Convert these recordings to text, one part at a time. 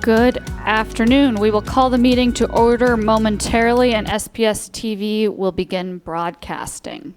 Good afternoon. We will call the meeting to order momentarily, and SPS TV will begin broadcasting.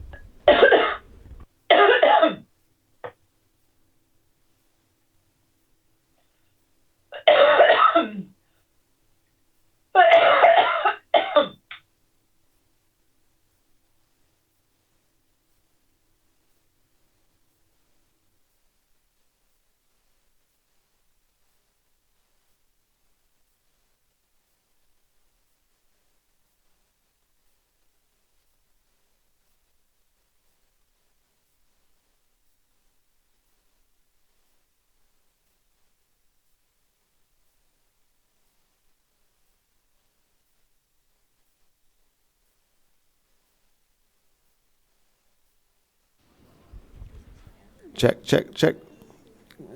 Check, check, check,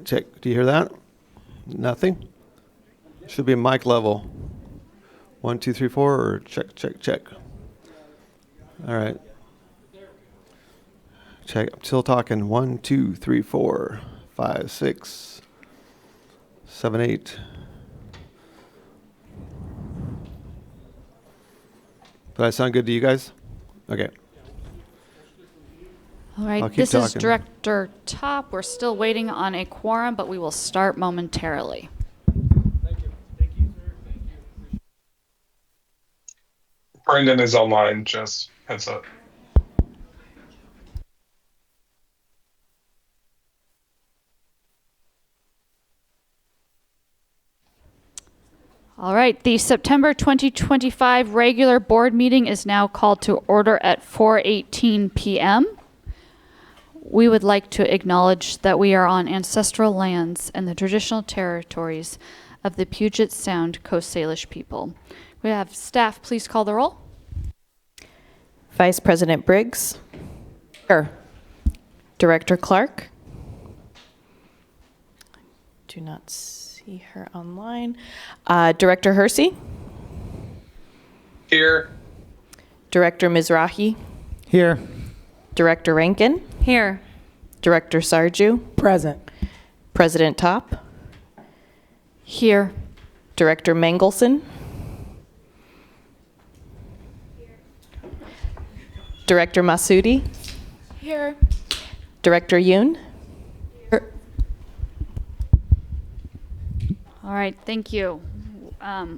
check. Do you hear that? Nothing? Should be a mic level. 1, 2, 3, 4, or check, check, check. All right. Check. I'm still talking. 1, 2, 3, 4, 5, 6, 7, 8. Did I sound good to you guys? Okay. All right, this is Director Top. We're still waiting on a quorum, but we will start momentarily. Thank you. Thank you, sir. Thank you. Brendan is online, just heads up. All right, the September 2025 regular board meeting is now called to order at 4:18 p.m. We would like to acknowledge that we are on ancestral lands and the traditional territories of the Puget Sound Coast Salish people. We have staff, please call the roll. Vice President Briggs. Here. Director Clark. Do not see her online. Director Hersey. Here. Director Mizrahi. Here. Director Rankin. Here. Director Sarju. Present. President Top. Here. Director Mangelson. Director Masudi. Here. Director Yoon. All right, thank you.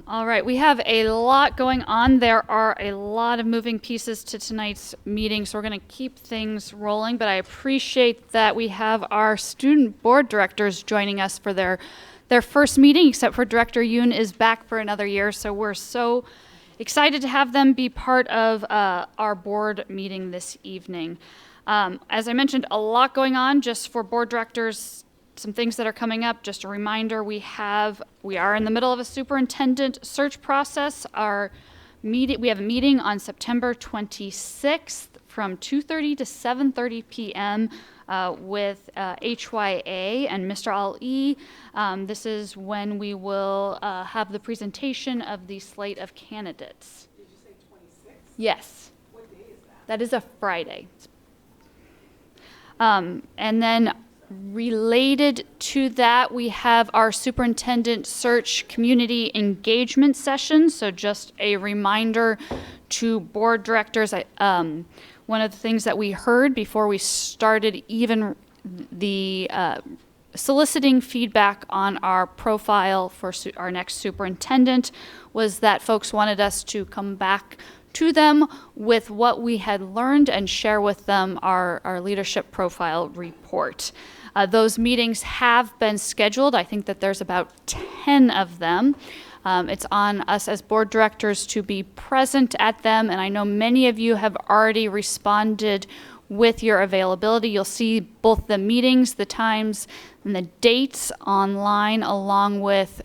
All right, we have a lot going on. There are a lot of moving pieces to tonight's meeting, so we're going to keep things rolling, but I appreciate that we have our student board directors joining us for their first meeting, except for Director Yoon is back for another year, so we're so excited to have them be part of our board meeting this evening. As I mentioned, a lot going on just for board directors. Some things that are coming up. Just a reminder, we are in the middle of a superintendent search process. We have a meeting on September 26th from 2:30 to 7:30 p.m. With HYA and Mr. Ali. This is when we will have the presentation of the slate of candidates. Did you say 26th? Yes. What day is that? That is a Friday. And then related to that, we have our superintendent search community engagement session. So just a reminder to board directors, one of the things that we heard before we started even the soliciting feedback on our profile for our next superintendent was that folks wanted us to come back to them with what we had learned and share with them our leadership profile report. Those meetings have been scheduled. I think that there's about 10 of them. It's on us as board directors to be present at them, and I know many of you have already responded with your availability. You'll see both the meetings, the times, and the dates online, along with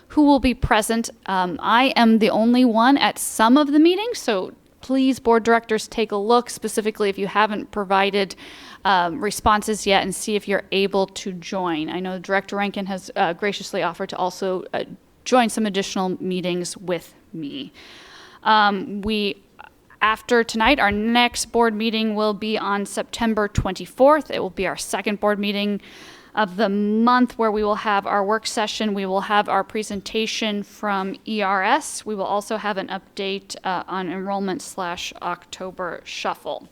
who will be present. I am the only one at some of the meetings, so please, board directors, take a look, specifically if you haven't provided responses yet, and see if you're able to join. I know Director Rankin has graciously offered to also join some additional meetings with me. After tonight, our next board meeting will be on September 24th. It will be our second board meeting of the month, where we will have our work session. We will have our presentation from ERS. We will also have an update on enrollment / October shuffle.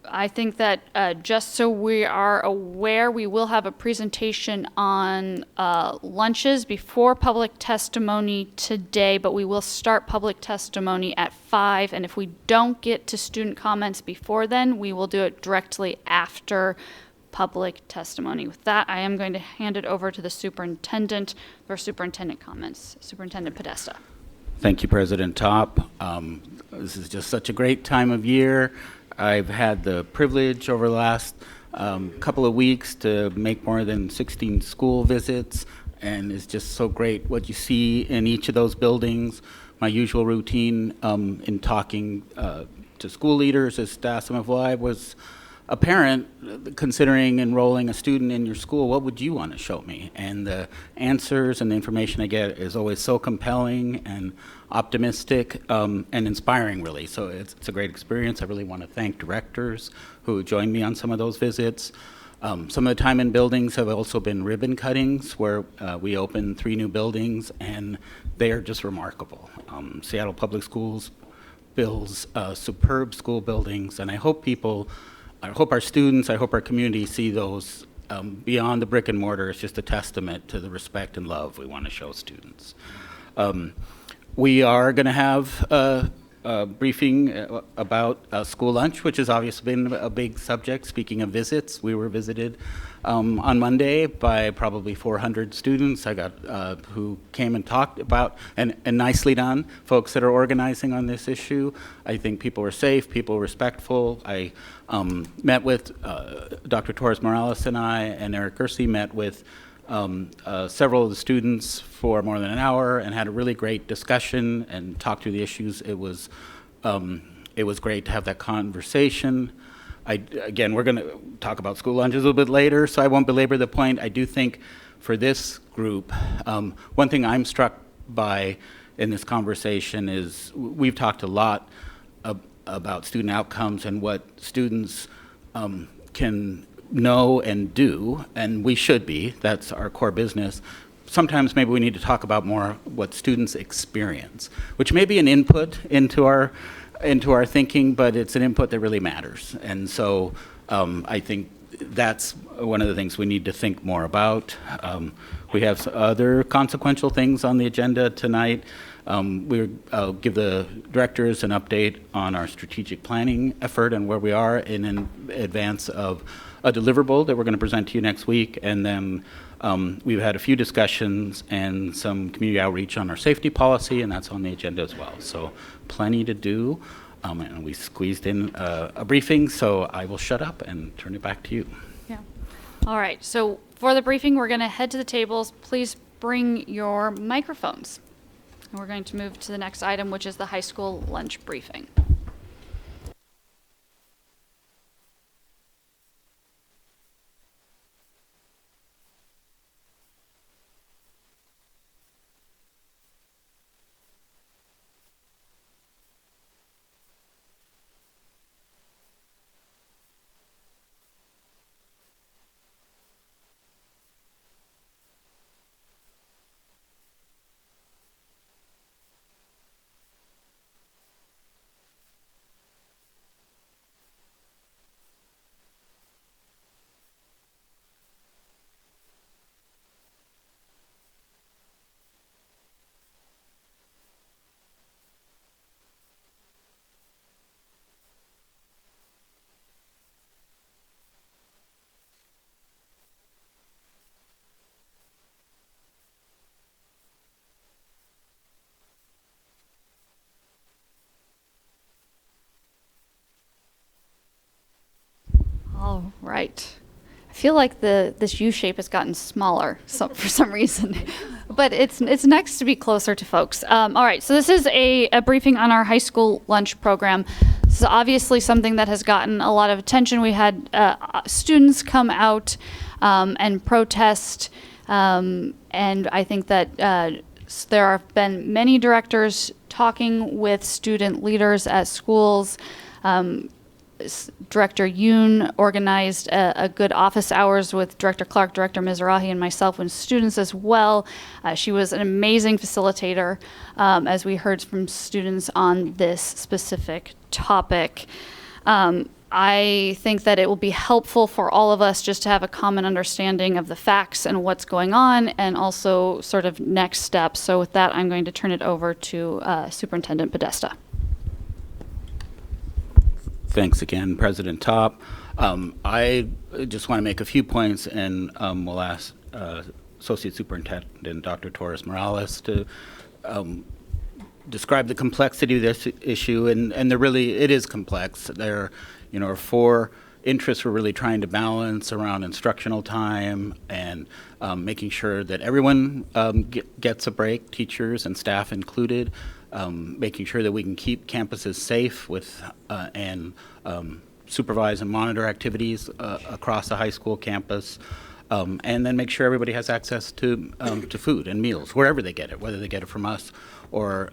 I think that just so we are aware, we will have a presentation on lunches before public testimony today, but we will start public testimony at 5. And if we don't get to student comments before then, we will do it directly after public testimony. With that, I am going to hand it over to the superintendent for superintendent comments. Superintendent Podesta. Thank you, President Top. This is just such a great time of year. I've had the privilege over the last couple of weeks to make more than 16 school visits, and it's just so great what you see in each of those buildings. My usual routine in talking to school leaders as DASMFY was a parent considering enrolling a student in your school. What would you want to show me? And the answers and the information I get is always so compelling and optimistic and inspiring, really. So it's a great experience. I really want to thank directors who joined me on some of those visits. Some of the time in buildings have also been ribbon cuttings, where we opened 3 new buildings, and they are just remarkable. Seattle Public Schools builds superb school buildings, and I hope our students, I hope our community see those beyond the brick and mortar. It's just a testament to the respect and love we want to show students. We are going to have a briefing about school lunch, which has obviously been a big subject. Speaking of visits, we were visited on Monday by probably 400 students. I got who came and talked about, and nicely done, folks that are organizing on this issue. I think people were safe, people were respectful. I met with Dr. Torres Morales, and I and Eric Gersey met with several of the students for more than an hour and had a really great discussion and talked through the issues. It was great to have that conversation. Again, we're going to talk about school lunches a little bit later, so I won't belabor the point. I do think for this group, one thing I'm struck by in this conversation is we've talked a lot about student outcomes and what students can know and do, and we should be. That's our core business. Sometimes maybe we need to talk about more what students experience, which may be an input into our thinking, but it's an input that really matters. And so I think that's one of the things we need to think more about. We have other consequential things on the agenda tonight. I'll give the directors an update on our strategic planning effort and where we are in advance of a deliverable that we're going to present to you next week. And then we've had a few discussions and some community outreach on our safety policy, and that's on the agenda as well. So plenty to do. And we squeezed in a briefing, so I will shut up and turn it back to you. Yeah. All right. So for the briefing, we're going to head to the tables. Please bring your microphones. And we're going to move to the next item, which is the high school lunch briefing. All right. I feel like this U shape has gotten smaller for some reason, but it's next to be closer to folks. All right, so this is a briefing on our high school lunch program. This is obviously something that has gotten a lot of attention. We had students come out and protest, and I think that there have been many directors talking with student leaders at schools, Director Yoon organized a good office hours with Director Clark, Director Mizrahi, and myself and students as well. She was an amazing facilitator, as we heard from students on this specific topic. I think that it will be helpful for all of us just to have a common understanding of the facts and what's going on, and also sort of next steps. So with that, I'm going to turn it over to Superintendent Podesta. Thanks again, President Top. I just want to make a few points, and we'll ask Associate Superintendent Dr. Torres Morales to describe the complexity of this issue, and it is complex. There, are 4 interests we're really trying to balance around instructional time and making sure that everyone gets a break, teachers and staff included, making sure that we can keep campuses safe with and supervise and monitor activities across the high school campus, and then make sure everybody has access to food and meals wherever they get it, whether they get it from us or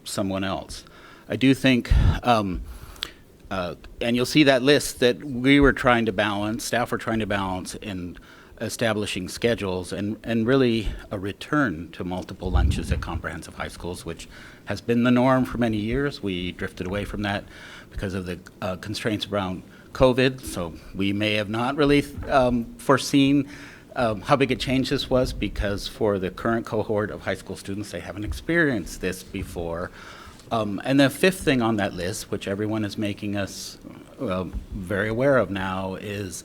someone else. I do think, and you'll see that list that we were trying to balance, staff were trying to balance in establishing schedules and really a return to multiple lunches at comprehensive high schools, which has been the norm for many years. We drifted away from that because of the constraints around COVID, so we may have not really foreseen how big a change this was, because for the current cohort of high school students, they haven't experienced this before. And the 5th thing on that list, which everyone is making us very aware of now, is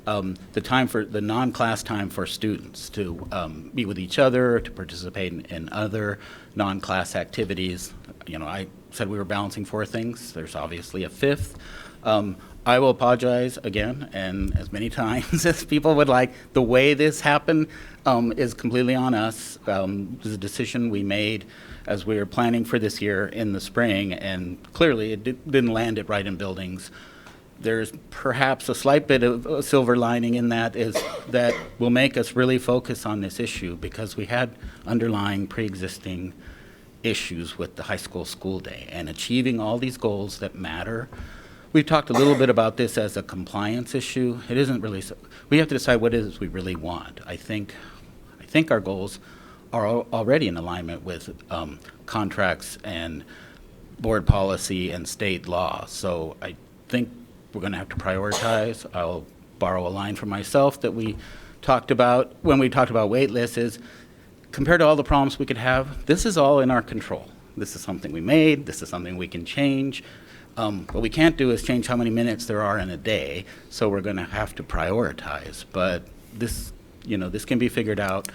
the non-class time for students to be with each other, to participate in other non-class activities. I said we were balancing 4 things. There's obviously a 5th. I will apologize again, and as many times as people would like. The way this happened is completely on us. It was a decision we made as we were planning for this year in the spring, and clearly it didn't land it right in buildings. There's perhaps a slight bit of a silver lining in that, is that will make us really focus on this issue, because we had underlying pre-existing issues with the high school day and achieving all these goals that matter. We've talked a little bit about this as a compliance issue. It isn't really so. We have to decide what it is we really want. I think our goals are already in alignment with contracts and board policy and state law. So I think we're going to have to prioritize. I'll borrow a line from myself that we talked about when we talked about wait lists, is compared to all the problems we could have, this is all in our control. This is something we made. This is something we can change. What we can't do is change how many minutes there are in a day, so we're going to have to prioritize. But this can be figured out.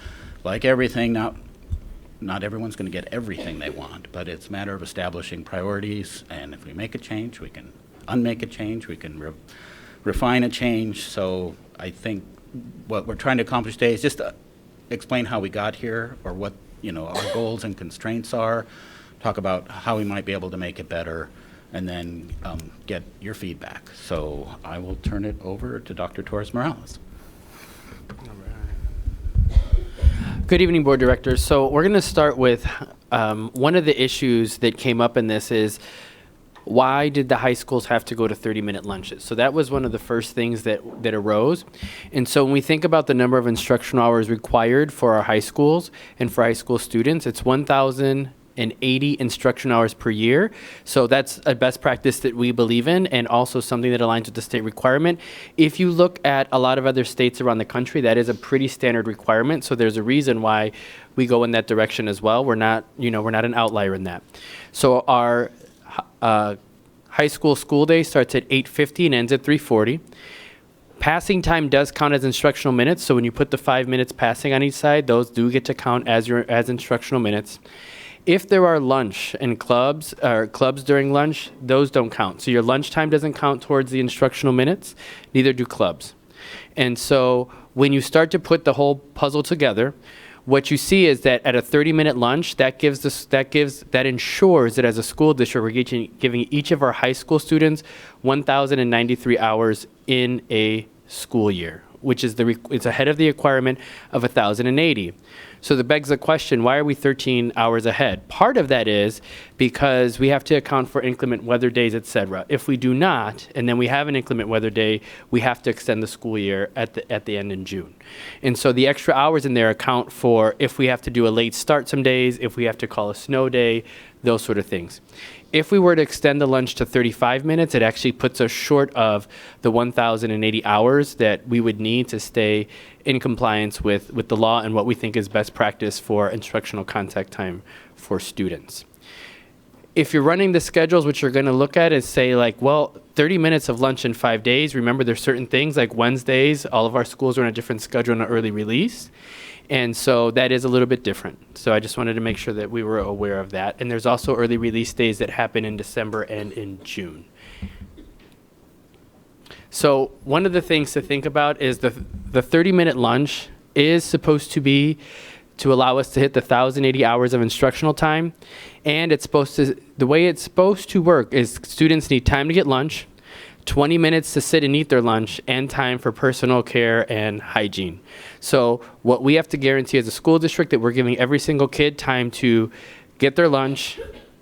Like everything, not everyone's going to get everything they want, but it's a matter of establishing priorities, and if we make a change, we can unmake a change, we can refine a change. So I think what we're trying to accomplish today is just to explain how we got here, or what our goals and constraints are, talk about how we might be able to make it better, and then get your feedback. So I will turn it over to Dr. Torres Morales. Good evening, board directors. So we're going to start with one of the issues that came up in this is, why did the high schools have to go to 30-minute lunches? So that was one of the first things that arose. And so when we think about the number of instructional hours required for our high schools and for high school students, it's 1,080 instruction hours per year. So that's a best practice that we believe in, and also something that aligns with the state requirement. If you look at a lot of other states around the country, that is a pretty standard requirement. So there's a reason why we go in that direction as well. We're not an outlier in that. So our high school day starts at 8:50 and ends at 3:40. Passing time does count as instructional minutes. So when you put the 5 minutes passing on each side, those do get to count as instructional minutes. If there are lunch and clubs during lunch, those don't count. So your lunchtime doesn't count towards the instructional minutes, neither do clubs. And so when you start to put the whole puzzle together, what you see is that at a 30-minute lunch, that ensures that as a school district, we're giving each of our high school students 1,093 hours in a school year, which is it's ahead of the requirement of 1,080. So that begs the question, why are we 13 hours ahead? Part of that is because we have to account for inclement weather days, et cetera. If we do not, and then we have an inclement weather day, we have to extend the school year at the end in June. And so the extra hours in there account for if we have to do a late start some days, if we have to call a snow day, those sort of things. If we were to extend the lunch to 35 minutes, it actually puts us short of the 1,080 hours that we would need to stay in compliance with the law and what we think is best practice for instructional contact time for students. If you're running the schedules, what you're going to look at is say like, well, 30 minutes of lunch in 5 days. Remember, there's certain things like Wednesdays, all of our schools are on a different schedule and an early release. And so that is a little bit different. So I just wanted to make sure that we were aware of that. And there's also early release days that happen in December and in June. So one of the things to think about is the 30-minute lunch is supposed to be to allow us to hit the 1,080 hours of instructional time. And the way it's supposed to work is students need time to get lunch, 20 minutes to sit and eat their lunch, and time for personal care and hygiene. So what we have to guarantee as a school district that we're giving every single kid time to get their lunch,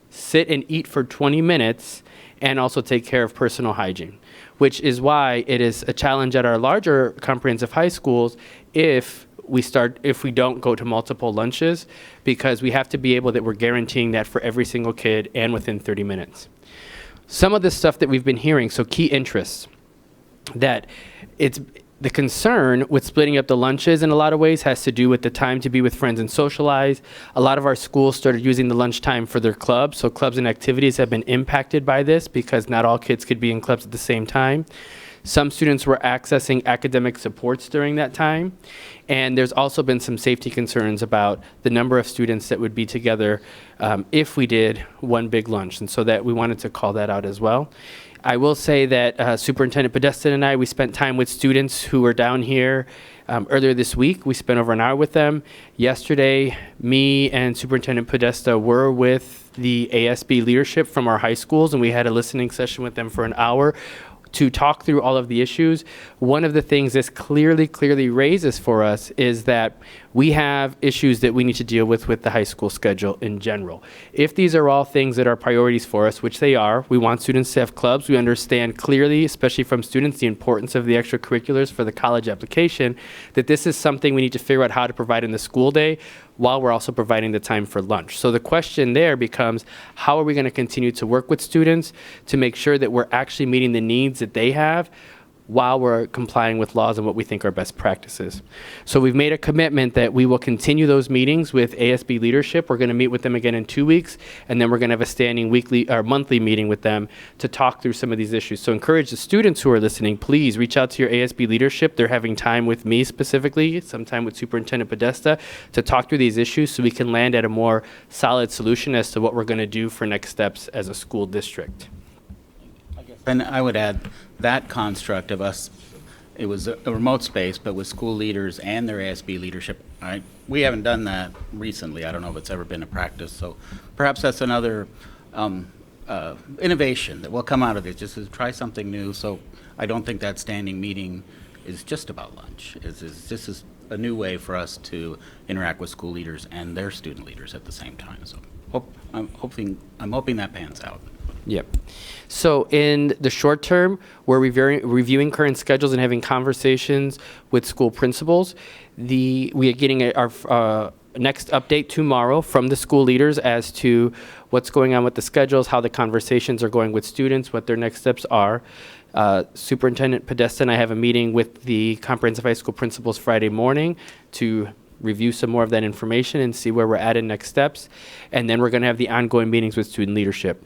sit and eat for 20 minutes, and also take care of personal hygiene, which is why it is a challenge at our larger comprehensive high schools if we don't go to multiple lunches, because we have to be able that we're guaranteeing that for every single kid and within 30 minutes. Some of the stuff that we've been hearing, so key interests, that it's the concern with splitting up the lunches in a lot of ways has to do with the time to be with friends and socialize. A lot of our schools started using the lunchtime for their clubs, so clubs and activities have been impacted by this because not all kids could be in clubs at the same time. Some students were accessing academic supports during that time. And there's also been some safety concerns about the number of students that would be together if we did one big lunch. And so that we wanted to call that out as well. I will say that Superintendent Podesta and I, we spent time with students who were down here earlier this week. We spent over an hour with them. Yesterday, me and Superintendent Podesta were with the ASB leadership from our high schools, and we had a listening session with them for an hour to talk through all of the issues. One of the things this clearly raises for us is that we have issues that we need to deal with the high school schedule in general. If these are all things that are priorities for us, which they are, we want students to have clubs. We understand clearly, especially from students, the importance of the extracurriculars for the college application, that this is something we need to figure out how to provide in the school day while we're also providing the time for lunch. So the question there becomes, how are we going to continue to work with students to make sure that we're actually meeting the needs that they have while we're complying with laws and what we think are best practices. So we've made a commitment that we will continue those meetings with ASB leadership. We're going to meet with them again in 2 weeks, and then we're going to have a standing weekly or monthly meeting with them to talk through some of these issues. So encourage the students who are listening, please reach out to your ASB leadership. They're having time with me specifically, sometime with Superintendent Podesta, to talk through these issues so we can land at a more solid solution as to what we're going to do for next steps as a school district. And I would add that construct of us, it was a remote space, but with school leaders and their ASB leadership. We haven't done that recently. I don't know if it's ever been a practice. So perhaps that's another innovation that will come out of it, just to try something new. So I don't think that standing meeting is just about lunch. This is a new way for us to interact with school leaders and their student leaders at the same time. So I'm hoping that pans out. Yep. So in the short term, we're reviewing current schedules and having conversations with school principals. We are getting our next update tomorrow from the school leaders as to what's going on with the schedules, how the conversations are going with students, what their next steps are. Superintendent Podesta and I have a meeting with the comprehensive high school principals Friday morning to review some more of that information and see where we're at in next steps. And then we're going to have the ongoing meetings with student leadership.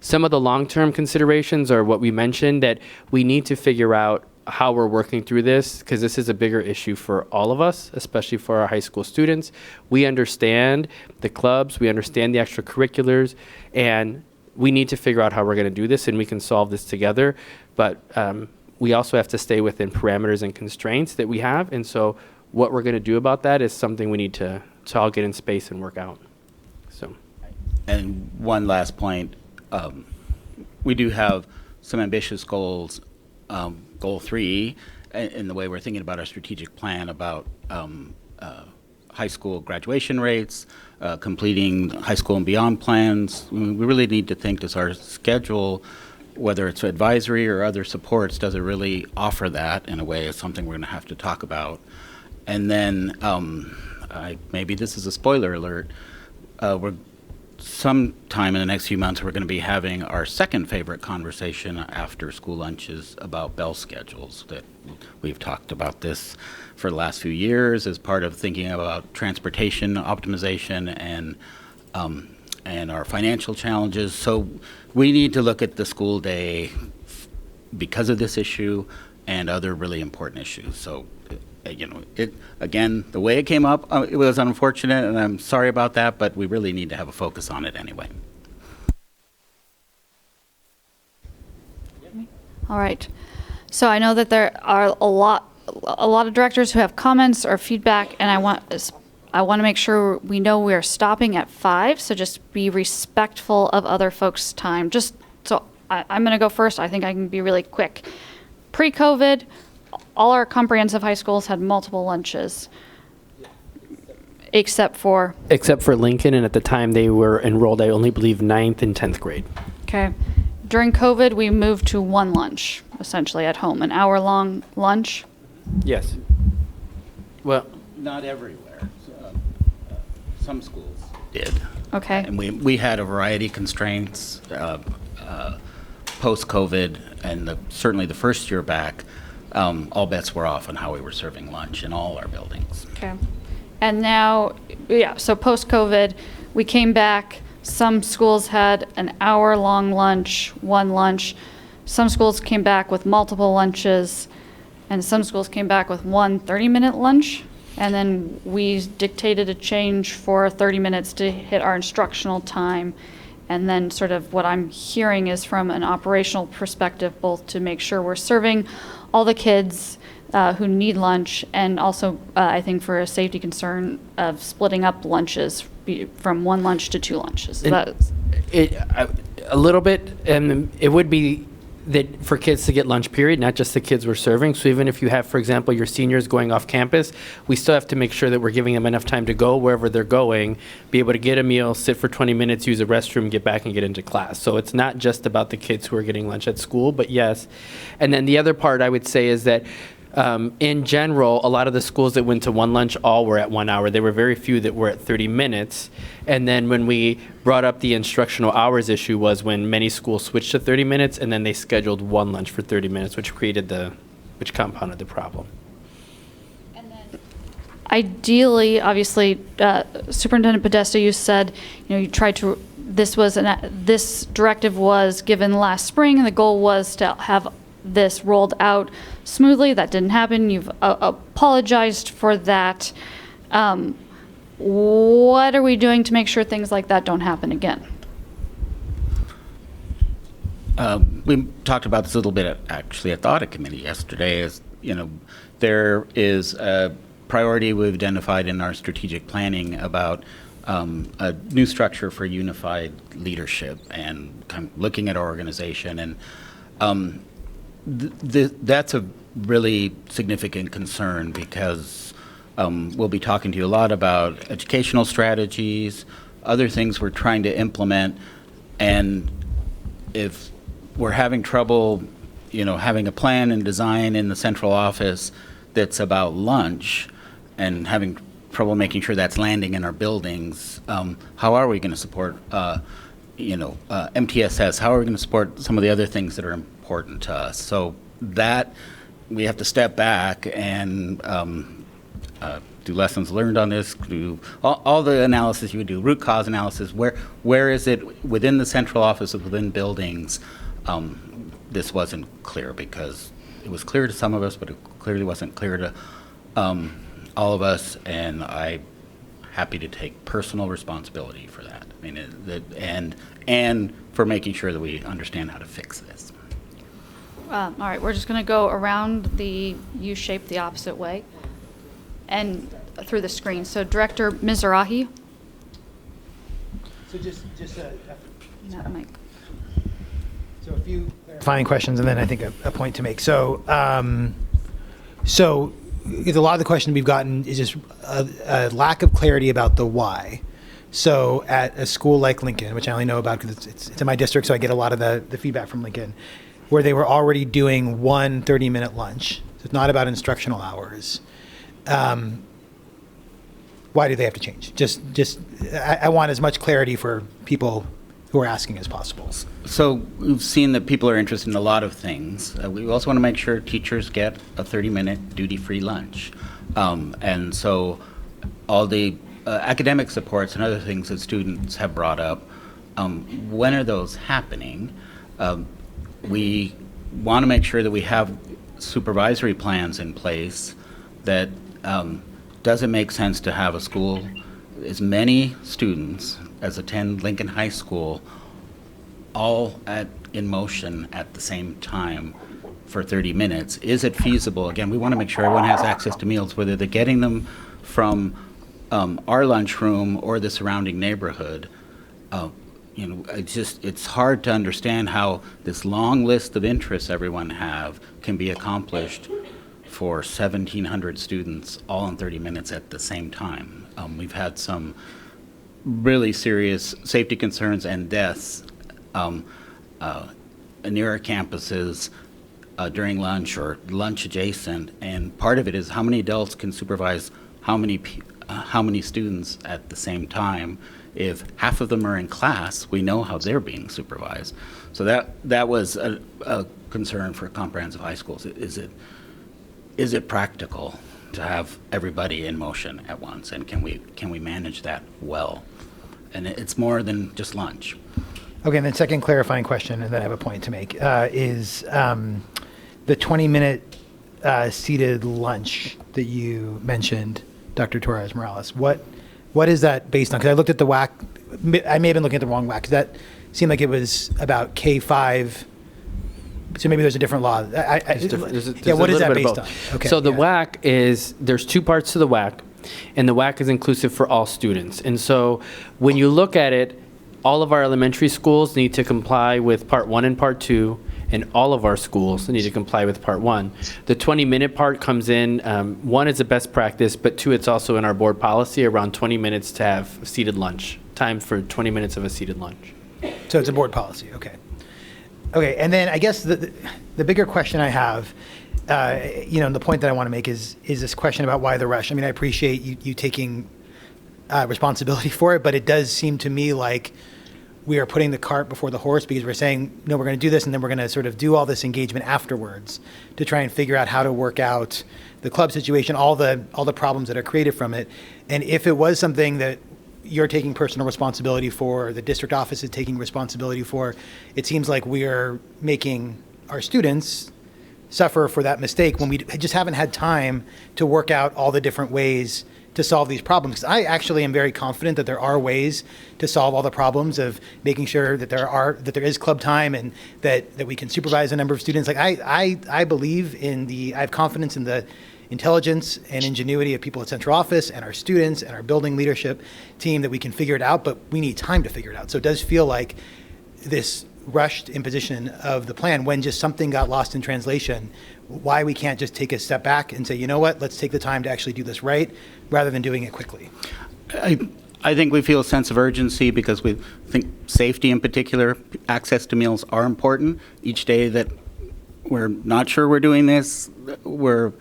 Some of the long-term considerations are what we mentioned, that we need to figure out how we're working through this, because this is a bigger issue for all of us, especially for our high school students. We understand the clubs, we understand the extracurriculars, and we need to figure out how we're going to do this, and we can solve this together. But we also have to stay within parameters and constraints that we have, and so what we're going to do about that is something we need to all get in space and work out. So. And one last point. We do have some ambitious goals. Goal 3 in the way we're thinking about our strategic plan about high school graduation rates, completing high school and beyond plans. We really need to think, does our schedule, whether it's advisory or other supports, does it really offer that in a way is something we're going to have to talk about. And then maybe this is a spoiler alert. We're sometime in the next few months, we're going to be having our second favorite conversation after school lunches about bell schedules. That we've talked about this for the last few years as part of thinking about transportation optimization and our financial challenges. So we need to look at the school day because of this issue and other really important issues. So, again, the way it came up, it was unfortunate, and I'm sorry about that, but we really need to have a focus on it anyway. All right. So I know that there are a lot of directors who have comments or feedback, and I want to make sure we know we're stopping at 5. So just be respectful of other folks' time. Just so I'm going to go first. I think I can be really quick. Pre-COVID, all our comprehensive high schools had multiple lunches, except for Lincoln, and at the time they were enrolled, I only believe 9th and 10th grade. okay. During COVID, we moved to one lunch, essentially at home, an hour-long lunch. Yes. Well, Not everywhere. Some schools did. Okay. And we had a variety of constraints post-COVID, and certainly the first year back, all bets were off on how we were serving lunch in all our buildings. Okay. And now, so post-COVID, we came back. Some schools had an hour-long lunch, one lunch. Some schools came back with multiple lunches, and some schools came back with one 30-minute lunch. And then we dictated a change for 30 minutes to hit our instructional time. And then sort of what I'm hearing is from an operational perspective, both to make sure we're serving all the kids who need lunch, and also I think for a safety concern of splitting up lunches from one lunch to two lunches. a little bit, and it would be that for kids to get lunch, period, not just the kids we're serving. So even if you have, for example, your seniors going off campus, we still have to make sure that we're giving them enough time to go wherever they're going, be able to get a meal, sit for 20 minutes, use a restroom, get back and get into class. So it's not just about the kids who are getting lunch at school, but yes. And then the other part I would say is that in general, a lot of the schools that went to one lunch all were at 1 hour. There were very few that were at 30 minutes. And then when we brought up the instructional hours issue was when many schools switched to 30 minutes, and then they scheduled one lunch for 30 minutes, which compounded the problem. Ideally, obviously, Superintendent Podesta, you said, you tried to, this directive was given last spring, and the goal was to have this rolled out smoothly. That didn't happen. You've apologized for that. What are we doing to make sure things like that don't happen again? We talked about this a little bit actually at the audit committee yesterday. There is a priority we've identified in our strategic planning about a new structure for unified leadership and kind of looking at our organization. And that's a really significant concern because we'll be talking to you a lot about educational strategies, other things we're trying to implement, and if we're having trouble, having a plan and design in the central office that's about lunch and having trouble making sure that's landing in our buildings, how are we going to support, MTSS? How are we going to support some of the other things that are important to us? So that we have to step back and do lessons learned on this, do all the analysis you would do, root cause analysis, where is it within the central office, within buildings. This wasn't clear because it was clear to some of us, but it clearly wasn't clear to all of us, and I'm happy to take personal responsibility for that. I mean, and for making sure that we understand how to fix this. All right, we're just going to go around the U-shape the opposite way and through the screen. So Director Mizrahi. So just That mic. so a few clarifying questions, and then I think a point to make. So So a lot of the question we've gotten is just a lack of clarity about the why. So at a school like Lincoln, which I only know about because it's in my district, so I get a lot of the feedback from Lincoln, where they were already doing one 30-minute lunch. So it's not about instructional hours. Why do they have to change? I want as much clarity for people who are asking as possible. So we've seen that people are interested in a lot of things. We also want to make sure teachers get a 30-minute duty-free lunch. And so all the academic supports and other things that students have brought up, when are those happening? We want to make sure that we have supervisory plans in place that doesn't make sense to have a school as many students as attend Lincoln High School all in motion at the same time for 30 minutes. Is it feasible? Again, we want to make sure everyone has access to meals, whether they're getting them from our lunchroom or the surrounding neighborhood. It's hard to understand how this long list of interests everyone have can be accomplished for 1,700 students all in 30 minutes at the same time. We've had some really serious safety concerns and deaths near our campuses during lunch or lunch adjacent, and part of it is how many adults can supervise how many students at the same time. If half of them are in class, we know how they're being supervised. So that was a concern for comprehensive high schools. Is it practical to have everybody in motion at once, and can we manage that well? And it's more than just lunch. Okay, and then second clarifying question, and then I have a point to make, is the 20-minute seated lunch that you mentioned, Dr. Torres Morales. What is that based on? Because I looked at the WAC. I may have been looking at the wrong WAC, because that seemed like it was about K-5. So maybe there's a different law. There's What a is little that bit of based on? both. Okay, So the yeah. WAC there's two parts to the WAC, and the WAC is inclusive for all students. And so when you look at it, all of our elementary schools need to comply with Part 1 and Part 2, and all of our schools need to comply with Part 1. The 20-minute part comes in, one, is a best practice, but two, it's also in our board policy around 20 minutes to have seated lunch, time for 20 minutes of a seated lunch. So it's a board policy, okay. Okay, and then I guess the bigger question I have, and the point that I want to make is this question about why the rush. I mean, I appreciate you taking responsibility for it, but it does seem to me like we are putting the cart before the horse, because we're saying, no, we're going to do this, and then we're going to sort of do all this engagement afterwards to try and figure out how to work out the club situation, all the problems that are created from it. And if it was something that you're taking personal responsibility for, the district office is taking responsibility for, it seems like we are making our students suffer for that mistake when we just haven't had time to work out all the different ways to solve these problems. 'Cause I actually am very confident that there are ways to solve all the problems of making sure that there is club time, and that we can supervise a number of students. Like I believe I have confidence in the intelligence and ingenuity of people at central office and our students and our building leadership team that we can figure it out, but we need time to figure it out. So it does feel like this rushed imposition of the plan when just something got lost in translation, why we can't just take a step back and say, you know what, let's take the time to actually do this right, rather than doing it quickly. I think we feel a sense of urgency because we think safety in particular, access to meals are important. Each day that we're not sure we're doing this, we're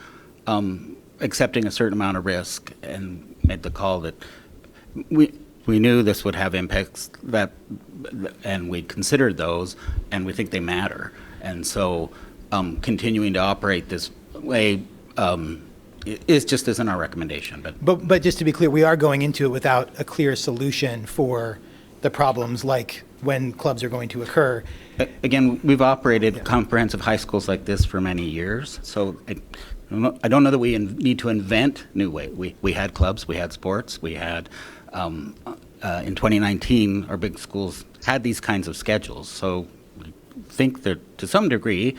accepting a certain amount of risk, and made the call that we knew this would have impacts and we considered those, and we think they matter. And so continuing to operate this way isn't our recommendation. But just to be clear, we are going into it without a clear solution for the problems, like when clubs are going to occur. Again, we've operated comprehensive high schools like this for many years, so I don't know that we need to invent new ways. We had clubs, we had sports, we had, in 2019, our big schools had these kinds of schedules. So I think that to some degree,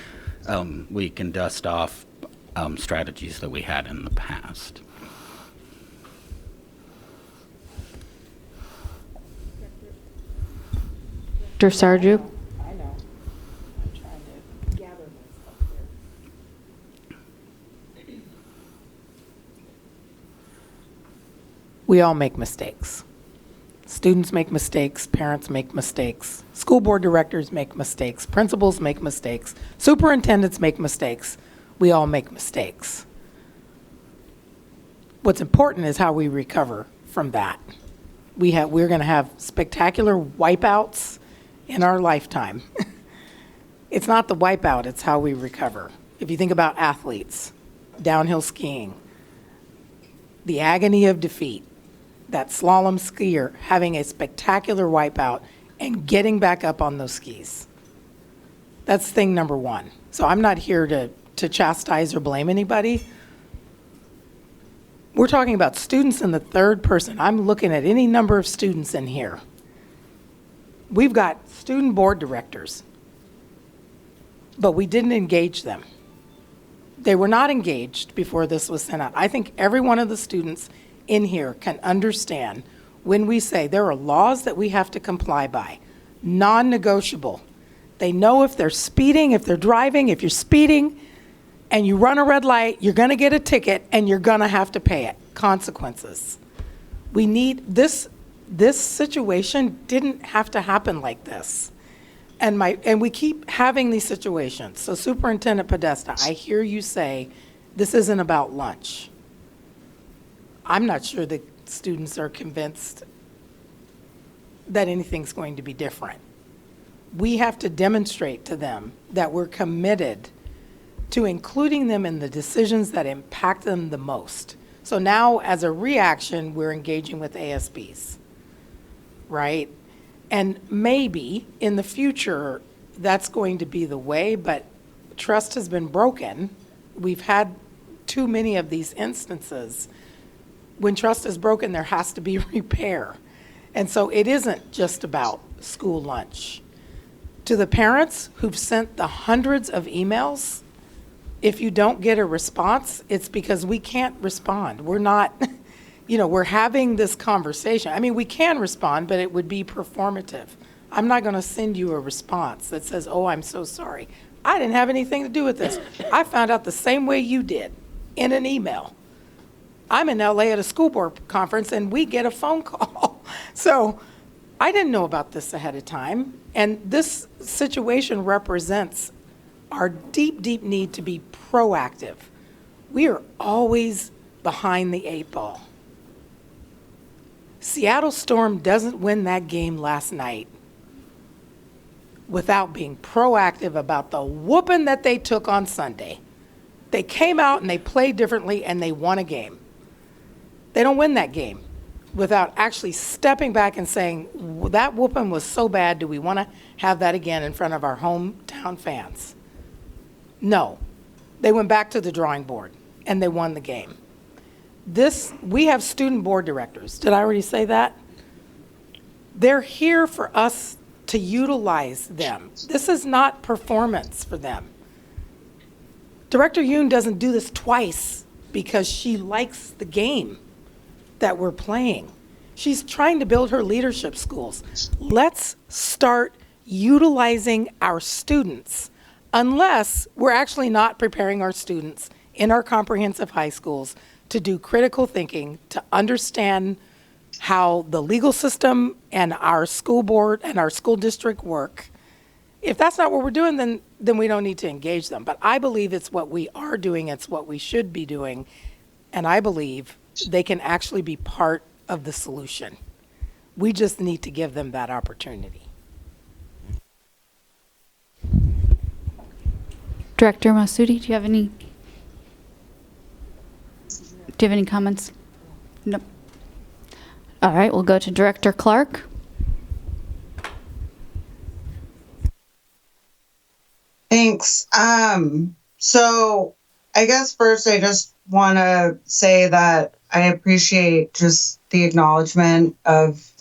we can dust off strategies that we had in the past. Dr. Sarju? I know. I'm trying to gather myself here. We all make mistakes. Students make mistakes, parents make mistakes, school board directors make mistakes, principals make mistakes, superintendents make mistakes. We all make mistakes. What's important is how we recover from that. We're going to have spectacular wipeouts in our lifetime. It's not the wipeout, it's how we recover. If you think about athletes, downhill skiing, the agony of defeat, that slalom skier having a spectacular wipeout and getting back up on those skis. That's thing number one. So I'm not here to chastise or blame anybody. We're talking about students in the third person. I'm looking at any number of students in here. We've got student board directors, but we didn't engage them. They were not engaged before this was sent out. I think every one of the students in here can understand when we say there are laws that we have to comply by, non-negotiable. They know if they're speeding, if they're driving, if you're speeding and you run a red light, you're going to get a ticket and you're going to have to pay it. Consequences. We need this situation didn't have to happen like this. And we keep having these situations. So Superintendent Podesta, I hear you say this isn't about lunch. I'm not sure that students are convinced that anything's going to be different. We have to demonstrate to them that we're committed to including them in the decisions that impact them the most. So now, as a reaction, we're engaging with ASBs, right? And maybe in the future, that's going to be the way, but trust has been broken. We've had too many of these instances. When trust is broken, there has to be repair. And so it isn't just about school lunch. To the parents who've sent the hundreds of emails, if you don't get a response, it's because we can't respond. We're not, we're having this conversation. I mean, we can respond, but it would be performative. I'm not going to send you a response that says, oh, I'm so sorry. I didn't have anything to do with this. I found out the same way you did in an email. I'm in LA at a school board conference and we get a phone call. So I didn't know about this ahead of time. And this situation represents our deep, deep need to be proactive. We are always behind the 8 ball. Seattle Storm doesn't win that game last night without being proactive about the whooping that they took on Sunday. They came out and they played differently and they won a game. They don't win that game without actually stepping back and saying, that whooping was so bad, do we want to have that again in front of our hometown fans? No. They went back to the drawing board and they won the game. We have student board directors. Did I already say that? They're here for us to utilize them. This is not performance for them. Director Yoon doesn't do this twice because she likes the game that we're playing. She's trying to build her leadership schools. Let's start utilizing our students, unless we're actually not preparing our students in our comprehensive high schools to do critical thinking, to understand how the legal system and our school board and our school district work. If that's not what we're doing, then we don't need to engage them. But I believe it's what we are doing, it's what we should be doing, and I believe they can actually be part of the solution. We just need to give them that opportunity. Director Masudi, do you have any comments? Nope. All right, we'll go to Director Clark. Thanks. So I guess first I just want to say that I appreciate just the acknowledgement of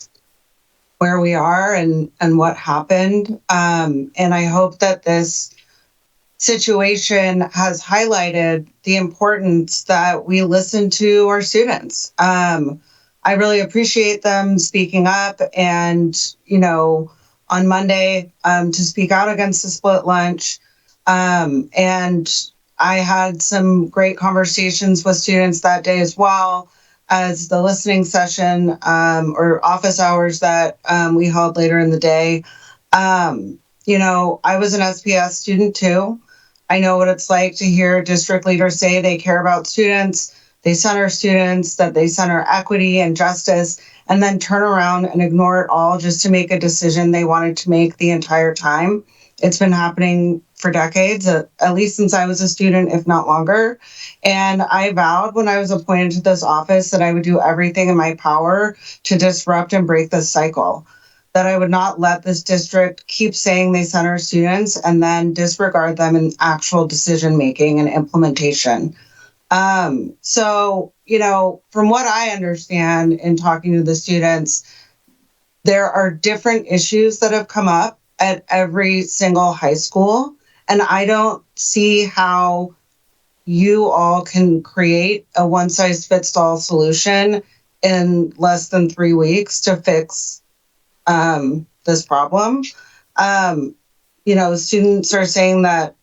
where we are and what happened. And I hope that this situation has highlighted the importance that we listen to our students. I really appreciate them speaking up and, on Monday to speak out against the split lunch. And I had some great conversations with students that day as well. as the listening session or office hours that we held later in the day. I was an SPS student too. I know what it's like to hear district leaders say they care about students, they center students, that they center equity and justice, and then turn around and ignore it all just to make a decision they wanted to make the entire time. It's been happening for decades, at least since I was a student, if not longer. And I vowed when I was appointed to this office that I would do everything in my power to disrupt and break this cycle, that I would not let this district keep saying they center students and then disregard them in actual decision making and implementation. From what I understand in talking to the students, there are different issues that have come up at every single high school. And I don't see how you all can create a one size fits all solution in less than 3 weeks to fix this problem. Students are saying that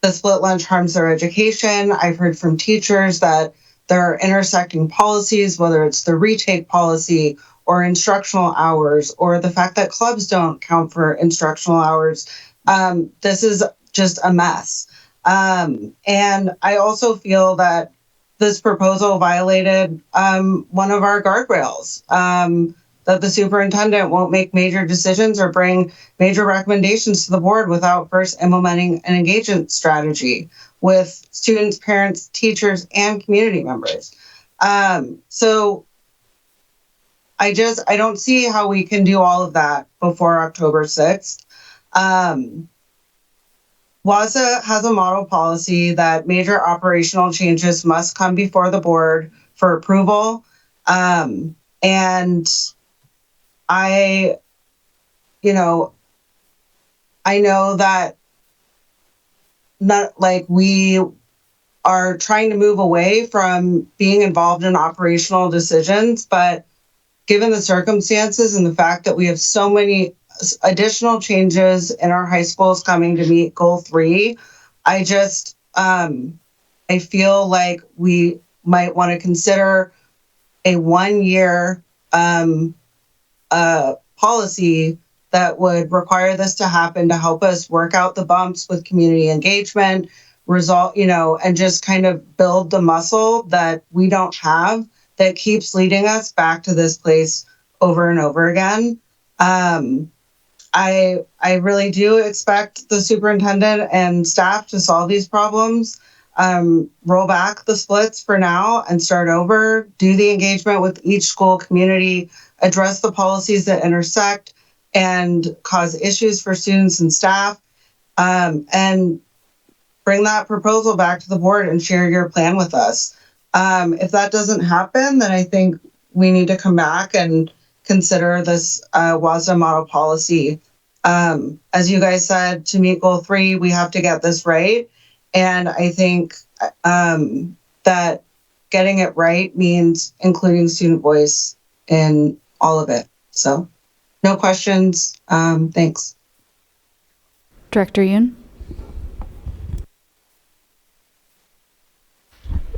the split lunch harms their education. I've heard from teachers that there are intersecting policies, whether it's the retake policy or instructional hours, or the fact that clubs don't count for instructional hours. This is just a mess. And I also feel that this proposal violated one of our guardrails, that the superintendent won't make major decisions or bring major recommendations to the board without first implementing an engagement strategy with students, parents, teachers, and community members. So I don't see how we can do all of that before October 6th. WASA has a model policy that major operational changes must come before the board for approval. And I know that we are trying to move away from being involved in operational decisions, but given the circumstances and the fact that we have so many additional changes in our high schools coming to meet goal 3, I feel like we might want to consider a 1-year policy that would require this to happen to help us work out the bumps with community engagement, and just kind of build the muscle that we don't have that keeps leading us back to this place over and over again. I really do expect the superintendent and staff to solve these problems, roll back the splits for now and start over, do the engagement with each school community, address the policies that intersect and cause issues for students and staff, and bring that proposal back to the board and share your plan with us. If that doesn't happen, then I think we need to come back and consider this WASDA model policy. As you guys said, to meet goal 3, we have to get this right. And I think that getting it right means including student voice in all of it. So no questions. Thanks. Director Yoon?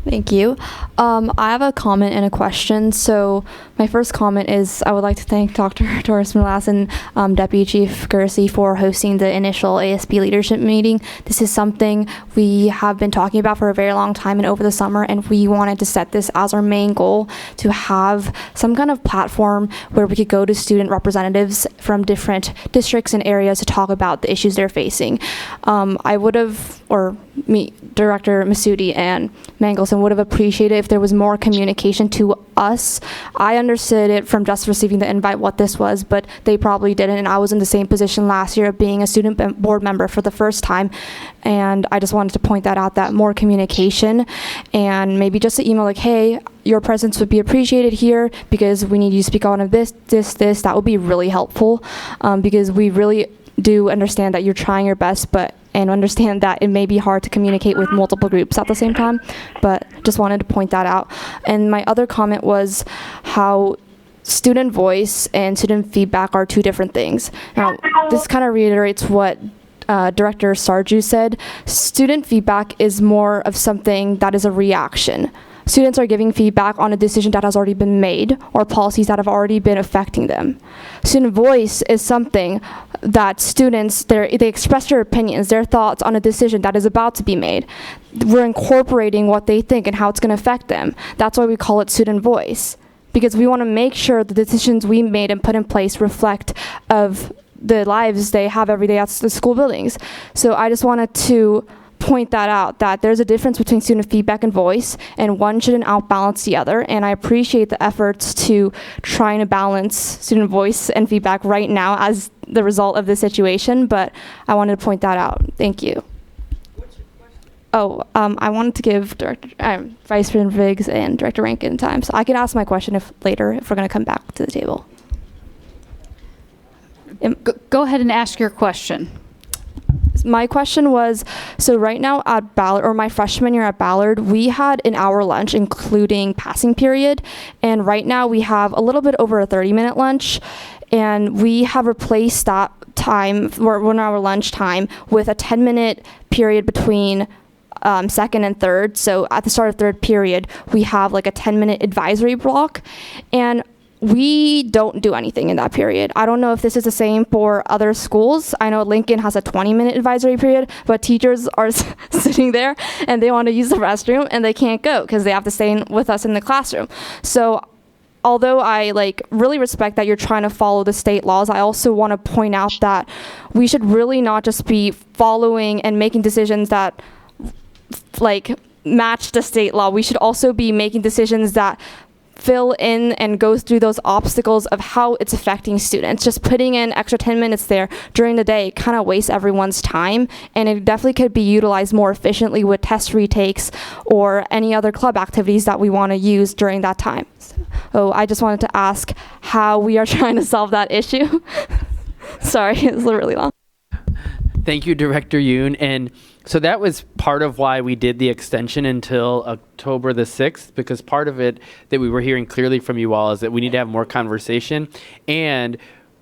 Thank you. I have a comment and a question. So my first comment is I would like to thank Dr. Doris Molas and Deputy Chief Gersey for hosting the initial ASB leadership meeting. This is something we have been talking about for a very long time and over the summer, and we wanted to set this as our main goal, to have some kind of platform where we could go to student representatives from different districts and areas to talk about the issues they're facing. I would have, or me, Director Masudi and Mangelson would have appreciated if there was more communication to us. I understood it from just receiving the invite what this was, but they probably didn't, and I was in the same position last year of being a student board member for the first time, and I just wanted to point that out, that more communication, and maybe just an email like, hey, your presence would be appreciated here because we need you to speak on this, that would be really helpful, because we really do understand that you're trying your best, and understand that it may be hard to communicate with multiple groups at the same time, but just wanted to point that out. And my other comment was how student voice and student feedback are two different things. Now, this kind of reiterates what Director Sarju said. Student feedback is more of something that is a reaction. students are giving feedback on a decision that has already been made or policies that have already been affecting them. Student voice is something that students, they express their opinions, their thoughts on a decision that is about to be made. We're incorporating what they think and how it's going to affect them. That's why we call it student voice, because we want to make sure the decisions we made and put in place reflect of the lives they have every day at the school buildings. So I just wanted to point that out, that there's a difference between student feedback and voice, and one shouldn't outbalance the other. And I appreciate the efforts to trying to balance student voice and feedback right now as the result of this situation, but I wanted to point that out. Thank you. Oh, I wanted to give Vice President Briggs and Director Rankin time, so I can ask my question later if we're going to come back to the table. Go ahead and ask your question. My question was, so right now at Ballard, or my freshman year at Ballard, we had an hour lunch including passing period, and right now we have a little bit over a 30-minute lunch, and we have replaced that time, or 1 hour lunch time, with a 10-minute period between second and third. So at the start of third period, we have like a 10-minute advisory block, and we don't do anything in that period. I don't know if this is the same for other schools. I know Lincoln has a 20-minute advisory period, but teachers are sitting there and they want to use the restroom and they can't go because they have to stay with us in the classroom. So although I really respect that you're trying to follow the state laws, I also want to point out that we should really not just be following and making decisions that match the state law. We should also be making decisions that fill in and go through those obstacles of how it's affecting students. Just putting in extra 10 minutes there during the day kind of wastes everyone's time, and it definitely could be utilized more efficiently with test retakes or any other club activities that we want to use during that time. So I just wanted to ask how we are trying to solve that issue. Sorry, it was really long. Thank you, Director Yoon. And so that was part of why we did the extension until October the 6th, because part of it that we were hearing clearly from you all is that we need to have more conversation. And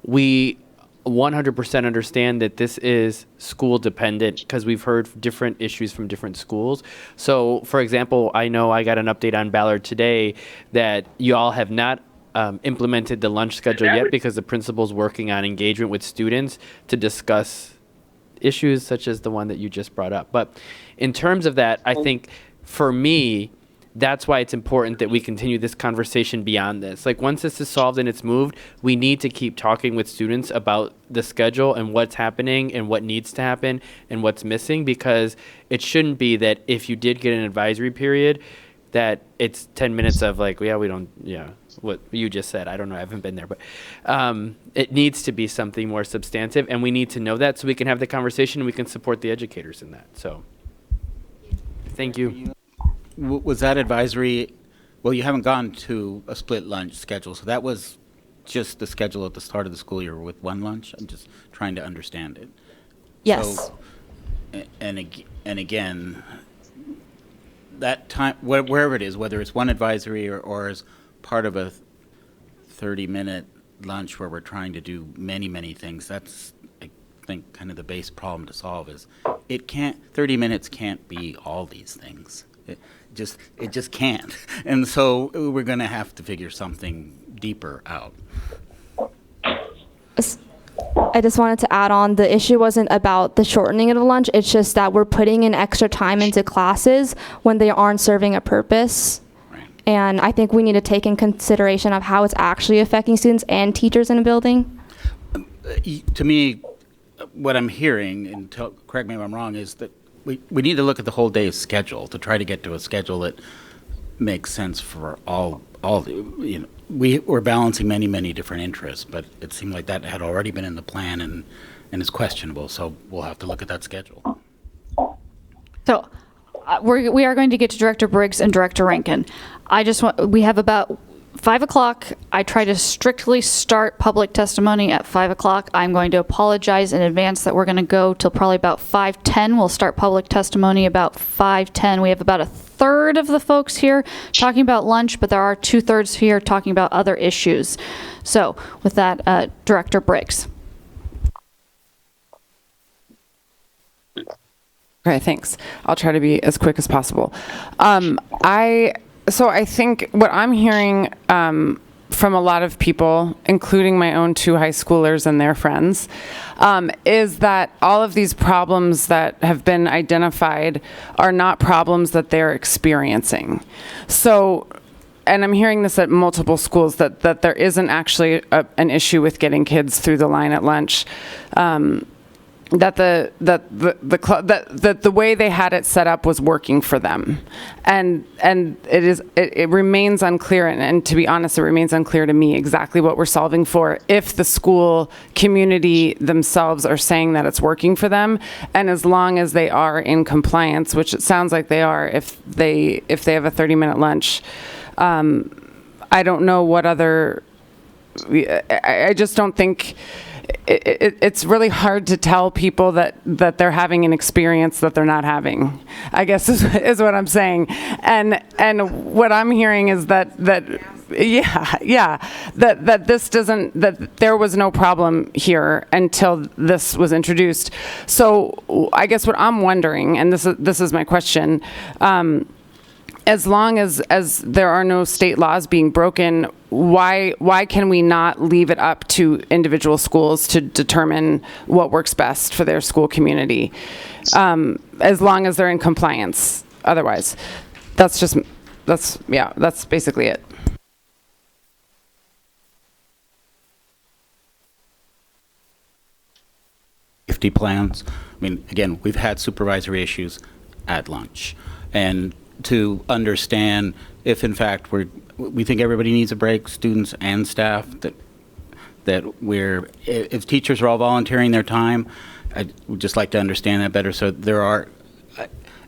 we 100% understand that this is school dependent because we've heard different issues from different schools. So, for example, I know I got an update on Ballard today that you all have not implemented the lunch schedule yet because the principal's working on engagement with students to discuss issues such as the one that you just brought up. But in terms of that, I think for me, that's why it's important that we continue this conversation beyond this. Once this is solved and it's moved, we need to keep talking with students about the schedule and what's happening and what needs to happen and what's missing, because it shouldn't be that if you did get an advisory period that it's 10 minutes of what you just said. I don't know, I haven't been there, but it needs to be something more substantive, and we need to know that so we can have the conversation and we can support the educators in that. So, thank you. Was that advisory, well, you haven't gone to a split lunch schedule, so that was just the schedule at the start of the school year with one lunch? I'm just trying to understand it. Yes. So, and again, that time, wherever it is, whether it's one advisory or as part of a 30-minute lunch where we're trying to do many, many things, that's, I think, kind of the base problem to solve is 30 minutes can't be all these things. It just can't. And so we're going to have to figure something deeper out. I just wanted to add on, the issue wasn't about the shortening of the lunch, it's just that we're putting in extra time into classes when they aren't serving a purpose. Right. And I think we need to take in consideration of how it's actually affecting students and teachers in a building. To me, what I'm hearing, and correct me if I'm wrong, is that we need to look at the whole day's schedule to try to get to a schedule that makes sense for all we're balancing many, many different interests, but it seemed like that had already been in the plan and is questionable, so we'll have to look at that schedule. So we are going to get to Director Briggs and Director Rankin. We have about 5 o'clock. I try to strictly start public testimony at 5 o'clock. I'm going to apologize in advance that we're going to go till probably about 5:10. We'll start public testimony about 5:10. We have about a third of the folks here talking about lunch, but there are 2/3 here talking about other issues. So with that, Director Briggs. Okay, thanks. I'll try to be as quick as possible. So I think what I'm hearing from a lot of people, including my own 2 high schoolers and their friends, is that all of these problems that have been identified are not problems that they're experiencing. So, and I'm hearing this at multiple schools, that there isn't actually an issue with getting kids through the line at lunch. That the way they had it set up was working for them, and it remains unclear, and to be honest, it remains unclear to me exactly what we're solving for. If the school community themselves are saying that it's working for them, and as long as they are in compliance, which it sounds like they are, if they have a 30-minute lunch, I don't know what other. I just don't think. It's really hard to tell people that they're having an experience that they're not having, I guess is what I'm saying. And what I'm hearing is that this doesn't, that there was no problem here until this was introduced. So I guess what I'm wondering, and this is my question, as long as there are no state laws being broken, why can we not leave it up to individual schools to determine what works best for their school community, as long as they're in compliance? Otherwise, that's basically it. Safety plans. I mean, again, we've had supervisory issues at lunch, and to understand if in fact we think everybody needs a break, students and staff, that if teachers are all volunteering their time, I would just like to understand that better. So there are,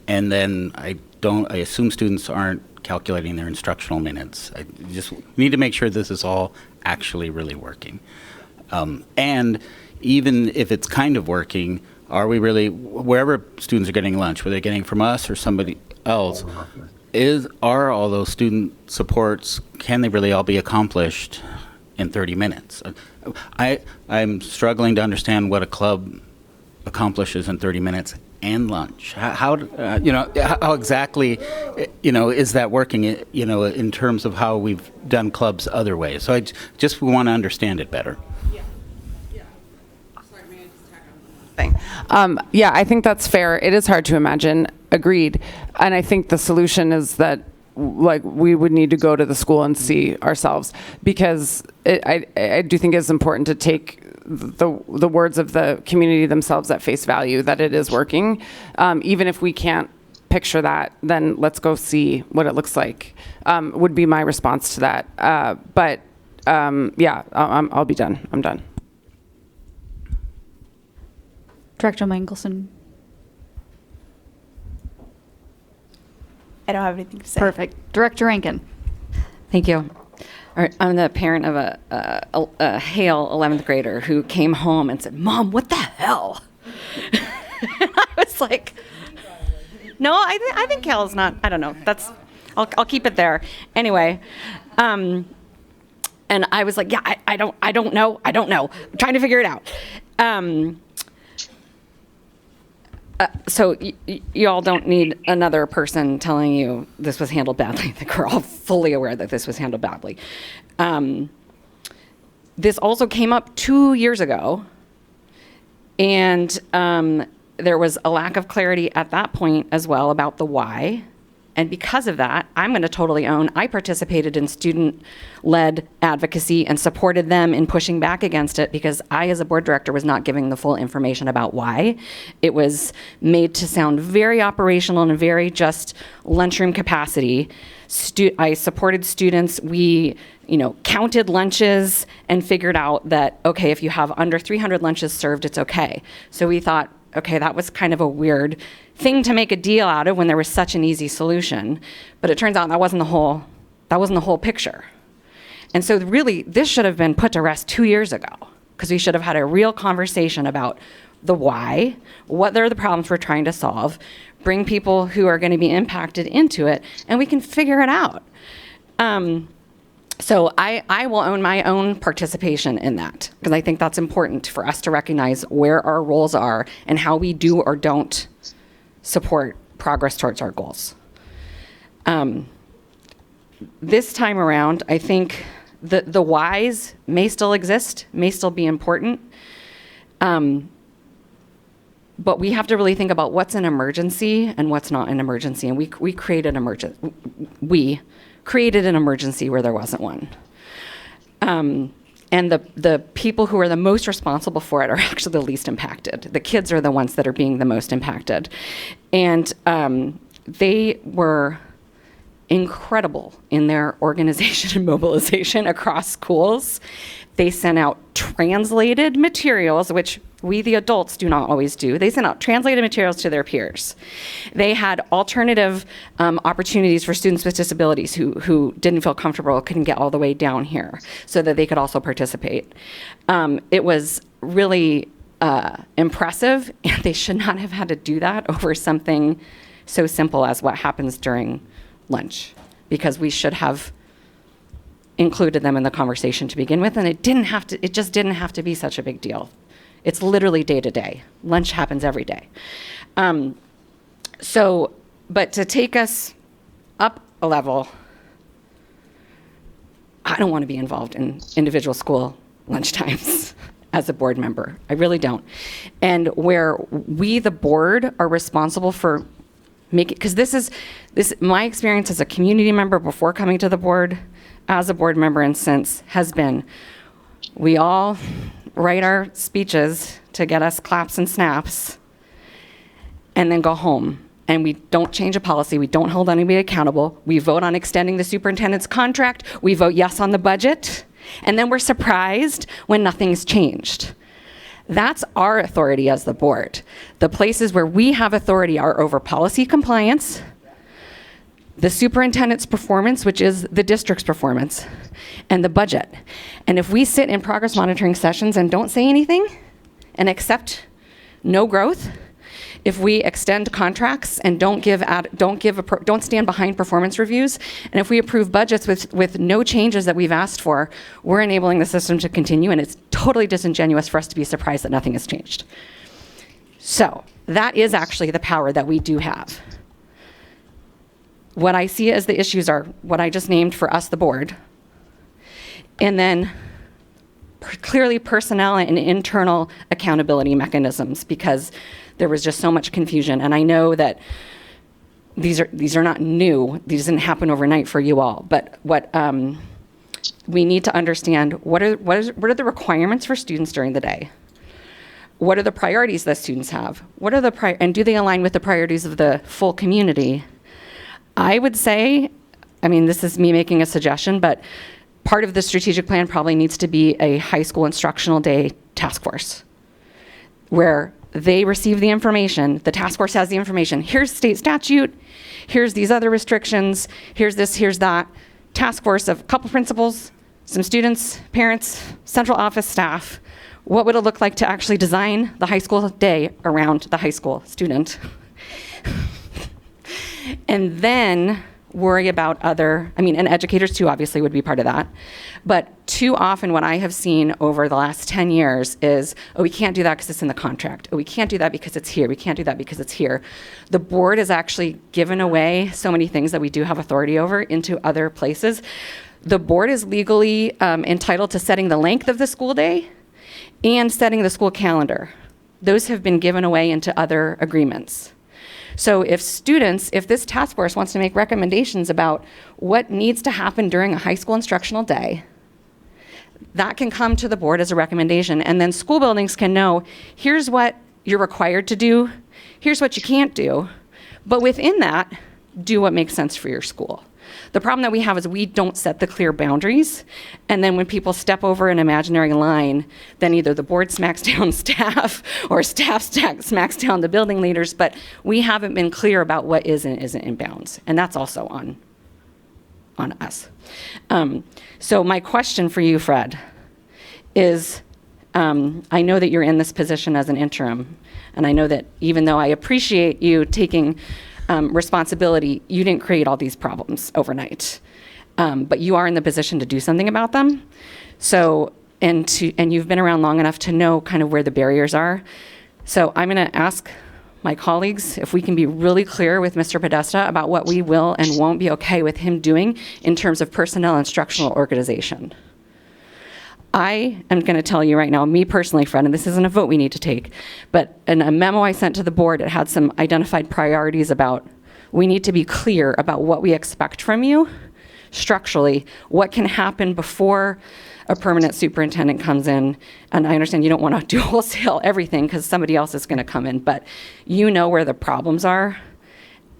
and then I assume students aren't calculating their instructional minutes. I just need to make sure this is all actually really working. And even if it's kind of working, are we really, wherever students are getting lunch, whether they're getting from us or somebody else, are all those student supports, can they really all be accomplished in 30 minutes? I'm struggling to understand what a club accomplishes in 30 minutes and lunch. How exactly, is that working, in terms of how we've done clubs other ways? So I just want to understand it better. I think that's fair. It is hard to imagine. Agreed. And I think the solution is that, we would need to go to the school and see ourselves, because I do think it's important to take the words of the community themselves at face value, that it is working. Even if we can't picture that, then let's go see what it looks like, would be my response to that. I'll be done. I'm done. Director Mangelson. I don't have anything to say. Perfect. Director Rankin. Thank you. All right, I'm the parent of a Hale 11th grader who came home and said, "Mom, what the hell?" And I was like, "No, I think Hale's not. I don't know. I'll keep it there." Anyway, and I was like, "Yeah, I don't know. I'm trying to figure it out." So you all don't need another person telling you this was handled badly. I think we're all fully aware that this was handled badly. This also came up 2 years ago, and there was a lack of clarity at that point as well about the why. And because of that, I'm going to totally own, I participated in student-led advocacy and supported them in pushing back against it, because I, as a board director, was not giving the full information about why. It was made to sound very operational and very just lunchroom capacity. I supported students. We, counted lunches and figured out that, okay, if you have under 300 lunches served, it's okay. So we thought, okay, that was kind of a weird thing to make a deal out of when there was such an easy solution. But it turns out that wasn't the whole picture. And so really, this should have been put to rest 2 years ago, because we should have had a real conversation about the why, what are the problems we're trying to solve, bring people who are going to be impacted into it, and we can figure it out. So I will own my own participation in that, because I think that's important for us to recognize where our roles are and how we do or don't support progress towards our goals. this time around, I think the whys may still exist, may still be important. But we have to really think about what's an emergency and what's not an emergency. And we created an emergency where there wasn't one. And the people who are the most responsible for it are actually the least impacted. The kids are the ones that are being the most impacted. And they were incredible in their organization and mobilization across schools. They sent out translated materials, which we, the adults, do not always do. They sent out translated materials to their peers. They had alternative opportunities for students with disabilities who didn't feel comfortable, couldn't get all the way down here, so that they could also participate. It was really impressive, and they should not have had to do that over something so simple as what happens during lunch, because we should have included them in the conversation to begin with, and it just didn't have to be such a big deal. It's literally day to day. Lunch happens every day. But to take us up a level, I don't want to be involved in individual school lunchtimes as a board member. I really don't. And where we, the board, are responsible for making, because this my experience as a community member before coming to the board, as a board member and since, has been, we all write our speeches to get us claps and snaps, and then go home. And we don't change a policy. We don't hold anybody accountable. We vote on extending the superintendent's contract. We vote yes on the budget. And then we're surprised when nothing's changed. That's our authority as the board. The places where we have authority are over policy compliance, the superintendent's performance, which is the district's performance, and the budget. And if we sit in progress monitoring sessions and don't say anything and accept no growth, if we extend contracts and don't stand behind performance reviews, and if we approve budgets with no changes that we've asked for, we're enabling the system to continue, and it's totally disingenuous for us to be surprised that nothing has changed. So that is actually the power that we do have. What I see as the issues are what I just named for us, the board, and then clearly personnel and internal accountability mechanisms, because there was just so much confusion. And I know that these are not new. These didn't happen overnight for you all. But what we need to understand, what are the requirements for students during the day? What are the priorities that students have? And do they align with the priorities of the full community? I would say, I mean, this is me making a suggestion, but part of the strategic plan probably needs to be a high school instructional day task force, where they receive the information, the task force has the information. Here's state statute, here's these other restrictions, here's this, here's that. Task force of a couple principals, some students, parents, central office staff. What would it look like to actually design the high school day around the high school student? And then worry about and educators too obviously would be part of that. But too often what I have seen over the last 10 years is, oh, we can't do that because it's in the contract. Oh, we can't do that because it's here. We can't do that because it's here. The board has actually given away so many things that we do have authority over into other places. The board is legally entitled to setting the length of the school day and setting the school calendar. Those have been given away into other agreements. So if this task force wants to make recommendations about what needs to happen during a high school instructional day, that can come to the board as a recommendation. And then school buildings can know, here's what you're required to do, here's what you can't do. But within that, do what makes sense for your school. The problem that we have is we don't set the clear boundaries. And then when people step over an imaginary line, then either the board smacks down staff or staff smacks down the building leaders. But we haven't been clear about what is and isn't in bounds. And that's also on us. So my question for you, Fred, is I know that you're in this position as an interim. And I know that even though I appreciate you taking responsibility, you didn't create all these problems overnight, but you are in the position to do something about them. So, and you've been around long enough to know kind of where the barriers are. So I'm going to ask my colleagues, if we can be really clear with Mr. Podesta about what we will and won't be okay with him doing in terms of personnel instructional organization. I am going to tell you right now, me personally, Fred, and this isn't a vote we need to take, but in a memo I sent to the board, it had some identified priorities about we need to be clear about what we expect from you structurally, what can happen before a permanent superintendent comes in. And I understand you don't want to do wholesale everything because somebody else is going to come in, but you know where the problems are.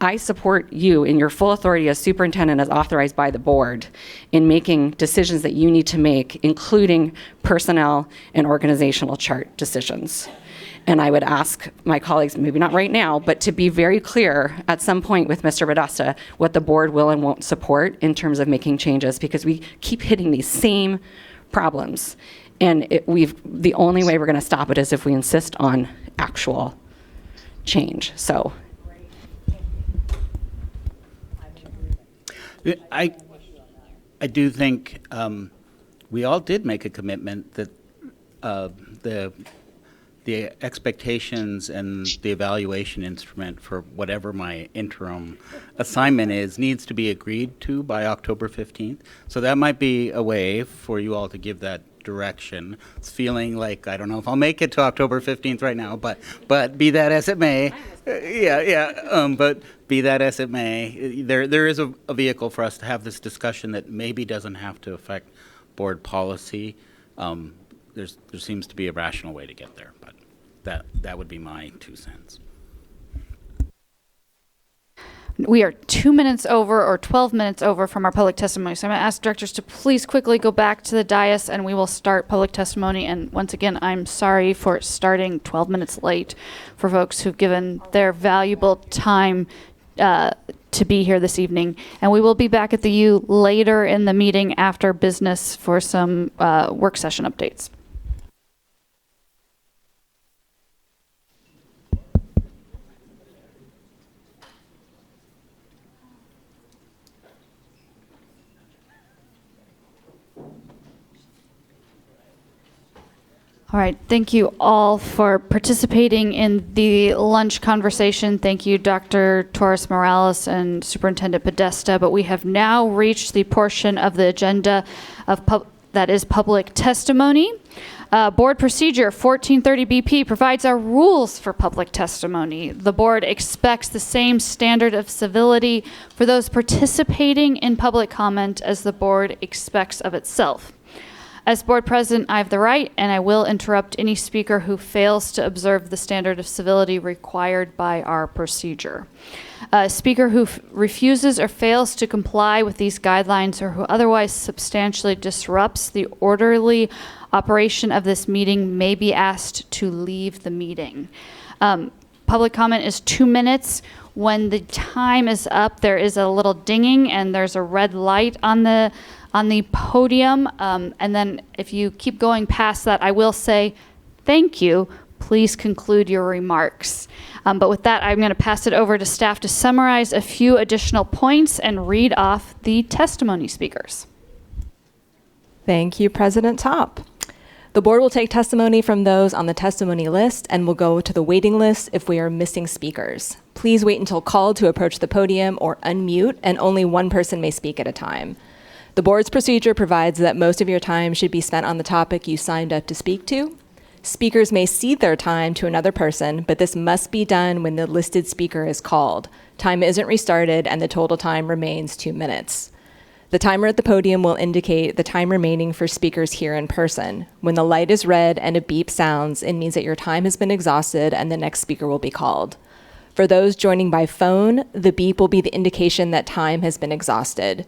I support you in your full authority as superintendent as authorized by the board in making decisions that you need to make, including personnel and organizational chart decisions. And I would ask my colleagues, maybe not right now, but to be very clear at some point with Mr. Podesta what the board will and won't support in terms of making changes, because we keep hitting these same problems. And the only way we're going to stop it is if we insist on actual change. So I do think we all did make a commitment that the expectations and the evaluation instrument for whatever my interim assignment is needs to be agreed to by October 15th. So that might be a way for you all to give that direction. It's feeling like, I don't know if I'll make it to October 15th right now, but be that as it may, but be that as it may, there is a vehicle for us to have this discussion that maybe doesn't have to affect board policy. There seems to be a rational way to get there, but that would be my 2 cents. We are 2 minutes over or 12 minutes over from our public testimony. So I'm going to ask directors to please quickly go back to the dais and we will start public testimony. And once again, I'm sorry for starting 12 minutes late for folks who've given their valuable time to be here this evening. And we will be back at the U later in the meeting after business for some work session updates. All right, thank you all for participating in the lunch conversation. Thank you, Dr. Torres Morales and Superintendent Podesta. But we have now reached the portion of the agenda of that is public testimony. Board Procedure 1430 BP provides our rules for public testimony. The board expects the same standard of civility for those participating in public comment as the board expects of itself. As board president, I have the right, and I will interrupt any speaker who fails to observe the standard of civility required by our procedure. A speaker who refuses or fails to comply with these guidelines or who otherwise substantially disrupts the orderly operation of this meeting may be asked to leave the meeting. Public comment is 2 minutes. When the time is up, there is a little dinging and there's a red light on the podium, and then if you keep going past that, I will say thank you. Please conclude your remarks. But with that, I'm going to pass it over to staff to summarize a few additional points and read off the testimony speakers. Thank you, President Top. The board will take testimony from those on the testimony list and will go to the waiting list if we are missing speakers. Please wait until called to approach the podium or unmute, and only one person may speak at a time. The board's procedure provides that most of your time should be spent on the topic you signed up to speak to. Speakers may cede their time to another person, but this must be done when the listed speaker is called. Time isn't restarted and the total time remains 2 minutes. The timer at the podium will indicate the time remaining for speakers here in person. When the light is red and a beep sounds, it means that your time has been exhausted and the next speaker will be called. For those joining by phone, the beep will be the indication that time has been exhausted.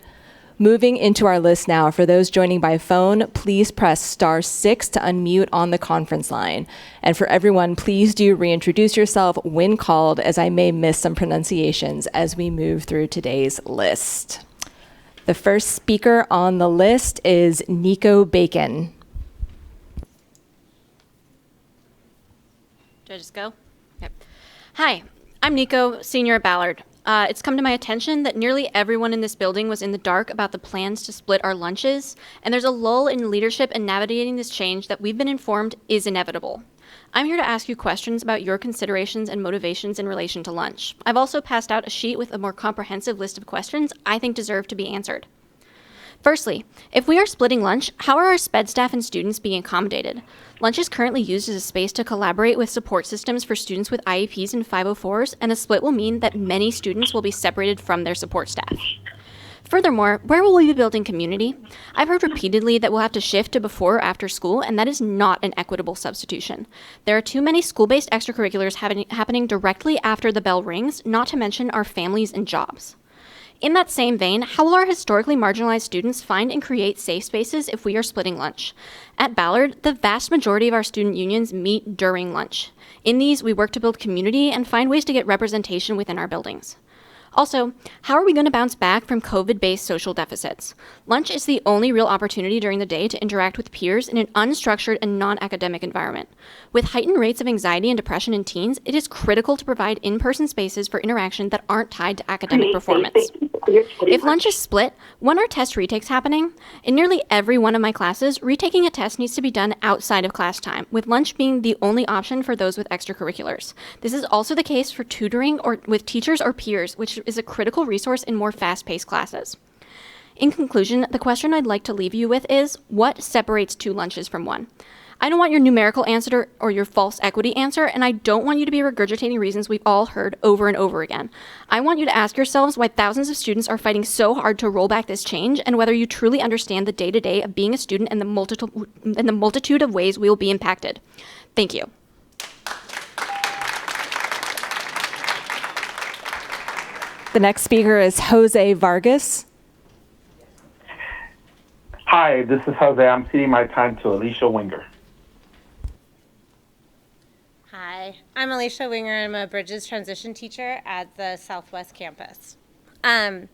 Moving into our list now, for those joining by phone, please press *6 to unmute on the conference line. And for everyone, please do reintroduce yourself when called, as I may miss some pronunciations as we move through today's list. The first speaker on the list is Nico Bacon. Do I just go? Okay. Hi, I'm Nico, senior at Ballard. It's come to my attention that nearly everyone in this building was in the dark about the plans to split our lunches, and there's a lull in leadership and navigating this change that we've been informed is inevitable. I'm here to ask you questions about your considerations and motivations in relation to lunch. I've also passed out a sheet with a more comprehensive list of questions I think deserve to be answered. Firstly, if we are splitting lunch, how are our SPED staff and students being accommodated? Lunch is currently used as a space to collaborate with support systems for students with IEPs and 504s, and a split will mean that many students will be separated from their support staff. Furthermore, where will we be building community? I've heard repeatedly that we'll have to shift to before or after school, and that is not an equitable substitution. There are too many school-based extracurriculars happening directly after the bell rings, not to mention our families and jobs. In that same vein, how will our historically marginalized students find and create safe spaces if we are splitting lunch? At Ballard, the vast majority of our student unions meet during lunch. In these, we work to build community and find ways to get representation within our buildings. Also, how are we going to bounce back from COVID-based social deficits? Lunch is the only real opportunity during the day to interact with peers in an unstructured and non-academic environment. With heightened rates of anxiety and depression in teens, it is critical to provide in-person spaces for interaction that aren't tied to academic performance. If lunch is split, when are test retakes happening? In nearly every one of my classes, retaking a test needs to be done outside of class time, with lunch being the only option for those with extracurriculars. This is also the case for tutoring or with teachers or peers, which is a critical resource in more fast-paced classes. In conclusion, the question I'd like to leave you with is, what separates two lunches from one? I don't want your numerical answer or your false equity answer, and I don't want you to be regurgitating reasons we've all heard over and over again. I want you to ask yourselves why thousands of students are fighting so hard to roll back this change, and whether you truly understand the day-to-day of being a student and the multitude of ways we will be impacted. Thank you. The next speaker is Jose Vargas. Hi, this is Jose. I'm ceding my time to Alicia Winger. Hi, I'm Alicia Winger. I'm a Bridges transition teacher at the Southwest campus. I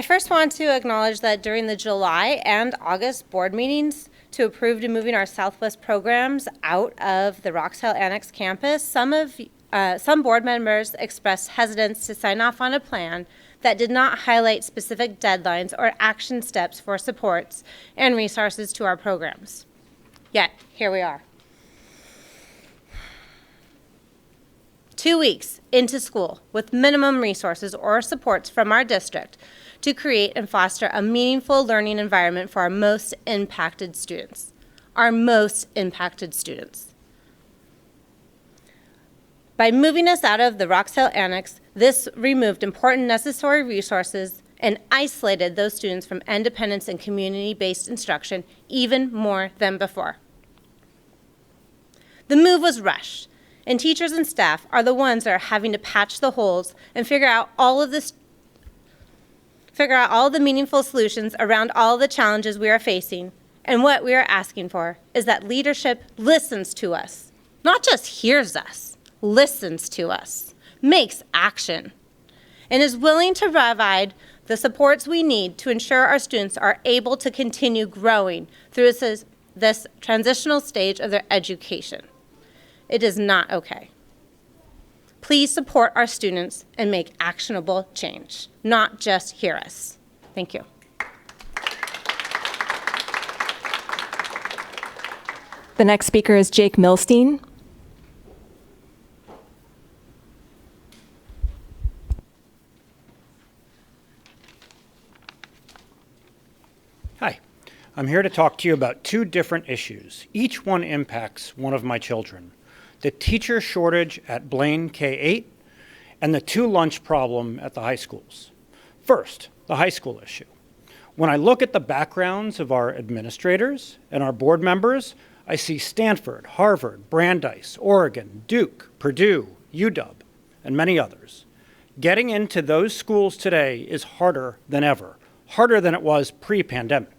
first want to acknowledge that during the July and August board meetings to approve to moving our Southwest programs out of the Rox Hill Annex campus, some board members expressed hesitance to sign off on a plan that did not highlight specific deadlines or action steps for supports and resources to our programs. Yet, here we are. 2 weeks into school with minimum resources or supports from our district to create and foster a meaningful learning environment for our most impacted students. Our most impacted students. By moving us out of the Rox Hill Annex, this removed important necessary resources and isolated those students from independence and community-based instruction even more than before. The move was rushed, and teachers and staff are the ones that are having to patch the holes and figure out all of the meaningful solutions around all the challenges we are facing. And what we are asking for is that leadership listens to us, not just hears us, listens to us, makes action, and is willing to provide the supports we need to ensure our students are able to continue growing through this transitional stage of their education. It is not okay. Please support our students and make actionable change, not just hear us. Thank you. The next speaker is Jake Milstein. Hi, I'm here to talk to you about two different issues. Each one impacts one of my children. The teacher shortage at Blaine K-8 and the two-lunch problem at the high schools. First, the high school issue. When I look at the backgrounds of our administrators and our board members, I see Stanford, Harvard, Brandeis, Oregon, Duke, Purdue, UW, and many others. Getting into those schools today is harder than ever, harder than it was pre-pandemic.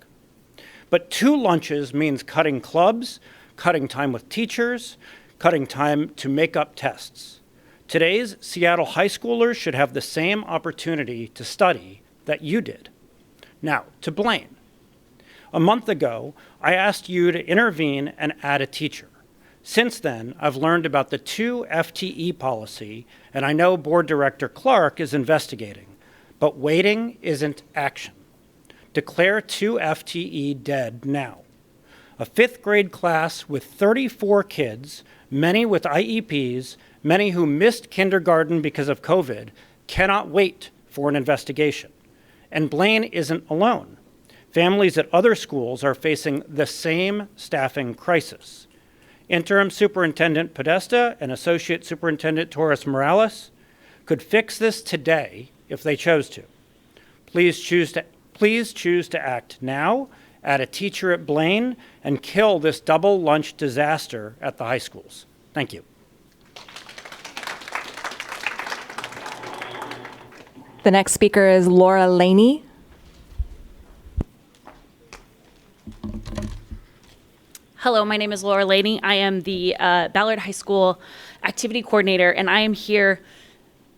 But two lunches means cutting clubs, cutting time with teachers, cutting time to make up tests. Today's Seattle high schoolers should have the same opportunity to study that you did. Now, to Blaine. A month ago, I asked you to intervene and add a teacher. Since then, I've learned about the 2 FTE policy, and I know Board Director Clark is investigating. But waiting isn't action. Declare 2 FTE dead now. A fifth grade class with 34 kids, many with IEPs, many who missed kindergarten because of COVID, cannot wait for an investigation. And Blaine isn't alone. Families at other schools are facing the same staffing crisis. Interim Superintendent Podesta and Associate Superintendent Torres Morales could fix this today if they chose to. Please choose to act now, add a teacher at Blaine, and kill this double lunch disaster at the high schools. Thank you. The next speaker is Laura Laney. Hello, my name is Laura Laney. I am the Ballard High School activity coordinator, and I am here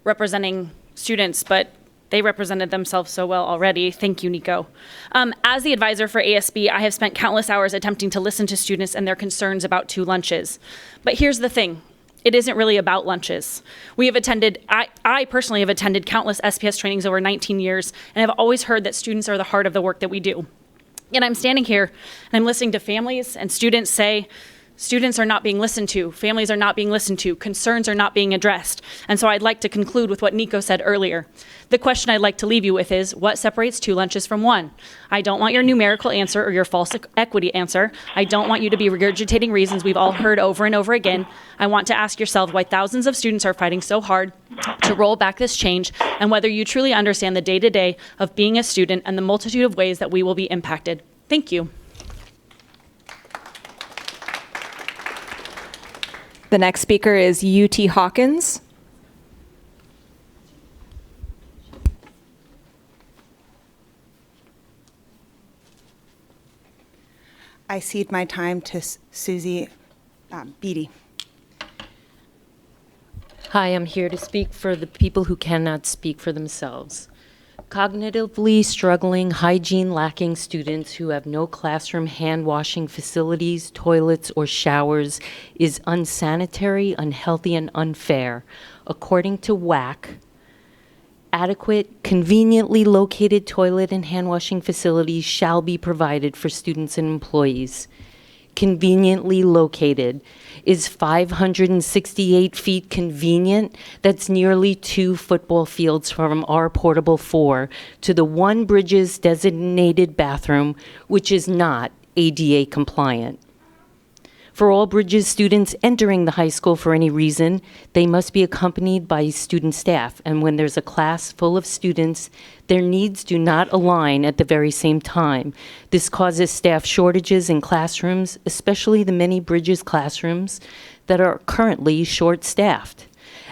representing students, but they represented themselves so well already. Thank you, Nico. As the advisor for ASB, I have spent countless hours attempting to listen to students and their concerns about 2 lunches. But here's the thing. It isn't really about lunches. I personally have attended countless SPS trainings over 19 years, and have always heard that students are the heart of the work that we do. And I'm standing here and I'm listening to families and students say, students are not being listened to, families are not being listened to, concerns are not being addressed. And so I'd like to conclude with what Nico said earlier. The question I'd like to leave you with is, what separates 2 lunches from 1? I don't want your numerical answer or your false equity answer. I don't want you to be regurgitating reasons we've all heard over and over again. I want to ask yourself why thousands of students are fighting so hard to roll back this change, and whether you truly understand the day-to-day of being a student and the multitude of ways that we will be impacted. Thank you. The next speaker is UT Hawkins. I cede my time to Susie Beatty. Hi, I'm here to speak for the people who cannot speak for themselves. Cognitively struggling, hygiene-lacking students who have no classroom hand-washing facilities, toilets, or showers is unsanitary, unhealthy, and unfair. According to WAC, adequate, conveniently located toilet and hand-washing facilities shall be provided for students and employees. Conveniently located. Is 568 feet convenient? That's nearly 2 football fields from our portable 4 to the one Bridges designated bathroom, which is not ADA compliant. For all Bridges students entering the high school for any reason, they must be accompanied by student staff. And when there's a class full of students, their needs do not align at the very same time. This causes staff shortages in classrooms, especially the many Bridges classrooms that are currently short-staffed.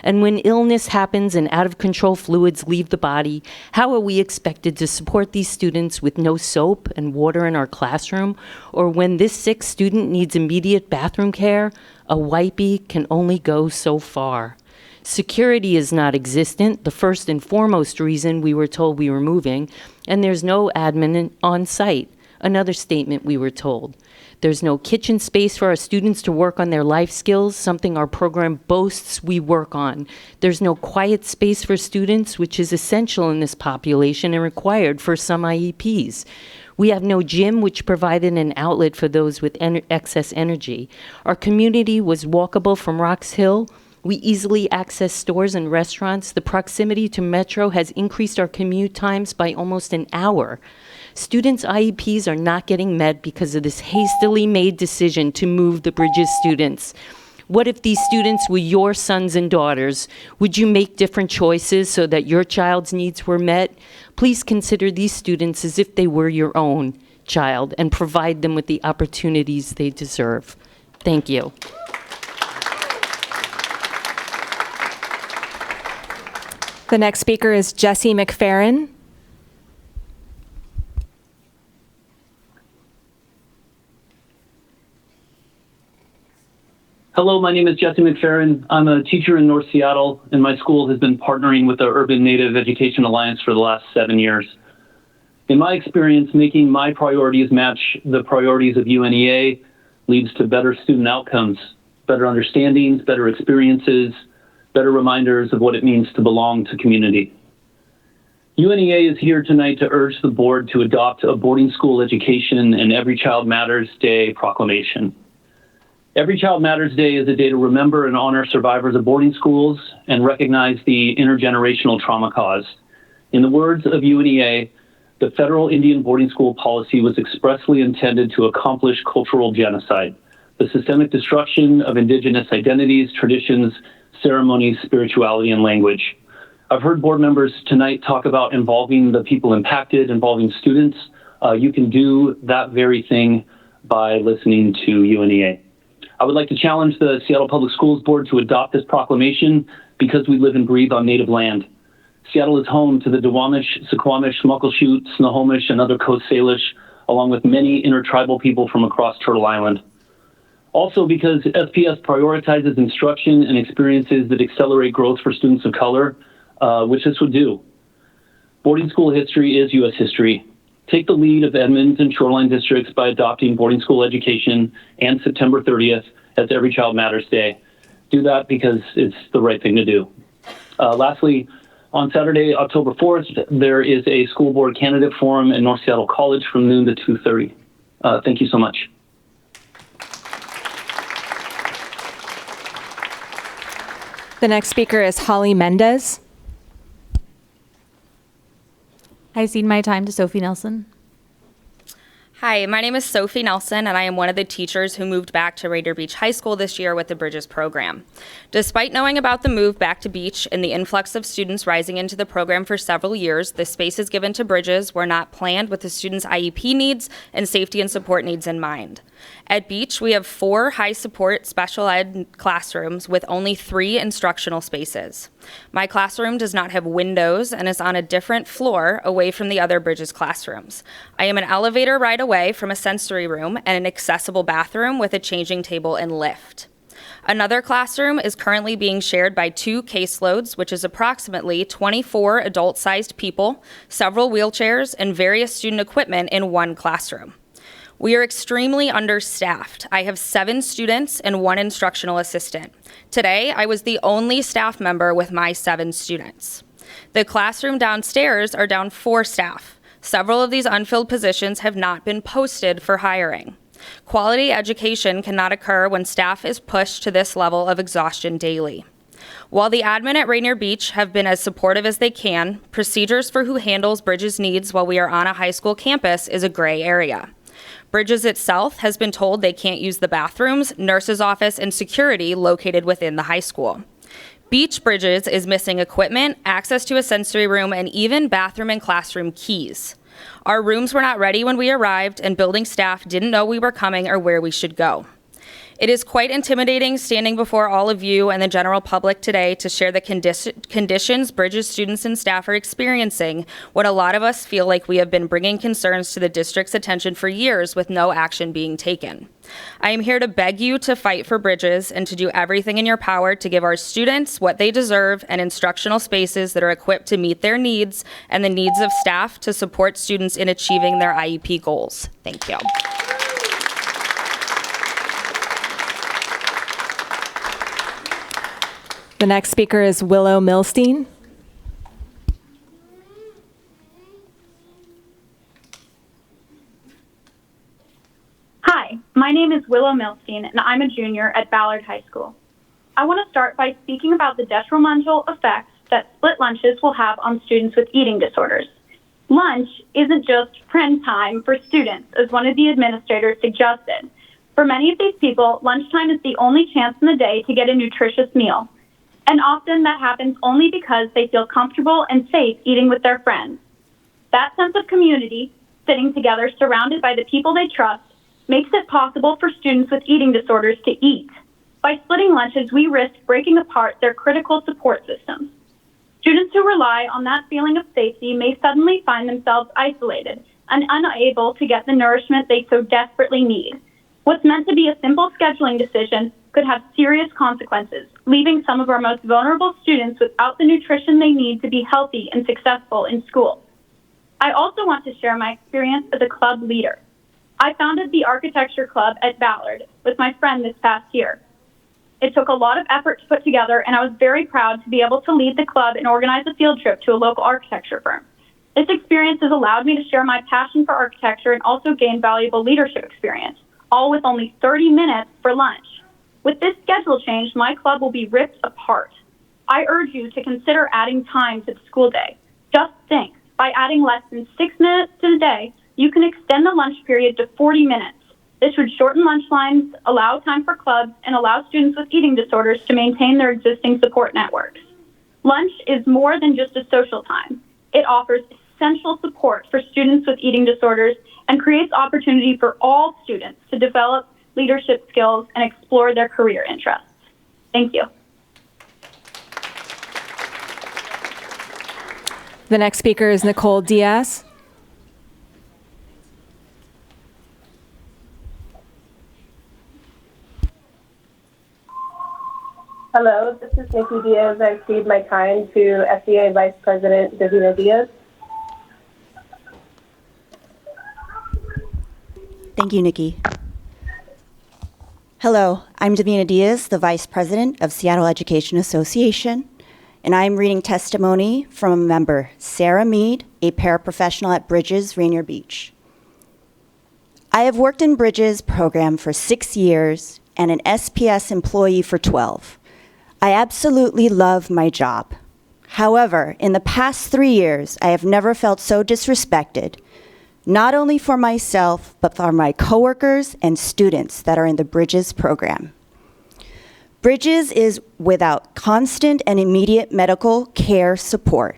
And when illness happens and out-of-control fluids leave the body, how are we expected to support these students with no soap and water in our classroom? Or when this sick student needs immediate bathroom care, a wipey can only go so far. Security is not existent, the first and foremost reason we were told we were moving, and there's no admin on site. Another statement we were told. There's no kitchen space for our students to work on their life skills, something our program boasts we work on. There's no quiet space for students, which is essential in this population and required for some IEPs. We have no gym, which provided an outlet for those with excess energy. Our community was walkable from Rocks Hill. We easily access stores and restaurants. The proximity to Metro has increased our commute times by almost an hour. Students' IEPs are not getting met because of this hastily made decision to move the Bridges students. What if these students were your sons and daughters? Would you make different choices so that your child's needs were met? Please consider these students as if they were your own child and provide them with the opportunities they deserve. Thank you. The next speaker is Jesse McFerrin. Hello, my name is Jesse McFerrin. I'm a teacher in North Seattle, and my school has been partnering with the Urban Native Education Alliance for the last 7 years. In my experience, making my priorities match the priorities of UNEA leads to better student outcomes, better understandings, better experiences, better reminders of what it means to belong to community. UNEA is here tonight to urge the board to adopt a boarding school education and Every Child Matters Day proclamation. Every Child Matters Day is a day to remember and honor survivors of boarding schools and recognize the intergenerational trauma caused. In the words of UNEA, the federal Indian boarding school policy was expressly intended to accomplish cultural genocide, the systemic destruction of indigenous identities, traditions, ceremonies, spirituality, and language. I've heard board members tonight talk about involving the people impacted, involving students. You can do that very thing by listening to UNEA. I would like to challenge the Seattle Public Schools Board to adopt this proclamation because we live and breathe on native land. Seattle is home to the Duwamish, Suquamish, Muckleshoot, Snohomish, and other Coast Salish, along with many intertribal people from across Turtle Island. Also because SPS prioritizes instruction and experiences that accelerate growth for students of color, which this would do. Boarding school history is U.S. history. Take the lead of Edmonds and Shoreline districts by adopting boarding school education and September 30th as Every Child Matters Day. Do that because it's the right thing to do. Lastly, on Saturday, October 4th, there is a school board candidate forum in North Seattle College from noon to 2:30. Thank you so much. The next speaker is Holly Mendez. I cede my time to Sophie Nelson. Hi, my name is Sophie Nelson, and I am one of the teachers who moved back to Rainier Beach High School this year with the Bridges program. Despite knowing about the move back to Beach and the influx of students rising into the program for several years, the spaces given to Bridges were not planned with the students' IEP needs and safety and support needs in mind. At Beach, we have 4 high-support special ed classrooms with only 3 instructional spaces. My classroom does not have windows and is on a different floor away from the other Bridges classrooms. I am an elevator ride away from a sensory room and an accessible bathroom with a changing table and lift. Another classroom is currently being shared by 2 caseloads, which is approximately 24 adult-sized people, several wheelchairs, and various student equipment in one classroom. We are extremely understaffed. I have 7 students and 1 instructional assistant. Today, I was the only staff member with my 7 students. The classroom downstairs are down 4 staff. Several of these unfilled positions have not been posted for hiring. Quality education cannot occur when staff is pushed to this level of exhaustion daily. While the admin at Rainier Beach have been as supportive as they can, procedures for who handles Bridges needs while we are on a high school campus is a gray area. Bridges itself has been told they can't use the bathrooms, nurse's office, and security located within the high school. Beach Bridges is missing equipment, access to a sensory room, and even bathroom and classroom keys. Our rooms were not ready when we arrived, and building staff didn't know we were coming or where we should go. It is quite intimidating standing before all of you and the general public today to share the conditions Bridges students and staff are experiencing when a lot of us feel like we have been bringing concerns to the district's attention for years with no action being taken. I am here to beg you to fight for Bridges and to do everything in your power to give our students what they deserve and instructional spaces that are equipped to meet their needs and the needs of staff to support students in achieving their IEP goals. Thank you. The next speaker is Willow Milstein. Hi, my name is Willow Milstein, and I'm a junior at Ballard High School. I want to start by speaking about the detrimental effects that split lunches will have on students with eating disorders. Lunch isn't just friend time for students, as one of the administrators suggested. For many of these people, lunchtime is the only chance in the day to get a nutritious meal. And often that happens only because they feel comfortable and safe eating with their friends. That sense of community, sitting together surrounded by the people they trust, makes it possible for students with eating disorders to eat. By splitting lunches, we risk breaking apart their critical support systems. Students who rely on that feeling of safety may suddenly find themselves isolated and unable to get the nourishment they so desperately need. What's meant to be a simple scheduling decision could have serious consequences, leaving some of our most vulnerable students without the nutrition they need to be healthy and successful in school. I also want to share my experience as a club leader. I founded the Architecture Club at Ballard with my friend this past year. It took a lot of effort to put together, and I was very proud to be able to lead the club and organize a field trip to a local architecture firm. experience has allowed me to share my passion for architecture and also gain valuable leadership experience, all with only 30 minutes for lunch. With this schedule change, my club will be ripped apart. I urge you to consider adding time to the school day. Just think, by adding less than 6 minutes to the day, you can extend the lunch period to 40 minutes. This would shorten lunch lines, allow time for clubs, and allow students with eating disorders to maintain their existing support networks. Lunch is more than just a social time. It offers essential support for students with eating disorders and creates opportunity for all students to develop leadership skills and explore their career interests. Thank you. The next speaker is Nicole Diaz. Hello, this is Nikki Diaz. I cede my time to FDA Vice President Davina Diaz. Thank you, Nikki. Hello, I'm Davina Diaz, the Vice President of Seattle Education Association, and I'm reading testimony from a member, Sarah Mead, a paraprofessional at Bridges, Rainier Beach. I have worked in Bridges program for 6 years and an SPS employee for 12. I absolutely love my job. However, in the past 3 years, I have never felt so disrespected, not only for myself, but for my coworkers and students that are in the Bridges program. Bridges is without constant and immediate medical care support.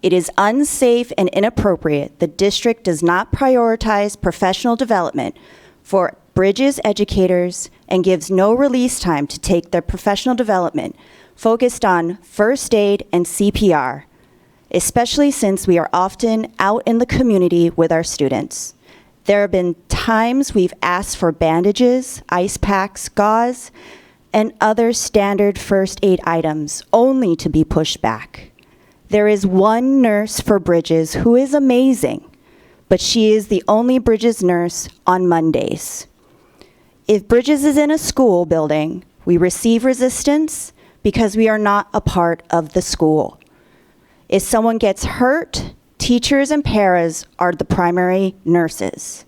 It is unsafe and inappropriate. The district does not prioritize professional development for Bridges educators and gives no release time to take their professional development focused on first aid and CPR, especially since we are often out in the community with our students. There have been times we've asked for bandages, ice packs, gauze, and other standard first aid items only to be pushed back. There is one nurse for Bridges who is amazing, but she is the only Bridges nurse on Mondays. If Bridges is in a school building, we receive resistance because we are not a part of the school. If someone gets hurt, teachers and paras are the primary nurses.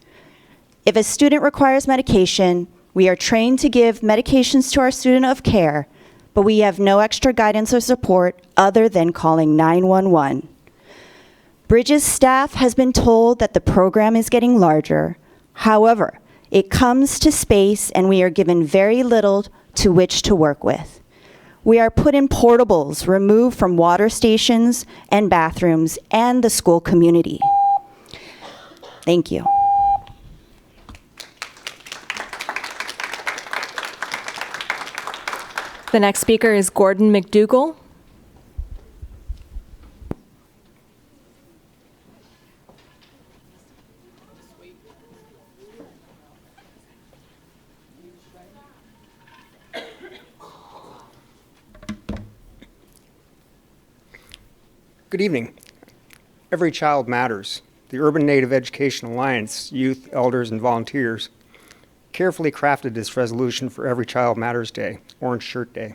If a student requires medication, we are trained to give medications to our student of care, but we have no extra guidance or support other than calling 911. Bridges staff has been told that the program is getting larger. However, it comes to space and we are given very little to which to work with. We are put in portables removed from water stations and bathrooms and the school community. Thank you. The next speaker is Gordon McDougall. Good evening. Every Child Matters. The Urban Native Education Alliance, youth, elders, and volunteers carefully crafted this resolution for Every Child Matters Day, Orange Shirt Day,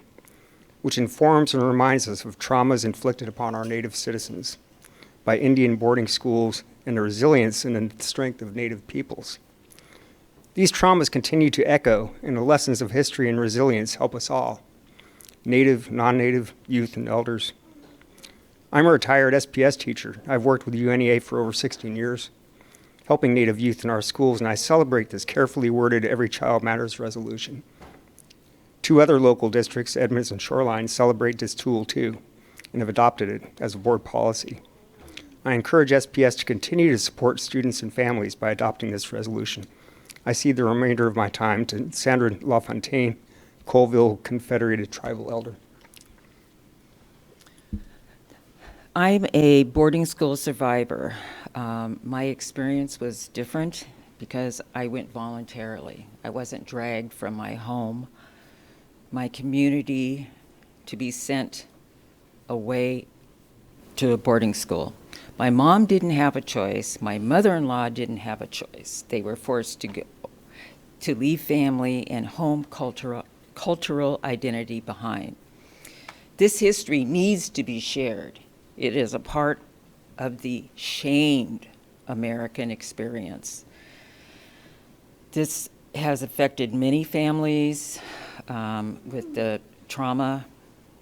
which informs and reminds us of traumas inflicted upon our Native citizens by Indian boarding schools and the resilience and the strength of Native peoples. These traumas continue to echo, and the lessons of history and resilience help us all, Native, non-Native, youth, and elders. I'm a retired SPS teacher. I've worked with UNEA for over 16 years, helping Native youth in our schools, and I celebrate this carefully worded Every Child Matters resolution. 2 other local districts, Edmonds and Shoreline, celebrate this tool too, and have adopted it as a board policy. I encourage SPS to continue to support students and families by adopting this resolution. I cede the remainder of my time to Sandra LaFontaine, Colville Confederated Tribal Elder. I'm a boarding school survivor. My experience was different because I went voluntarily. I wasn't dragged from my home, my community, to be sent away to a boarding school. My mom didn't have a choice. My mother-in-law didn't have a choice. They were forced to go, to leave family and home cultural identity behind. This history needs to be shared. It is a part of the shamed American experience. This has affected many families with the trauma,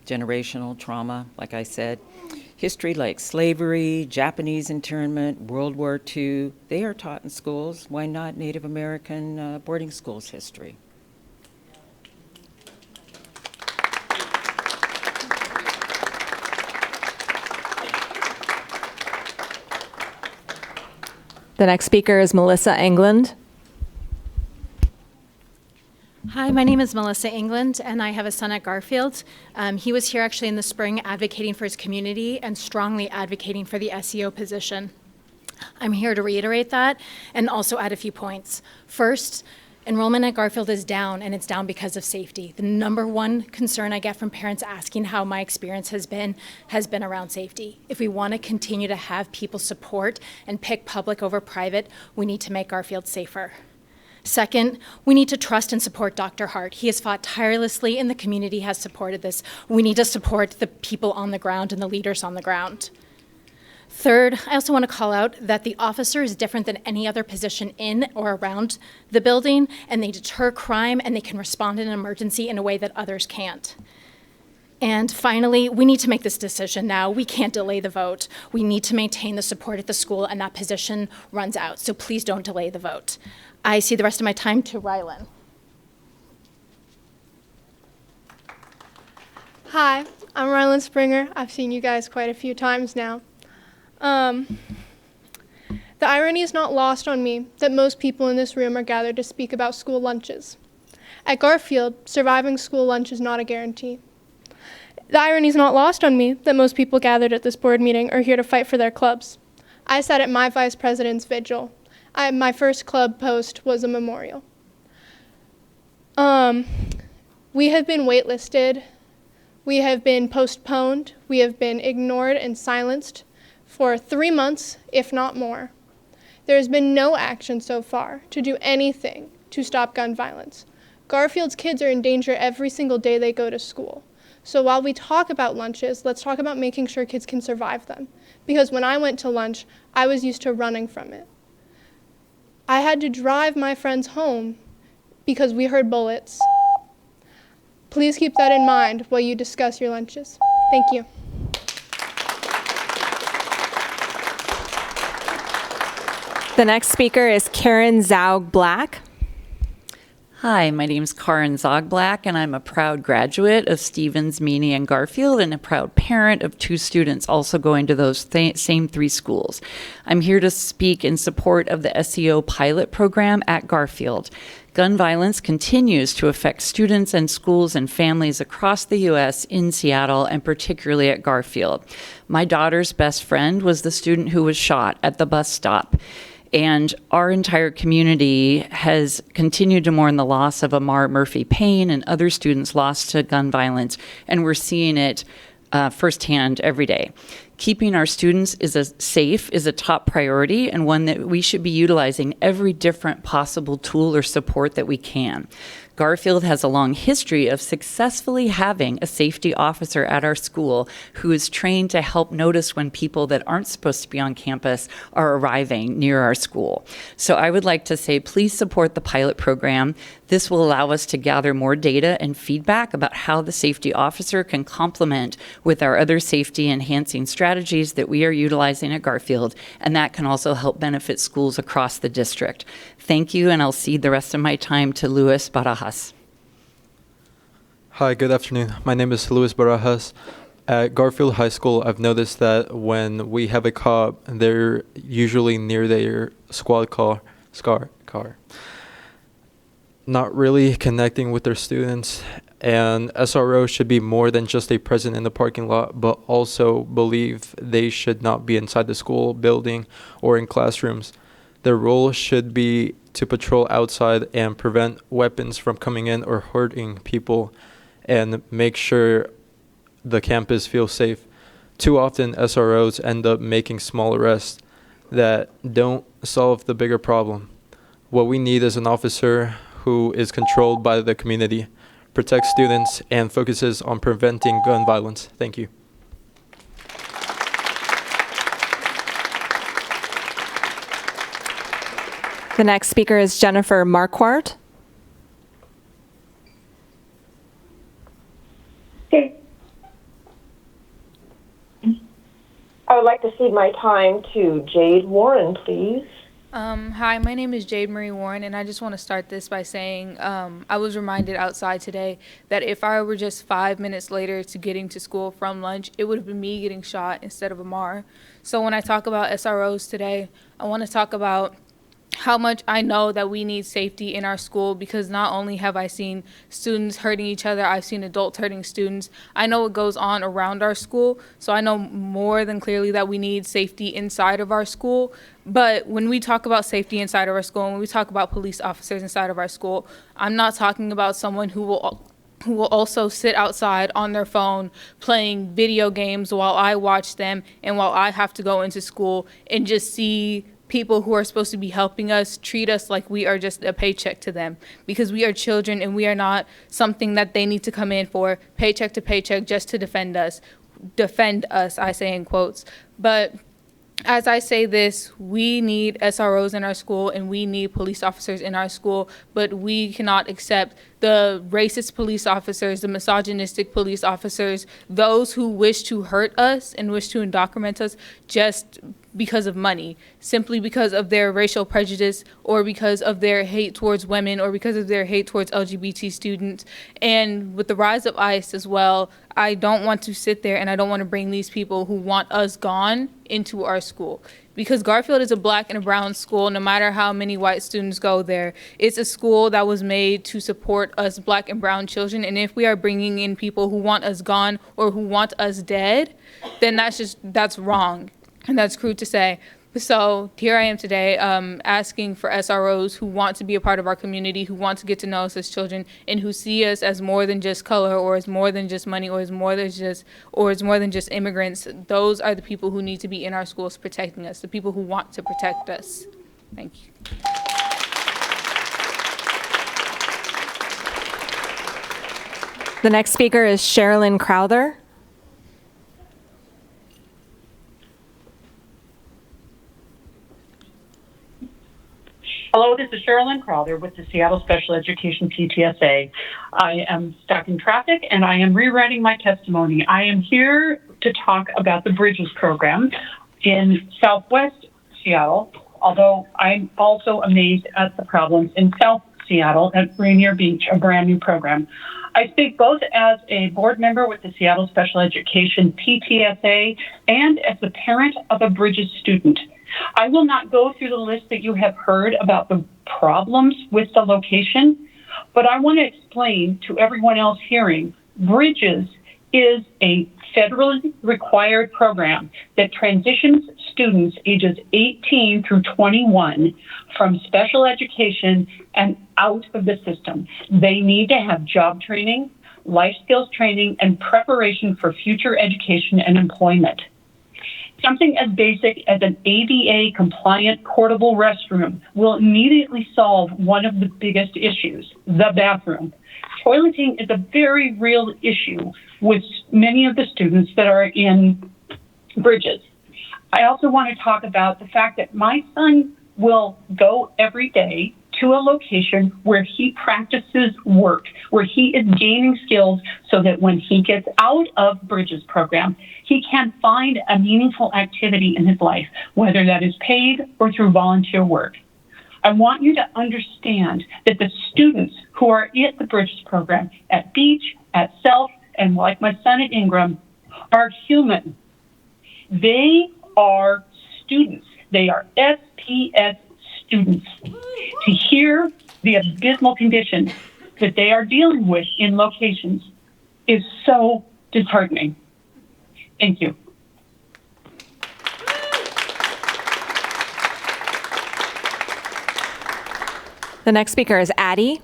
generational trauma, like I said. History like slavery, Japanese internment, World War II, they are taught in schools. Why not Native American boarding schools history? The next speaker is Melissa England. Hi, my name is Melissa England, and I have a son at Garfield. He was here actually in the spring advocating for his community and strongly advocating for the SEO position. I'm here to reiterate that and also add a few points. First, enrollment at Garfield is down, and it's down because of safety. The number one concern I get from parents asking how my experience has been around safety. If we want to continue to have people support and pick public over private, we need to make Garfield safer. Second, we need to trust and support Dr. Hart. He has fought tirelessly and the community has supported this. We need to support the people on the ground and the leaders on the ground. Third, I also want to call out that the officer is different than any other position in or around the building, and they deter crime and they can respond in an emergency in a way that others can't. And finally, we need to make this decision now. We can't delay the vote. We need to maintain the support at the school, and that position runs out. So please don't delay the vote. I see the rest of my time to Rylan. Hi, I'm Rylan Springer. I've seen you guys quite a few times now. The irony is not lost on me that most people in this room are gathered to speak about school lunches. At Garfield, surviving school lunch is not a guarantee. The irony is not lost on me that most people gathered at this board meeting are here to fight for their clubs. I sat at my vice president's vigil. My first club post was a memorial. We have been waitlisted. We have been postponed. We have been ignored and silenced for 3 months, if not more. There has been no action so far to do anything to stop gun violence. Garfield's kids are in danger every single day they go to school. So while we talk about lunches, let's talk about making sure kids can survive them. Because when I went to lunch, I was used to running from it. I had to drive my friends home because we heard bullets. Please keep that in mind while you discuss your lunches. Thank you. The next speaker is Karen Zaug Black. Hi, my name is Karen Zogblack, and I'm a proud graduate of Stevens, Meany, and Garfield, and a proud parent of 2 students also going to those same 3 schools. I'm here to speak in support of the SEO pilot program at Garfield. Gun violence continues to affect students and schools and families across the U.S. in Seattle, and particularly at Garfield. My daughter's best friend was the student who was shot at the bus stop. And our entire community has continued to mourn the loss of Amar Murphy Payne and other students lost to gun violence, and we're seeing it firsthand every day. Keeping our students safe is a top priority, and one that we should be utilizing every different possible tool or support that we can. Garfield has a long history of successfully having a safety officer at our school who is trained to help notice when people that aren't supposed to be on campus are arriving near our school. So I would like to say, please support the pilot program. This will allow us to gather more data and feedback about how the safety officer can complement with our other safety enhancing strategies that we are utilizing at Garfield, and that can also help benefit schools across the district. Thank you, and I'll cede the rest of my time to Luis Barajas. Hi, good afternoon. My name is Luis Barajas. At Garfield High School, I've noticed that when we have a cop, they're usually near their squad car, not really connecting with their students. And SRO should be more than just a presence in the parking lot, but also believe they should not be inside the school building or in classrooms. Their role should be to patrol outside and prevent weapons from coming in or hurting people and make sure the campus feels safe. Too often, SROs end up making small arrests that don't solve the bigger problem. What we need is an officer who is controlled by the community, protects students, and focuses on preventing gun violence. Thank you. The next speaker is Jennifer Marquardt. I would like to cede my time to Jade Warren, please. Hi, my name is Jade Marie Warren, and I just want to start this by saying I was reminded outside today that if I were just 5 minutes later to getting to school from lunch, it would have been me getting shot instead of Amar. So when I talk about SROs today, I want to talk about how much I know that we need safety in our school, because not only have I seen students hurting each other, I've seen adults hurting students. I know what goes on around our school, so I know more than clearly that we need safety inside of our school. But when we talk about safety inside of our school, and when we talk about police officers inside of our school, I'm not talking about someone who will also sit outside on their phone playing video games while I watch them and while I have to go into school and just see people who are supposed to be helping us treat us like we are just a paycheck to them, because we are children and we are not something that they need to come in for paycheck to paycheck just to defend us, I say in quotes. But as I say this, we need SROs in our school and we need police officers in our school, but we cannot accept the racist police officers, the misogynistic police officers, those who wish to hurt us and wish to indoctrinate us just because of money, simply because of their racial prejudice or because of their hate towards women or because of their hate towards LGBT students. And with the rise of ICE as well, I don't want to sit there and I don't want to bring these people who want us gone into our school. Because Garfield is a black and a brown school, no matter how many white students go there. It's a school that was made to support us black and brown children. And if we are bringing in people who want us gone or who want us dead, then that's wrong. And that's crude to say. So here I am today asking for SROs who want to be a part of our community, who want to get to know us as children, and who see us as more than just color or as more than just money or as more than just immigrants. Those are the people who need to be in our schools protecting us, the people who want to protect us. Thank you. The next speaker is Sherilyn Crowther. Hello, this is Sherilyn Crowther with the Seattle Special Education PTSA. I am stuck in traffic and I am rewriting my testimony. I am here to talk about the Bridges program in Southwest Seattle, although I'm also amazed at the problems in South Seattle at Rainier Beach, a brand new program. I speak both as a board member with the Seattle Special Education PTSA and as the parent of a Bridges student. I will not go through the list that you have heard about the problems with the location, but I want to explain to everyone else hearing, Bridges is a federally required program that transitions students ages 18 through 21 from special education and out of the system. They need to have job training, life skills training, and preparation for future education and employment. Something as basic as an ADA compliant portable restroom will immediately solve one of the biggest issues, the bathroom. Toileting is a very real issue with many of the students that are in Bridges. I also want to talk about the fact that my son will go every day to a location where he practices work, where he is gaining skills so that when he gets out of Bridges program, he can find a meaningful activity in his life, whether that is paid or through volunteer work. I want you to understand that the students who are at the Bridges program at Beach, at Self, and like my son at Ingram, are human. They are students. They are SPS students. To hear the abysmal conditions that they are dealing with in locations is so disheartening. Thank you. The next speaker is Addie.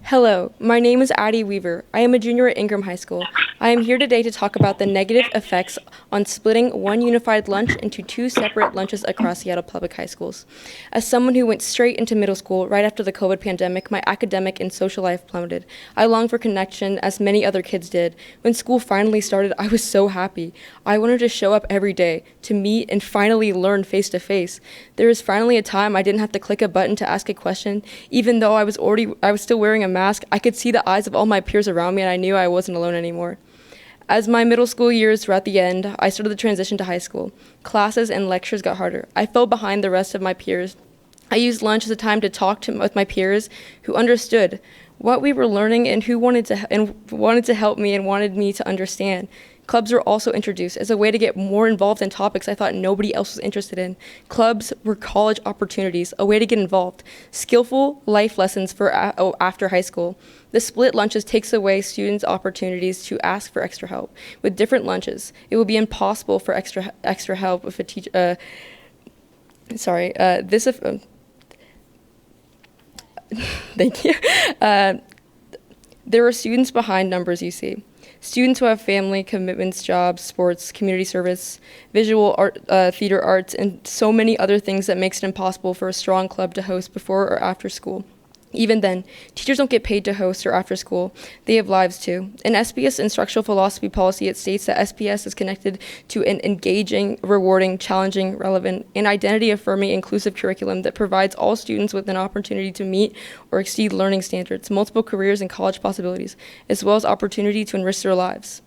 Hello, my name is Addie Weaver. I am a junior at Ingram High School. I am here today to talk about the negative effects on splitting one unified lunch into two separate lunches across Seattle Public High Schools. As someone who went straight into middle school right after the COVID pandemic, my academic and social life plummeted. I longed for connection, as many other kids did. When school finally started, I was so happy. I wanted to show up every day, to meet and finally learn face to face. There was finally a time I didn't have to click a button to ask a question. Even though I was still wearing a mask, I could see the eyes of all my peers around me, and I knew I wasn't alone anymore. As my middle school years were at the end, I started the transition to high school. Classes and lectures got harder. I fell behind the rest of my peers. I used lunch as a time to talk with my peers who understood what we were learning and who wanted to help me and wanted me to understand. Clubs were also introduced as a way to get more involved in topics I thought nobody else was interested in. Clubs were college opportunities, a way to get involved. Skillful life lessons for after high school. The split lunches takes away students' opportunities to ask for extra help. With different lunches, it will be impossible for extra help if a teacher. Thank you. There are students behind numbers you see. Students who have family commitments, jobs, sports, community service, visual art, theater arts, and so many other things that makes it impossible for a strong club to host before or after school. Even then, teachers don't get paid to host or after school. They have lives too. In SPS instructional philosophy policy, it states that SPS is connected to an engaging, rewarding, challenging, relevant, and identity-affirming inclusive curriculum that provides all students with an opportunity to meet or exceed learning standards, multiple careers and college possibilities, as well as opportunity to enrich their lives.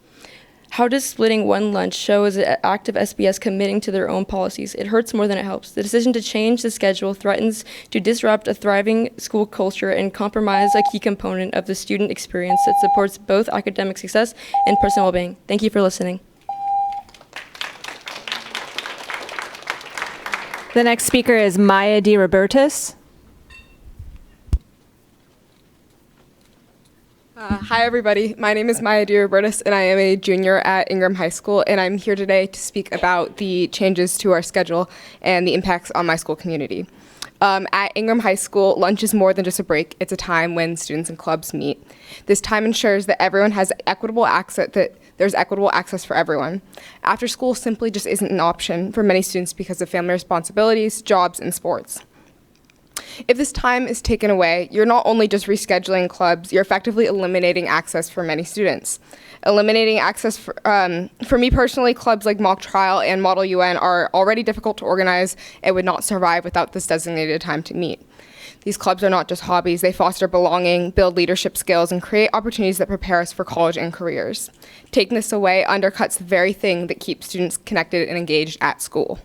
How does splitting one lunch show as an act of SPS committing to their own policies? It hurts more than it helps. The decision to change the schedule threatens to disrupt a thriving school culture and compromise a key component of the student experience that supports both academic success and personal well-being. Thank you for listening. The next speaker is Maya DiRobertis. Hi, everybody. My name is Maya DiRobertis, and I am a junior at Ingram High School, and I'm here today to speak about the changes to our schedule and the impacts on my school community. At Ingram High School, lunch is more than just a break. It's a time when students and clubs meet. This time ensures that everyone has equitable access, that there's equitable access for everyone. After school simply just isn't an option for many students because of family responsibilities, jobs, and sports. If this time is taken away, you're not only just rescheduling clubs, you're effectively eliminating access for many students. Eliminating access for me personally, clubs like Mock Trial and Model UN are already difficult to organize and would not survive without this designated time to meet. These clubs are not just hobbies, they foster belonging, build leadership skills, and create opportunities that prepare us for college and careers. Taking this away undercuts the very thing that keeps students connected and engaged at school.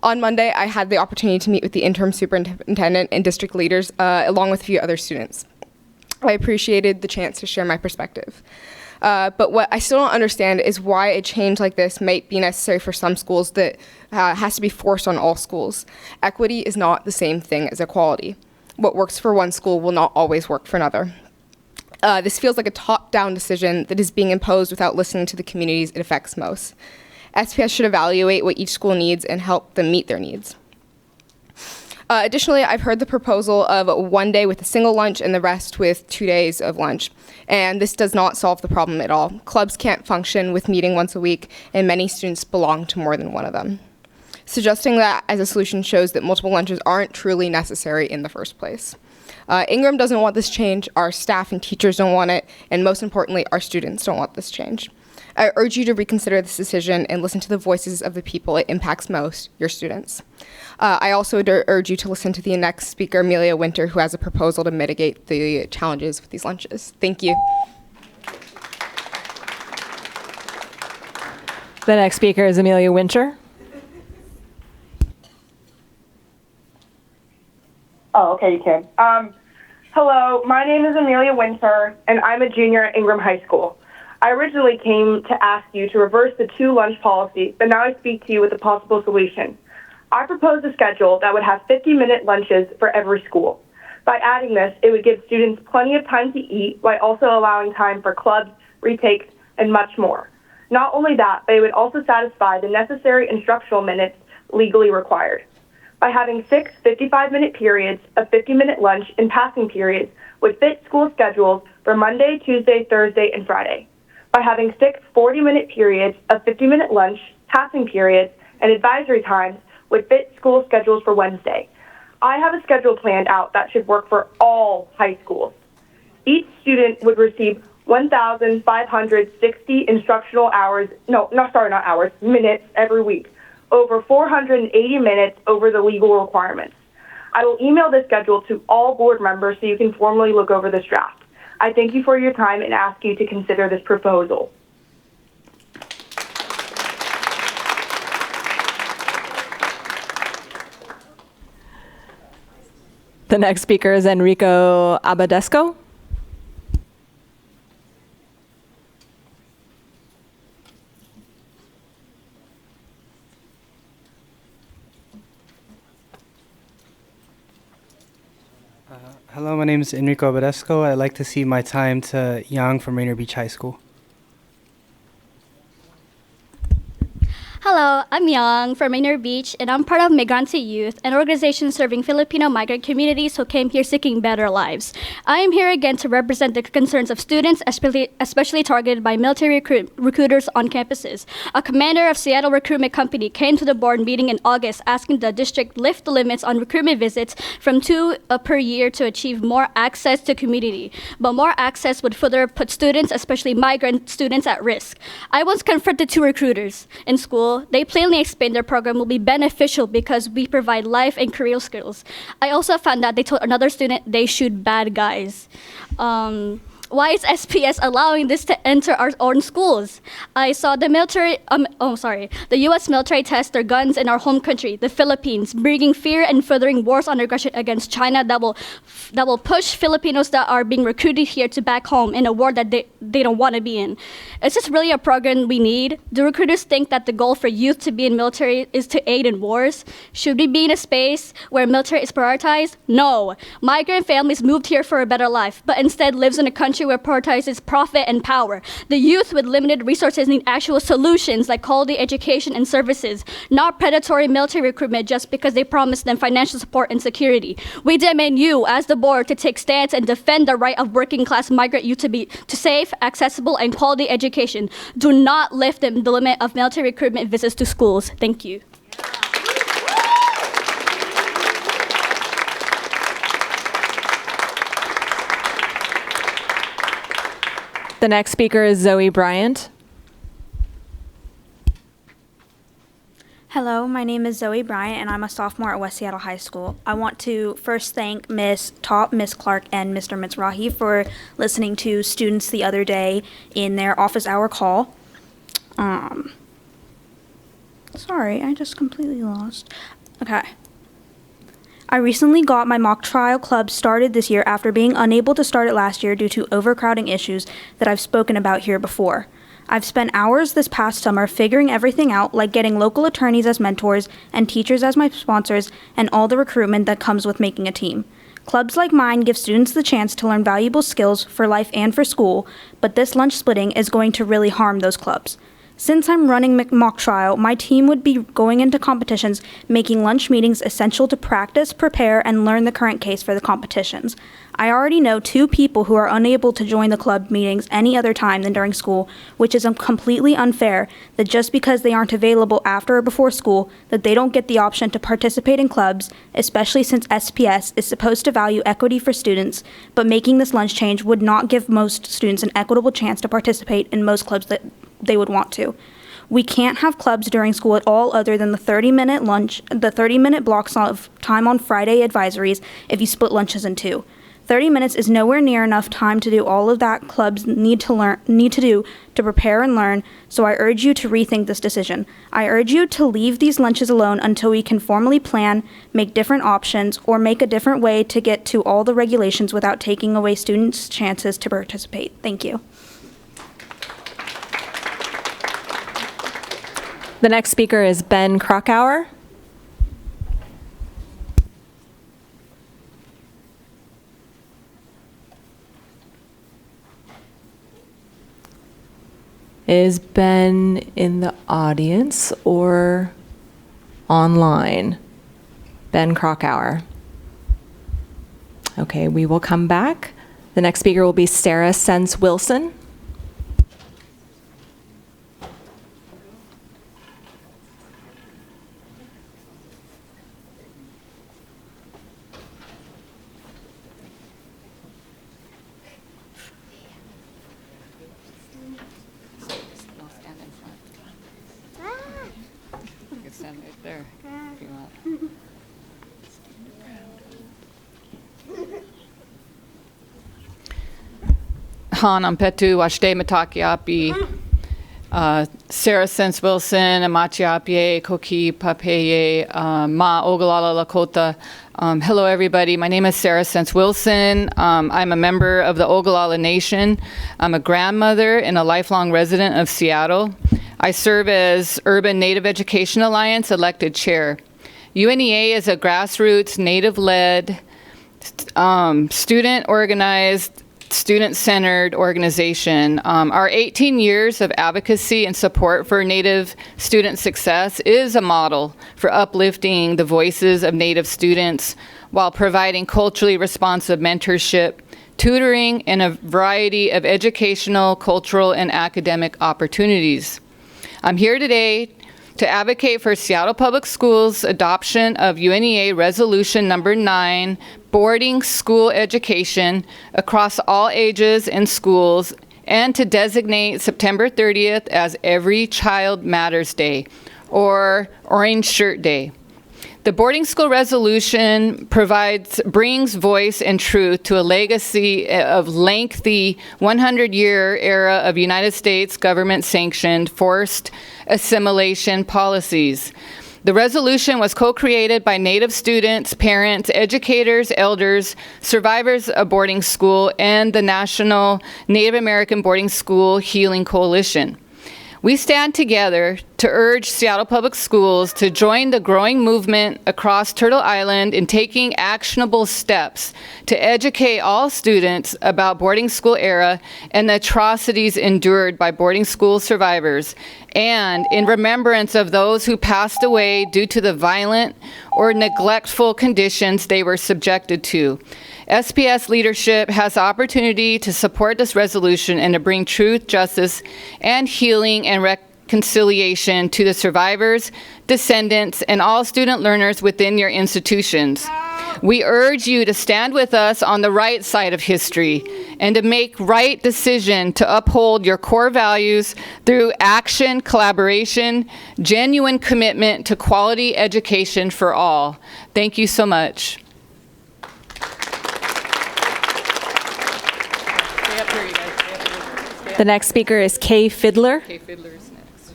On Monday, I had the opportunity to meet with the interim superintendent and district leaders, along with a few other students. I appreciated the chance to share my perspective. But what I still don't understand is why a change like this might be necessary for some schools that has to be forced on all schools. Equity is not the same thing as equality. What works for one school will not always work for another. This feels like a top-down decision that is being imposed without listening to the communities it affects most. SPS should evaluate what each school needs and help them meet their needs. Additionally, I've heard the proposal of one day with a single lunch and the rest with 2 days of lunch, and this does not solve the problem at all. Clubs can't function with meeting once a week, and many students belong to more than one of them. Suggesting that as a solution shows that multiple lunches aren't truly necessary in the first place. Ingram doesn't want this change, our staff and teachers don't want it, and most importantly, our students don't want this change. I urge you to reconsider this decision and listen to the voices of the people it impacts most, your students. I also urge you to listen to the next speaker, Amelia Winter, who has a proposal to mitigate the challenges with these lunches. Thank you. The next speaker is Amelia Winter. Oh, okay, you can. Hello, my name is Amelia Winter, and I'm a junior at Ingram High School. I originally came to ask you to reverse the 2 lunch policy, but now I speak to you with a possible solution. I propose a schedule that would have 50-minute lunches for every school. By adding this, it would give students plenty of time to eat while also allowing time for clubs, retakes, and much more. Not only that, but it would also satisfy the necessary instructional minutes legally required. By having 6 55-minute periods, a 50-minute lunch, and passing periods would fit school schedules for Monday, Tuesday, Thursday, and Friday. by having 6 40-minute periods, a 50-minute lunch, passing periods, and advisory times would fit school schedules for Wednesday. I have a schedule planned out that should work for all high schools. Each student would receive 1,560 instructional minutes every week, over 480 minutes over the legal requirements. I will email this schedule to all board members so you can formally look over this draft. I thank you for your time and ask you to consider this proposal. The next speaker is Enrico Abadesco. Hello, my name is Enrico Badesco. I'd like to cede my time to Yang from Rainier Beach High School. Hello, I'm Yang from Rainier Beach, and I'm part of Migrante Youth, an organization serving Filipino migrant communities who came here seeking better lives. I am here again to represent the concerns of students, especially targeted by military recruiters on campuses. A commander of Seattle Recruitment Company came to the board meeting in August asking the district lift the limits on recruitment visits from 2 per year to achieve more access to community. But more access would further put students, especially migrant students, at risk. I once confronted 2 recruiters in school. They plainly explained their program will be beneficial because we provide life and career skills. I also found that they told another student they shoot bad guys. Why is SPS allowing this to enter our own schools? I saw the the U.S. military test their guns in our home country, the Philippines, bringing fear and furthering wars on aggression against China that will push Filipinos that are being recruited here to back home in a war that they don't want to be in. Is this really a program we need? Do recruiters think that the goal for youth to be in military is to aid in wars? Should we be in a space where military is prioritized? No. Migrant families moved here for a better life, but instead lives in a country where prioritizes profit and power. The youth with limited resources need actual solutions like quality education and services, not predatory military recruitment just because they promise them financial support and security. We demand you, as the board, to take stance and defend the right of working class migrant youth to safe, accessible, and quality education. Do not lift the limit of military recruitment visits to schools. Thank you. The next speaker is Zoe Bryant. Hello, my name is Zoe Bryant, and I'm a sophomore at West Seattle High School. I want to first thank Ms. Top, Ms. Clark, and Mr. Mizrahi for listening to students the other day in their office hour call. Sorry, I just completely lost. Okay. I recently got my mock trial club started this year after being unable to start it last year due to overcrowding issues that I've spoken about here before. I've spent hours this past summer figuring everything out, like getting local attorneys as mentors and teachers as my sponsors, and all the recruitment that comes with making a team. Clubs like mine give students the chance to learn valuable skills for life and for school, but this lunch splitting is going to really harm those clubs. Since I'm running mock trial, my team would be going into competitions, making lunch meetings essential to practice, prepare, and learn the current case for the competitions. I already know 2 people who are unable to join the club meetings any other time than during school, which is completely unfair that just because they aren't available after or before school, that they don't get the option to participate in clubs, especially since SPS is supposed to value equity for students, but making this lunch change would not give most students an equitable chance to participate in most clubs that they would want to. We can't have clubs during school at all other than the 30-minute blocks of time on Friday advisories if you split lunches in 2. 30 minutes is nowhere near enough time to do all of that clubs need to do to prepare and learn, so I urge you to rethink this decision. I urge you to leave these lunches alone until we can formally plan, make different options, or make a different way to get to all the regulations without taking away students' chances to participate. Thank you. The next speaker is Ben Krakauer. Is Ben in the audience or online? Ben Krakauer. Okay, we will come back. The next speaker will be Sarah Sense Wilson. stand right there if you want. Han Ampetu, Washde Matakiapi, Sarah Sense Wilson, Amachiapie, Koki Papeye, Ma Ogalala Lakota. Hello, everybody. My name is Sarah Sense Wilson. I'm a member of the Ogalala Nation. I'm a grandmother and a lifelong resident of Seattle. I serve as Urban Native Education Alliance elected chair. UNEA is a grassroots, Native-led, student-organized, student-centered organization. Our 18 years of advocacy and support for Native student success is a model for uplifting the voices of Native students while providing culturally responsive mentorship, tutoring, and a variety of educational, cultural, and academic opportunities. I'm here today to advocate for Seattle Public Schools' adoption of UNEA Resolution Number 9, boarding school education across all ages and schools, and to designate September 30th as Every Child Matters Day, or Orange Shirt Day. The boarding school resolution brings voice and truth to a legacy of lengthy 100-year era of United States government-sanctioned forced assimilation policies. The resolution was co-created by Native students, parents, educators, elders, survivors of boarding school, and the National Native American Boarding School Healing Coalition. We stand together to urge Seattle Public Schools to join the growing movement across Turtle Island in taking actionable steps to educate all students about boarding school era and the atrocities endured by boarding school survivors, and in remembrance of those who passed away due to the violent or neglectful conditions they were subjected to. SPS leadership has the opportunity to support this resolution and to bring truth, justice, and healing and reconciliation to the survivors, descendants, and all student learners within your institutions. We urge you to stand with us on the right side of history and to make right decision to uphold your core values through action, collaboration, genuine commitment to quality education for all. Thank you so much. The next speaker is Kay Fiddler. Kay Fiddler is next.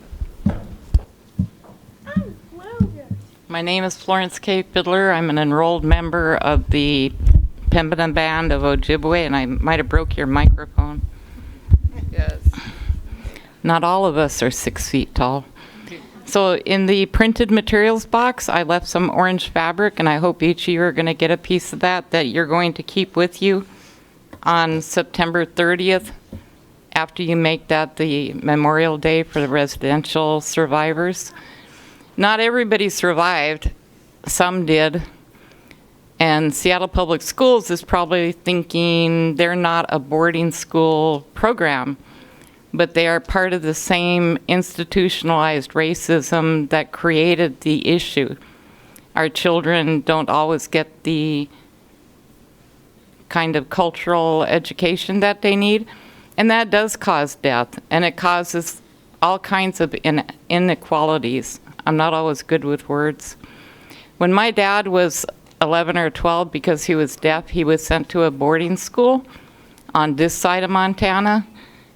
My name is Florence K. Fiddler. I'm an enrolled member of the Pembina Band of Ojibwe, and I might have broke your microphone. Yes. Not all of us are 6 feet tall. So in the printed materials box, I left some orange fabric, and I hope each of you are going to get a piece of that you're going to keep with you on September 30th, after you make that the Memorial Day for the residential survivors. Not everybody survived, some did. And Seattle Public Schools is probably thinking they're not a boarding school program, but they are part of the same institutionalized racism that created the issue. Our children don't always get the kind of cultural education that they need, and that does cause death, and it causes all kinds of inequalities. I'm not always good with words. When my dad was 11 or 12, because he was deaf, he was sent to a boarding school on this side of Montana.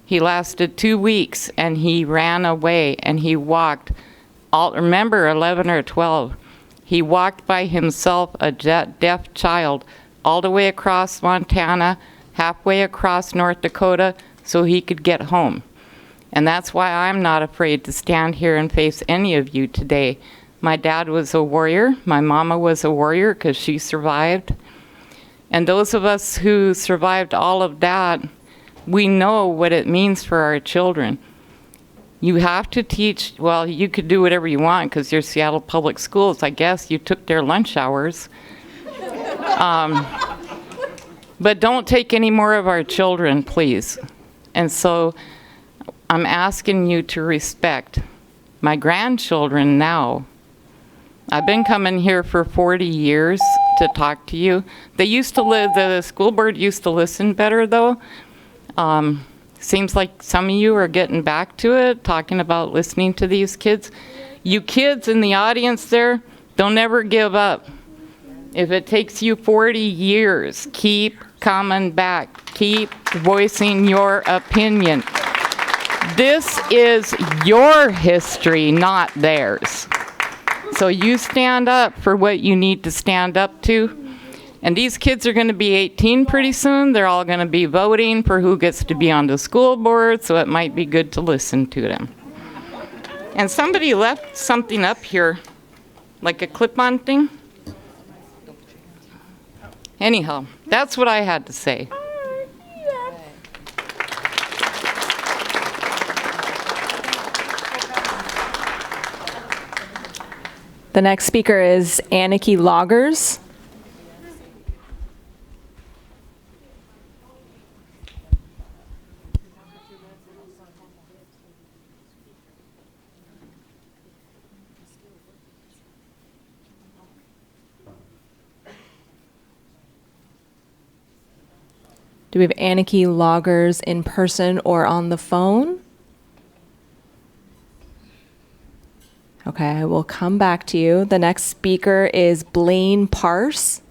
He lasted 2 weeks, and he ran away, and he walked. Remember, 11 or 12. He walked by himself, a deaf child, all the way across Montana, halfway across North Dakota, so he could get home. And that's why I'm not afraid to stand here and face any of you today. My dad was a warrior. My mama was a warrior because she survived. And those of us who survived all of that, we know what it means for our children. You have to teach, well, you could do whatever you want because you're Seattle Public Schools. I guess you took their lunch hours. But don't take any more of our children, please. And so I'm asking you to respect my grandchildren now. I've been coming here for 40 years to talk to you. They used to live, the school board used to listen better though. Seems like some of you are getting back to it, talking about listening to these kids. You kids in the audience there, don't ever give up. If it takes you 40 years, keep coming back. Keep voicing your opinion. This is your history, not theirs. So you stand up for what you need to stand up to. And these kids are going to be 18 pretty soon. They're all going to be voting for who gets to be on the school board, so it might be good to listen to them. And somebody left something up here, like a clip-on thing. Anyhow, that's what I had to say. The next speaker is Aniki Loggers. Do we have Aniki Loggers in person or on the phone? Okay, I will come back to you. The next speaker is Blaine Parse.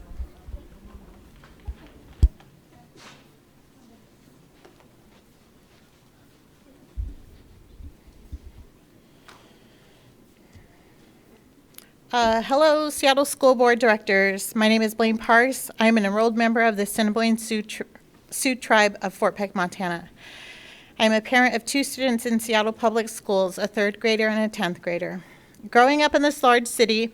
Hello, Seattle School Board Directors. My name is Blaine Parse. I'm an enrolled member of the Assiniboine Sioux Tribe of Fort Peck, Montana. I'm a parent of 2 students in Seattle Public Schools, a 3rd grader and a 10th grader. Growing up in this large city,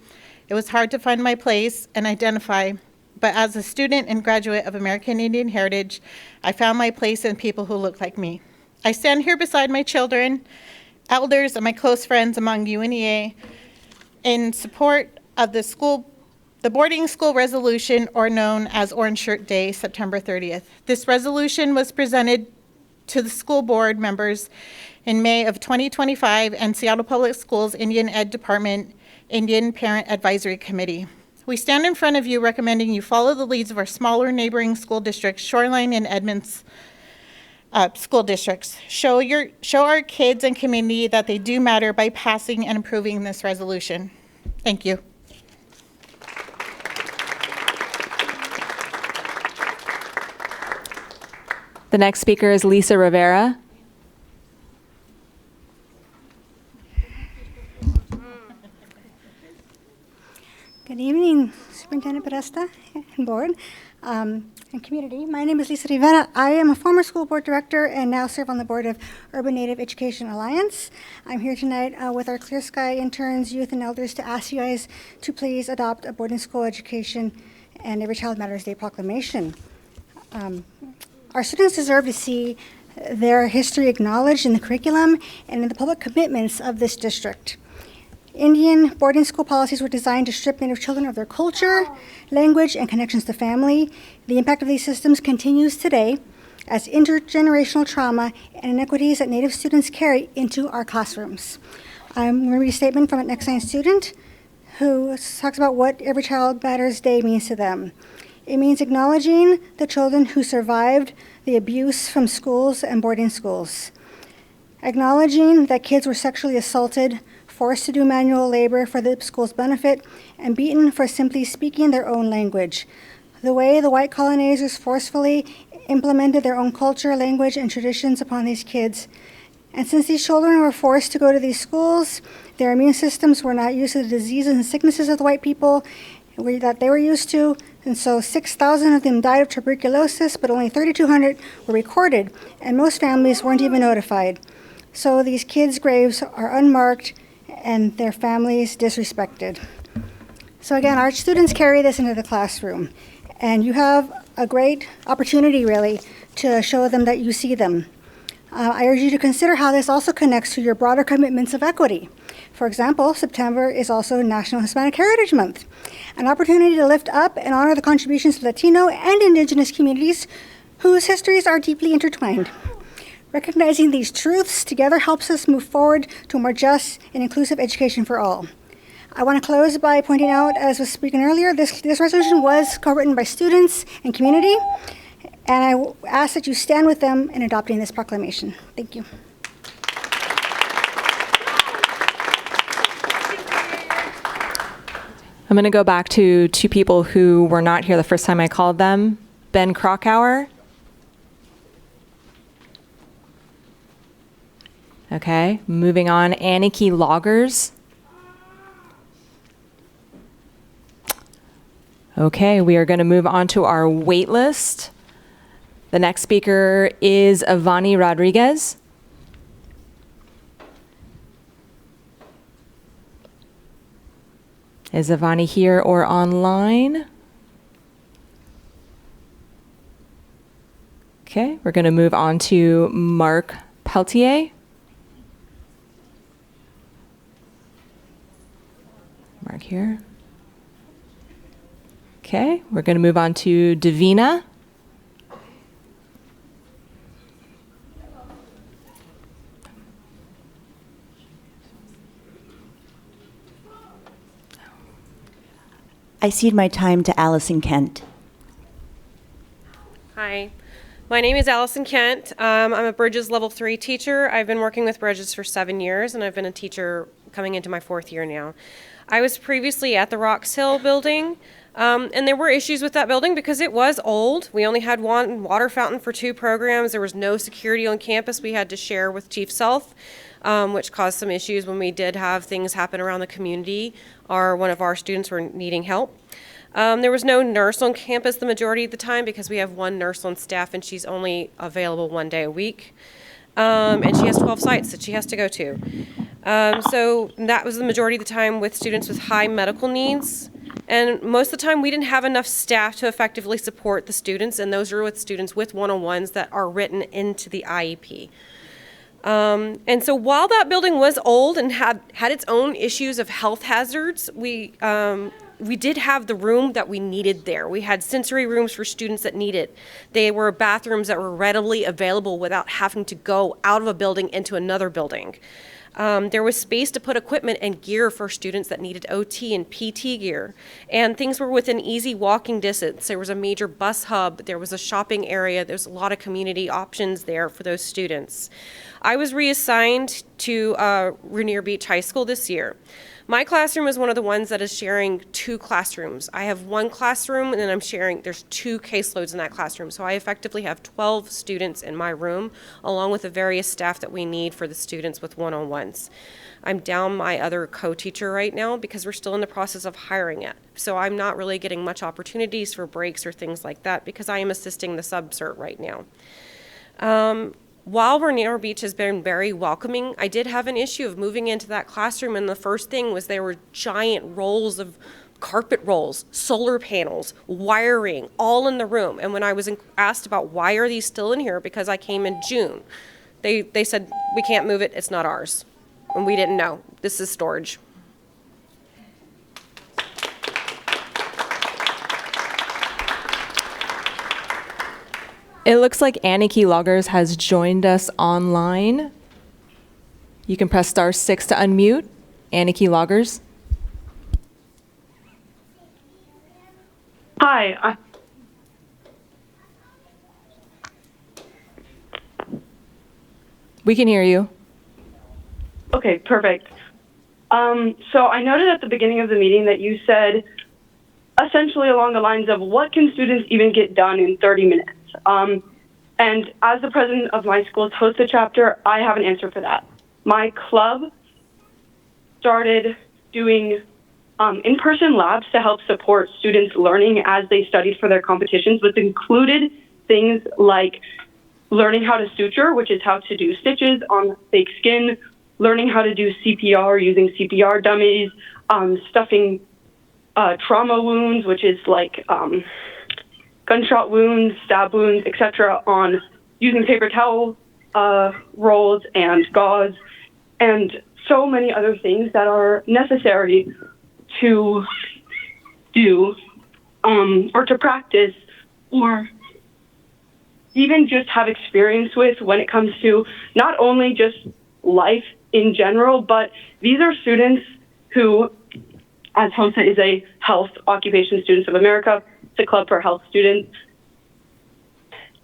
it was hard to find my place and identify, but as a student and graduate of American Indian Heritage, I found my place in people who look like me. I stand here beside my children, elders, and my close friends among UNEA in support of the boarding school resolution, or known as Orange Shirt Day, September 30th. This resolution was presented to the school board members in May of 2025 and Seattle Public Schools Indian Ed Department Indian Parent Advisory Committee. We stand in front of you recommending you follow the leads of our smaller neighboring school districts, Shoreline and Edmonds school districts. Show our kids and community that they do matter by passing and approving this resolution. Thank you. The next speaker is Lisa Rivera. Good evening, Superintendent Podesta and board and community. My name is Lisa Rivera. I am a former school board director and now serve on the board of Urban Native Education Alliance. I'm here tonight with our Clear Sky interns, youth, and elders to ask you guys to please adopt a boarding school education and Every Child Matters Day proclamation. Our students deserve to see their history acknowledged in the curriculum and in the public commitments of this district. Indian boarding school policies were designed to strip Native children of their culture, language, and connections to family. The impact of these systems continues today as intergenerational trauma and inequities that Native students carry into our classrooms. I'm going to read a statement from an next science student who talks about what Every Child Matters Day means to them. It means acknowledging the children who survived the abuse from schools and boarding schools. Acknowledging that kids were sexually assaulted, forced to do manual labor for the school's benefit, and beaten for simply speaking their own language. The way the white colonizers forcefully implemented their own culture, language, and traditions upon these kids. And since these children were forced to go to these schools, their immune systems were not used to the diseases and sicknesses of the white people that they were used to. And so 6,000 of them died of tuberculosis, but only 3,200 were recorded, and most families weren't even notified. So these kids' graves are unmarked and their families disrespected. So again, our students carry this into the classroom, and you have a great opportunity really to show them that you see them. I urge you to consider how this also connects to your broader commitments of equity. For example, September is also National Hispanic Heritage Month, an opportunity to lift up and honor the contributions of Latino and Indigenous communities whose histories are deeply intertwined. Recognizing these truths together helps us move forward to a more just and inclusive education for all. I want to close by pointing out, as was speaking earlier, this resolution was co-written by students and community, And I ask that you stand with them in adopting this proclamation. Thank you. I'm going to go back to two people who were not here the first time I called them. Ben Krakauer. Okay, moving on. Aniki Loggers. Okay, we are going to move on to our wait list. The next speaker is Ivani Rodriguez. Is Ivani here or online? Okay, we're going to move on to Mark Peltier. Mark here. Okay, we're going to move on to Davina. I cede my time to Allison Kent. Hi, my name is Allison Kent. I'm a Bridges Level 3 teacher. I've been working with Bridges for 7 years, and I've been a teacher coming into my 4th year now. I was previously at the Rocks Hill building, and there were issues with that building because it was old. We only had one water fountain for 2 programs. There was no security on campus. We had to share with Chief Self, which caused some issues when we did have things happen around the community or one of our students were needing help. There was no nurse on campus the majority of the time because we have one nurse on staff and she's only available 1 day a week. And she has 12 sites that she has to go to. So that was the majority of the time with students with high medical needs. And most of the time we didn't have enough staff to effectively support the students, and those are with students with one-on-ones that are written into the IEP. And so while that building was old and had its own issues of health hazards, we did have the room that we needed there. We had sensory rooms for students that needed. They were bathrooms that were readily available without having to go out of a building into another building. There was space to put equipment and gear for students that needed OT and PT gear. And things were within easy walking distance. There was a major bus hub. There was a shopping area. There's a lot of community options there for those students. I was reassigned to Rainier Beach High School this year. My classroom is one of the ones that is sharing 2 classrooms. I have 1 classroom and then there's 2 caseloads in that classroom. So I effectively have 12 students in my room, along with the various staff that we need for the students with one-on-ones. I'm down my other co-teacher right now because we're still in the process of hiring it. So I'm not really getting much opportunities for breaks or things like that because I am assisting the sub-cert right now. While Rainier Beach has been very welcoming, I did have an issue of moving into that classroom, and the first thing was there were giant rolls of carpet rolls, solar panels, wiring, all in the room. And when I was asked about why are these still in here, because I came in June, they said, we can't move it, it's not ours. And we didn't know, this is storage. It looks like Aniki Loggers has joined us online. You can press *6 to unmute. Aniki Loggers. Hi. We can hear you. Okay, perfect. So I noted at the beginning of the meeting that you said essentially along the lines of what can students even get done in 30 minutes? And as the president of my school's HOSA chapter, I have an answer for that. My club started doing in-person labs to help support students learning as they studied for their competitions, which included things like learning how to suture, which is how to do stitches on fake skin, learning how to do CPR using CPR dummies, stuffing trauma wounds, which is like gunshot wounds, stab wounds, etc., on using paper towel rolls and gauze, and so many other things that are necessary to do or to practice or even just have experience with when it comes to not only just life in general, but these are students who, as HOSA is a Health Occupation Students of America, it's a club for health students.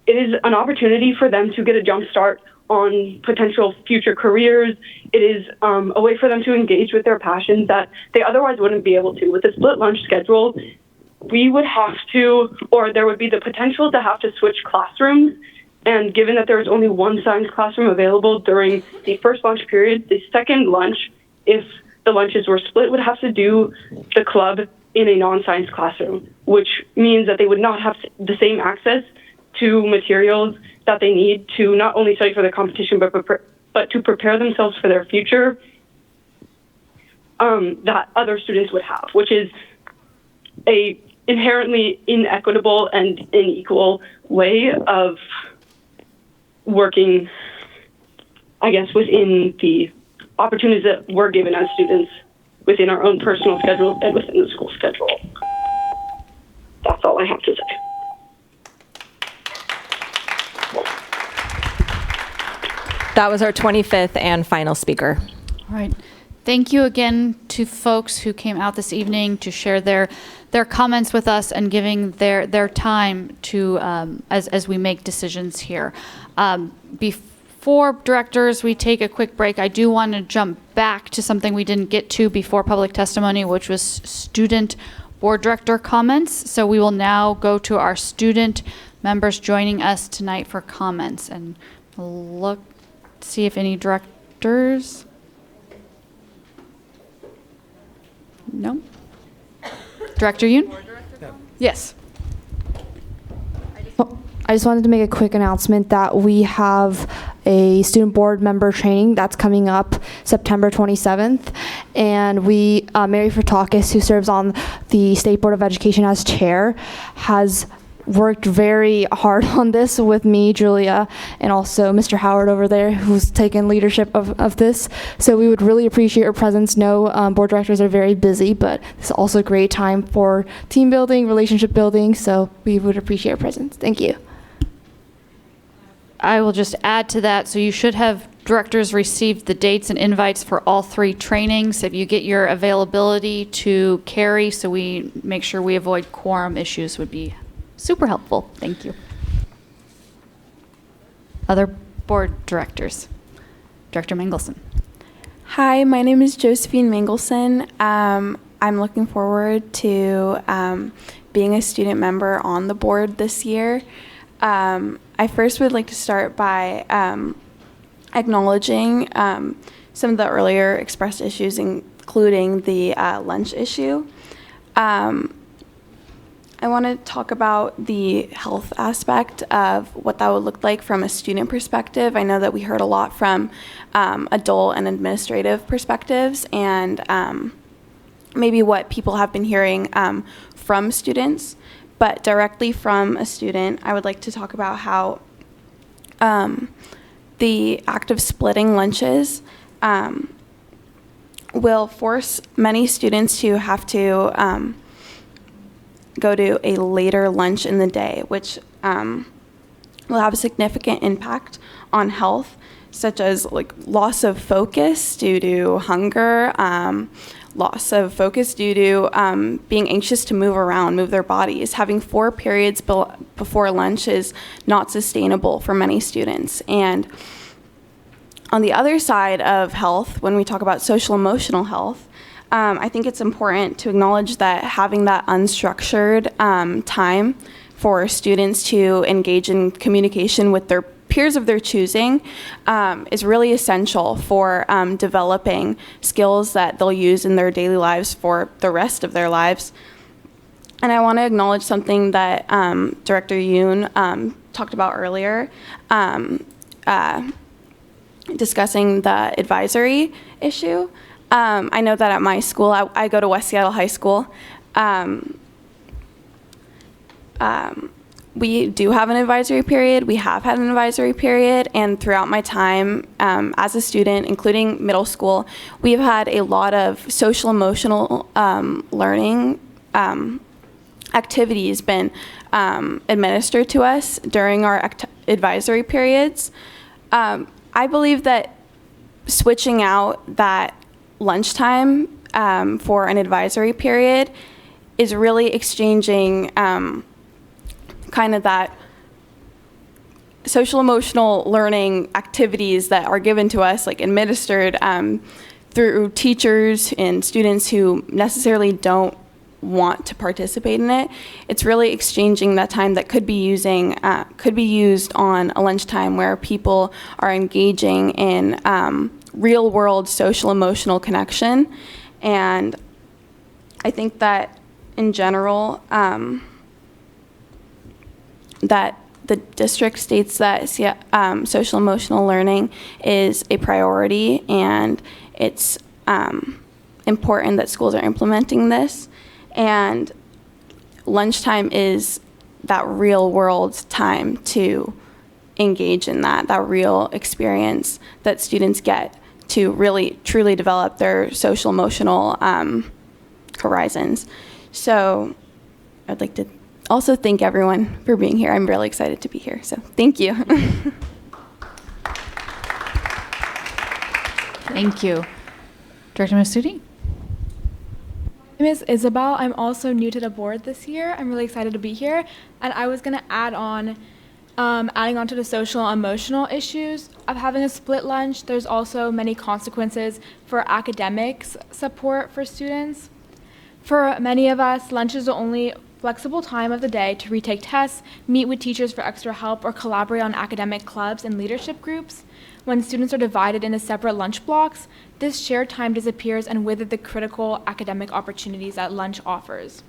it is an opportunity for them to get a jump start on potential future careers. It is a way for them to engage with their passions that they otherwise wouldn't be able to. With a split lunch schedule, we would have to, or there would be the potential to have to switch classrooms. And given that there was only one science classroom available during the first lunch period, the second lunch, if the lunches were split, would have to do the club in a non-science classroom, which means that they would not have the same access to materials that they need to not only study for the competition, but to prepare themselves for their future that other students would have, which is a inherently inequitable and unequal way of working, I guess, within the opportunities that we're given as students within our own personal schedules and within the school schedule. That's all I have to say. That was our 25th and final speaker. All right. Thank you again to folks who came out this evening to share their comments with us and giving their time to as we make decisions here. Before directors, we take a quick break. I do want to jump back to something we didn't get to before public testimony, which was student board director comments. So we will now go to our student members joining us tonight for comments and look, see if any directors. No? Director Yoon? Yes. I just wanted to make a quick announcement that we have a student board member training that's coming up September 27th. And Mary Furtakis, who serves on the State Board of Education as chair, has worked very hard on this with me, Julia, and also Mr. Howard over there, who's taken leadership of this. So we would really appreciate your presence. No, board directors are very busy, but it's also a great time for team building, relationship building, so we would appreciate your presence. Thank you. I will just add to that. So you should have directors received the dates and invites for all 3 trainings. If you get your availability to Carrie, so we make sure we avoid quorum issues, would be super helpful. Thank you. Other board directors. Director Mengelson. Hi, my name is Josephine Mengelson. I'm looking forward to being a student member on the board this year. I first would like to start by acknowledging some of the earlier expressed issues, including the lunch issue. I want to talk about the health aspect of what that would look like from a student perspective. I know that we heard a lot from adult and administrative perspectives, and maybe what people have been hearing from students. But directly from a student, I would like to talk about how the act of splitting lunches will force many students to have to go to a later lunch in the day, which will have a significant impact on health, such as like loss of focus due to hunger, loss of focus due to being anxious to move around, move their bodies. Having 4 periods before lunch is not sustainable for many students. And on the other side of health, when we talk about social emotional health, I think it's important to acknowledge that having that unstructured time for students to engage in communication with their peers of their choosing is really essential for developing skills that they'll use in their daily lives for the rest of their lives. And I want to acknowledge something that Director Yoon talked about earlier, discussing the advisory issue. I know that at my school, I go to West Seattle High School, we do have an advisory period. We have had an advisory period, and throughout my time as a student, including middle school, we've had a lot of social emotional learning activities been administered to us during our advisory periods. I believe that switching out that lunchtime for an advisory period is really exchanging kind of that social emotional learning activities that are given to us, like administered through teachers and students who necessarily don't want to participate in it. It's really exchanging that time that could be used on a lunchtime where people are engaging in real world social emotional connection. And I think that in general, that the district states that social emotional learning is a priority, and it's important that schools are implementing this. And lunchtime is that real world time to engage in that real experience that students get to really truly develop their social emotional horizons. So I'd like to also thank everyone for being here. I'm really excited to be here, so thank you. Thank you. Director Masudi? My name is Isabel. I'm also new to the board this year. I'm really excited to be here. And I was going to add on, adding on to the social and emotional issues of having a split lunch. There's also many consequences for academics support for students. For many of us, lunch is the only flexible time of the day to retake tests, meet with teachers for extra help, or collaborate on academic clubs and leadership groups. When students are divided into separate lunch blocks, this shared time disappears, and with it the critical academic opportunities that lunch offers.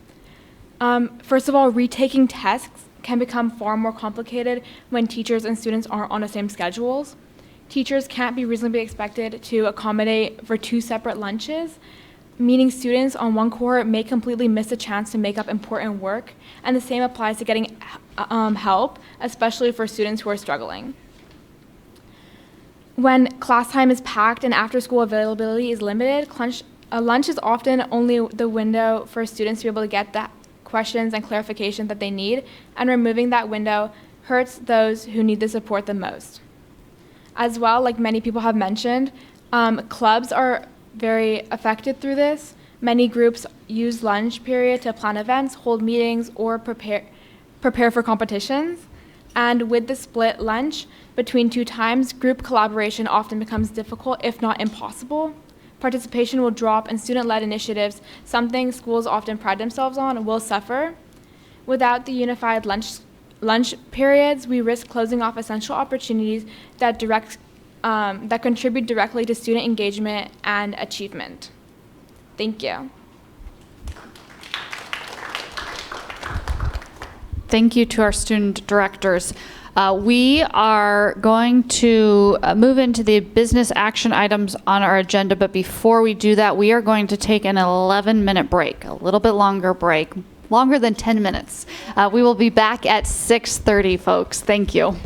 First of all, retaking tests can become far more complicated when teachers and students aren't on the same schedules. Teachers can't be reasonably expected to accommodate for 2 separate lunches, meaning students on one cohort may completely miss a chance to make up important work, and the same applies to getting help, especially for students who are struggling. When class time is packed and after-school availability is limited, lunch is often only the window for students to be able to get the questions and clarification that they need, and removing that window hurts those who need the support the most. As well, like many people have mentioned, clubs are very affected through this. Many groups use lunch period to plan events, hold meetings, or prepare for competitions. And with the split lunch between 2 times, group collaboration often becomes difficult, if not impossible. Participation will drop, and student-led initiatives, something schools often pride themselves on, will suffer. Without the unified lunch periods, we risk closing off essential opportunities that contribute directly to student engagement and achievement. Thank you. Thank you to our student directors. We are going to move into the business action items on our agenda, but before we do that, we are going to take an 11-minute break, a little bit longer break, longer than 10 minutes. We will be back at 6:30, folks. Thank you.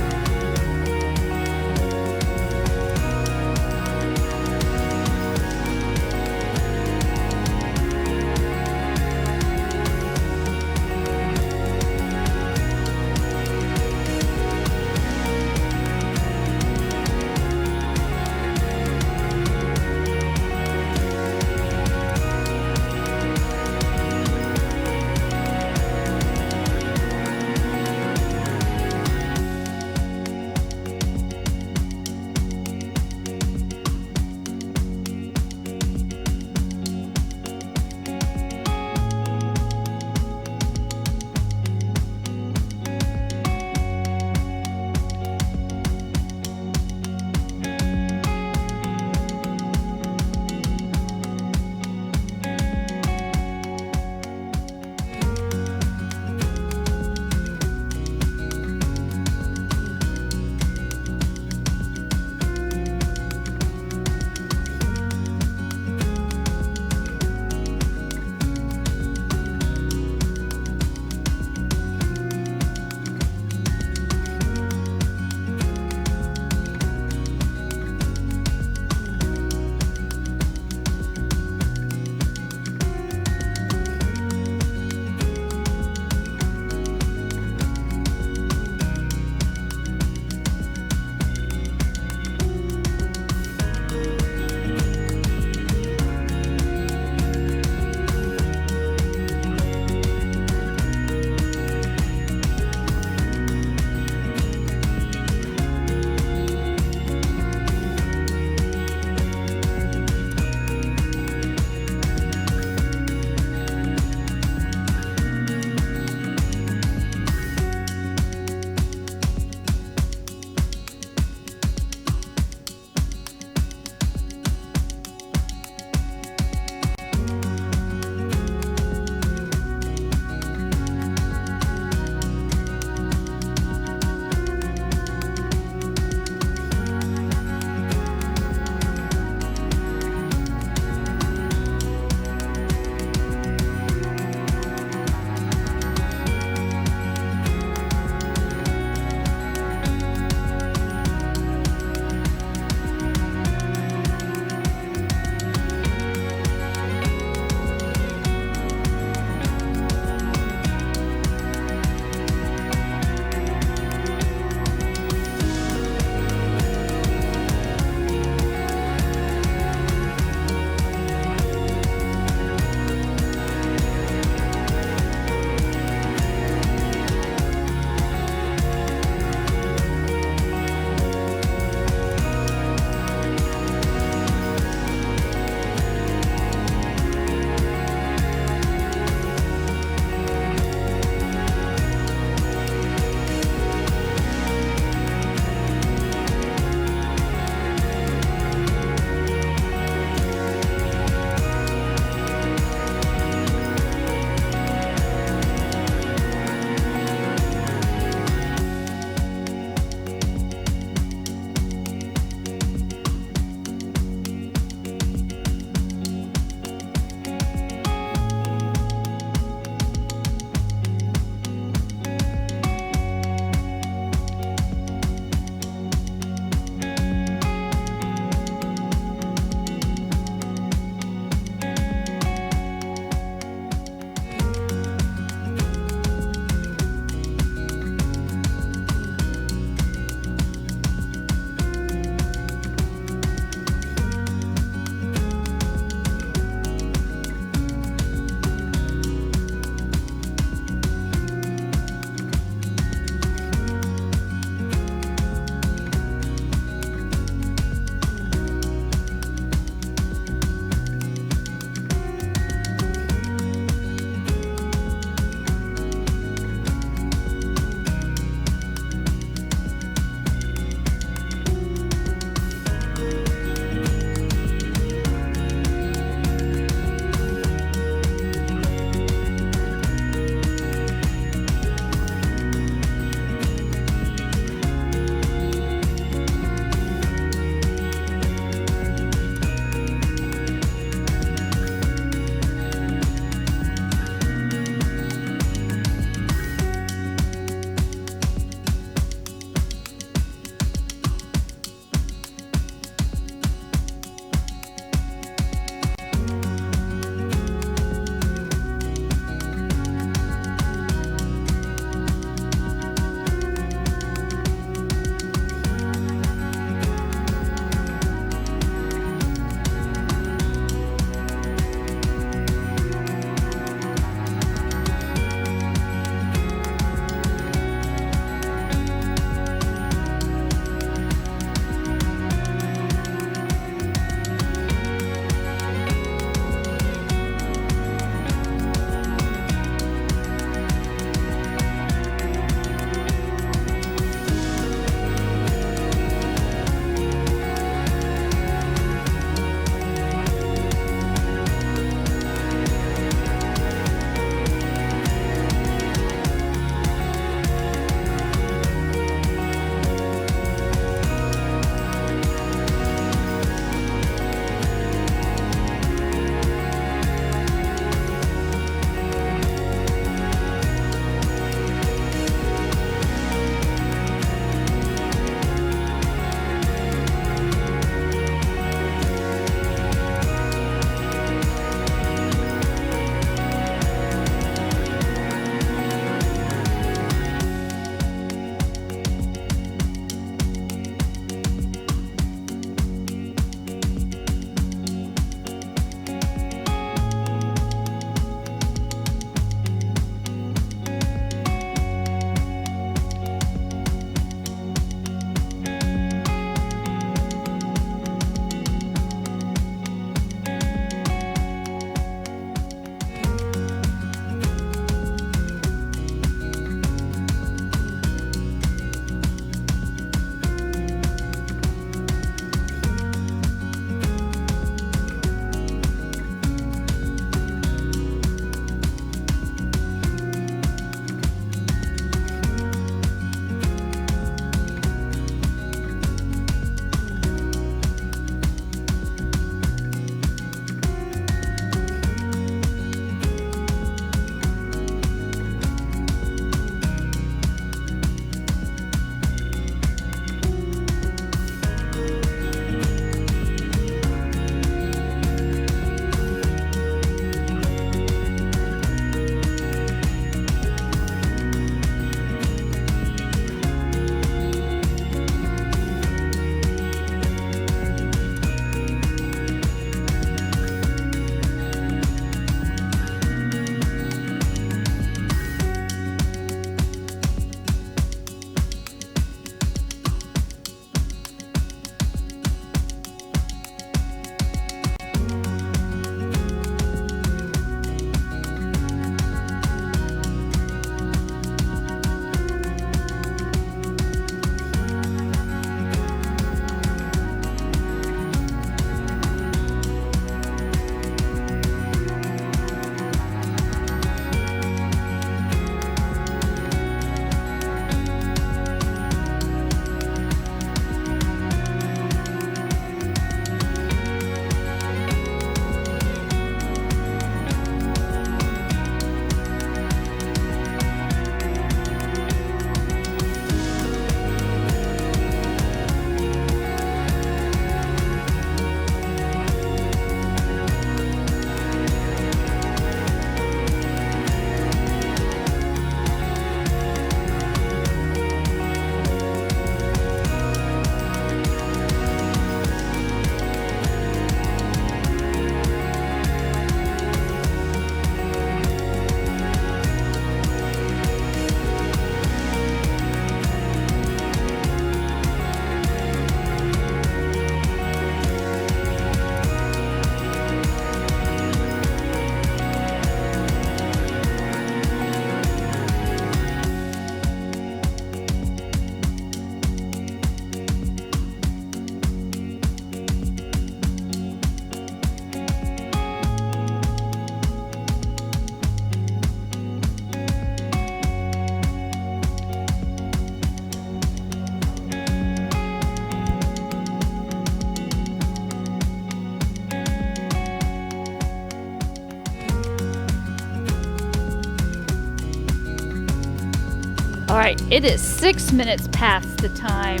All right, it is 6 minutes past the time,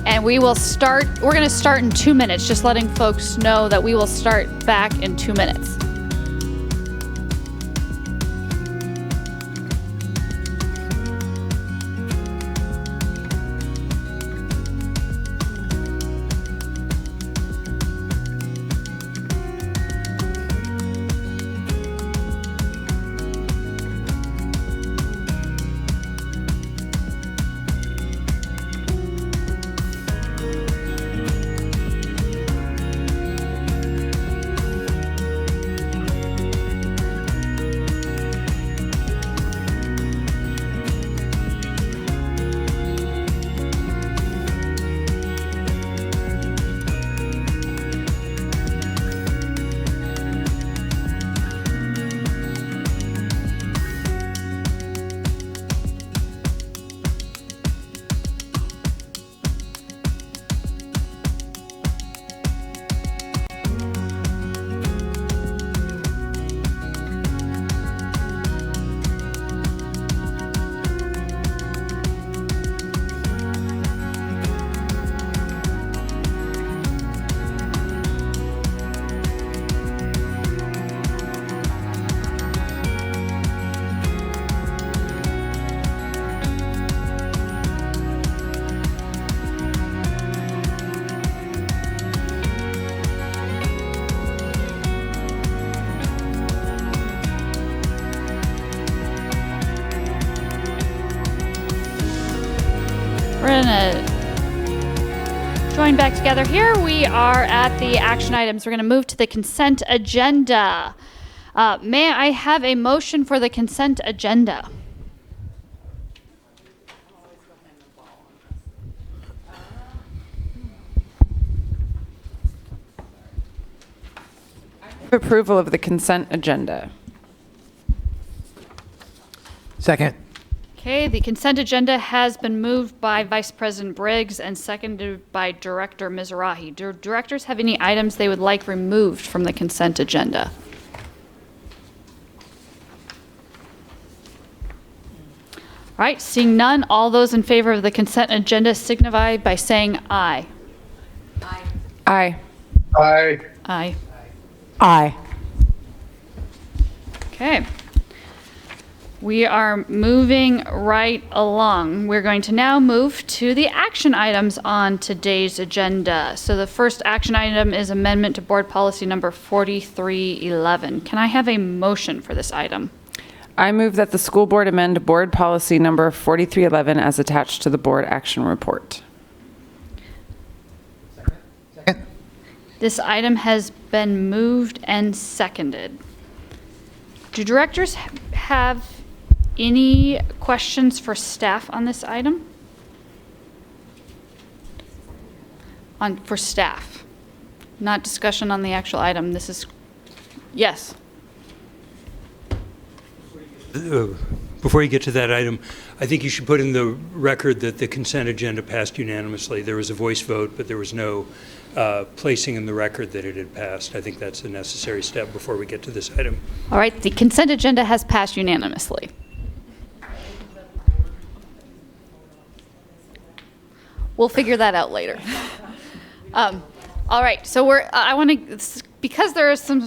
and we're going to start in 2 minutes, just letting folks know that we will start back in 2 minutes. We're gonna join back together here. We are at the action items. We're gonna move to the consent agenda. May I have a motion for the consent agenda? Approval of the consent agenda. Second. Okay, the consent agenda has been moved by Vice President Briggs and seconded by Director Mizrahi. Do directors have any items they would like removed from the consent agenda? All right, seeing none, all those in favor of the consent agenda signify by saying aye. Aye. Aye. Aye. Aye. Okay. We are moving right along. We're going to now move to the action items on today's agenda. So the first action item is amendment to board policy number 4311. Can I have a motion for this item? I move that the school board amend board policy number 4311 as attached to the board action report. Second. This item has been moved and seconded. Do directors have any questions for staff on this item? For staff, not discussion on the actual item. This is, yes. Before you get to that item, I think you should put in the record that the consent agenda passed unanimously. There was a voice vote, but there was no placing in the record that it had passed. I think that's a necessary step before we get to this item. All right, the consent agenda has passed unanimously. We'll figure that out later. All right, so I want to, because there are some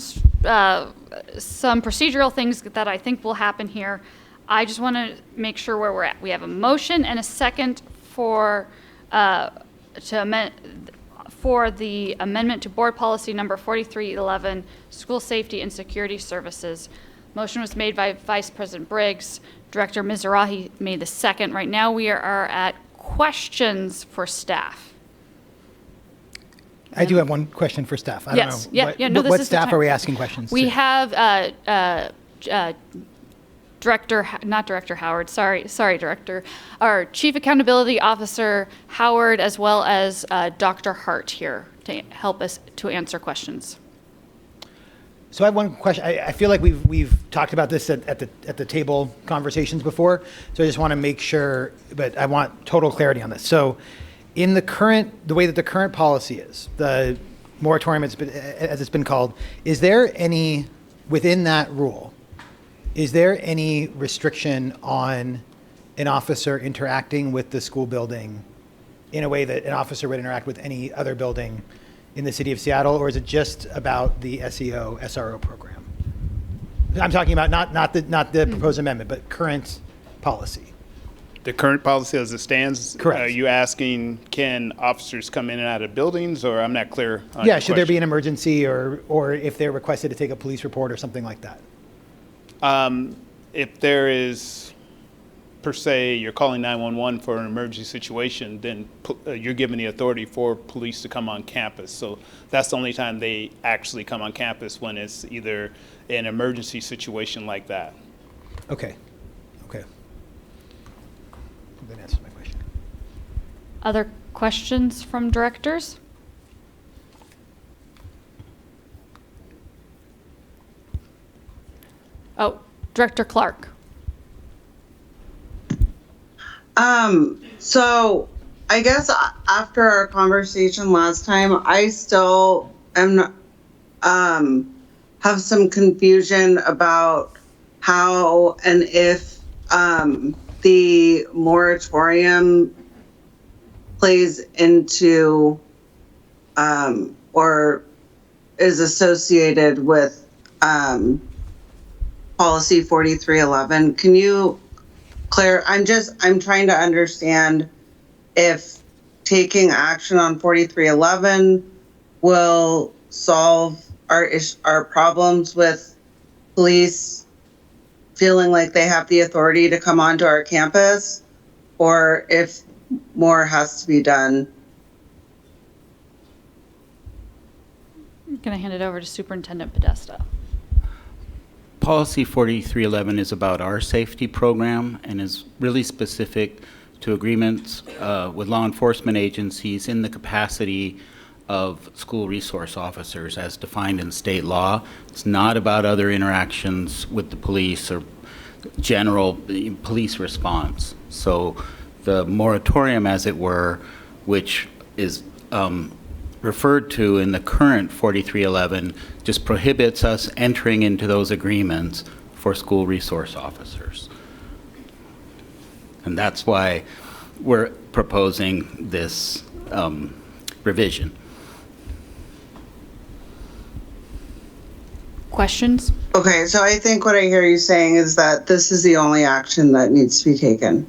procedural things that I think will happen here, I just want to make sure where we're at. We have a motion and a second for the amendment to board policy number 4311, school safety and security services. Motion was made by Vice President Briggs. Director Mizrahi made the second. Right now we are at questions for staff. I do have one question for staff. I don't know. What staff are we asking questions to? We have Director, our Chief Accountability Officer, Howard, as well as Dr. Hart here to help us to answer questions. So I have one question. I feel like we've talked about this at the table conversations before. So I just want to make sure, but I want total clarity on this. So in the way that the current policy is, the moratorium as it's been called, is there any, within that rule, is there any restriction on an officer interacting with the school building in a way that an officer would interact with any other building in the city of Seattle, or is it just about the SEO SRO program? I'm talking about not the proposed amendment, but current policy. The current policy as it stands? Correct. Are you asking, can officers come in and out of buildings, or I'm not clear on Yeah, your should there be question. an emergency, or if they're requested to take a police report or something like that? If there is, per se, you're calling 911 for an emergency situation, then you're given the authority for police to come on campus. So that's the only time they actually come on campus, when it's either an emergency situation like that. Okay. That answers my question. Other questions from directors? Oh, Director Clark. So I guess after our conversation last time, I still am, have some confusion about how and if, the moratorium plays into, or is associated with, policy 4311. Can you I'm trying to understand if taking action on 4311 will solve our problems with police feeling like they have the authority to come onto our campus, or if more has to be done. I'm going to hand it over to Superintendent Podesta. Policy 4311 is about our safety program and is really specific to agreements with law enforcement agencies in the capacity of school resource officers as defined in state law. It's not about other interactions with the police or general police response. So the moratorium, as it were, which is referred to in the current 4311, just prohibits us entering into those agreements for school resource officers. And that's why we're proposing this revision. Questions? Okay, so I think what I hear you saying is that this is the only action that needs to be taken.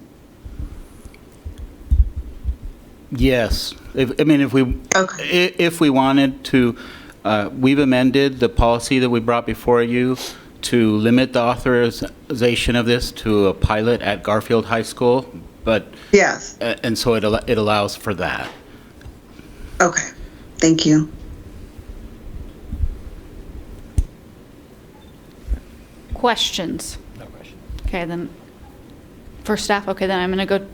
Yes. If we wanted to, we've amended the policy that we brought before you to limit the authorization of this to a pilot at Garfield High School, but yes, and so it allows for that. Okay, thank you. Questions? No question. Okay, then for staff. Okay, then I'm going to go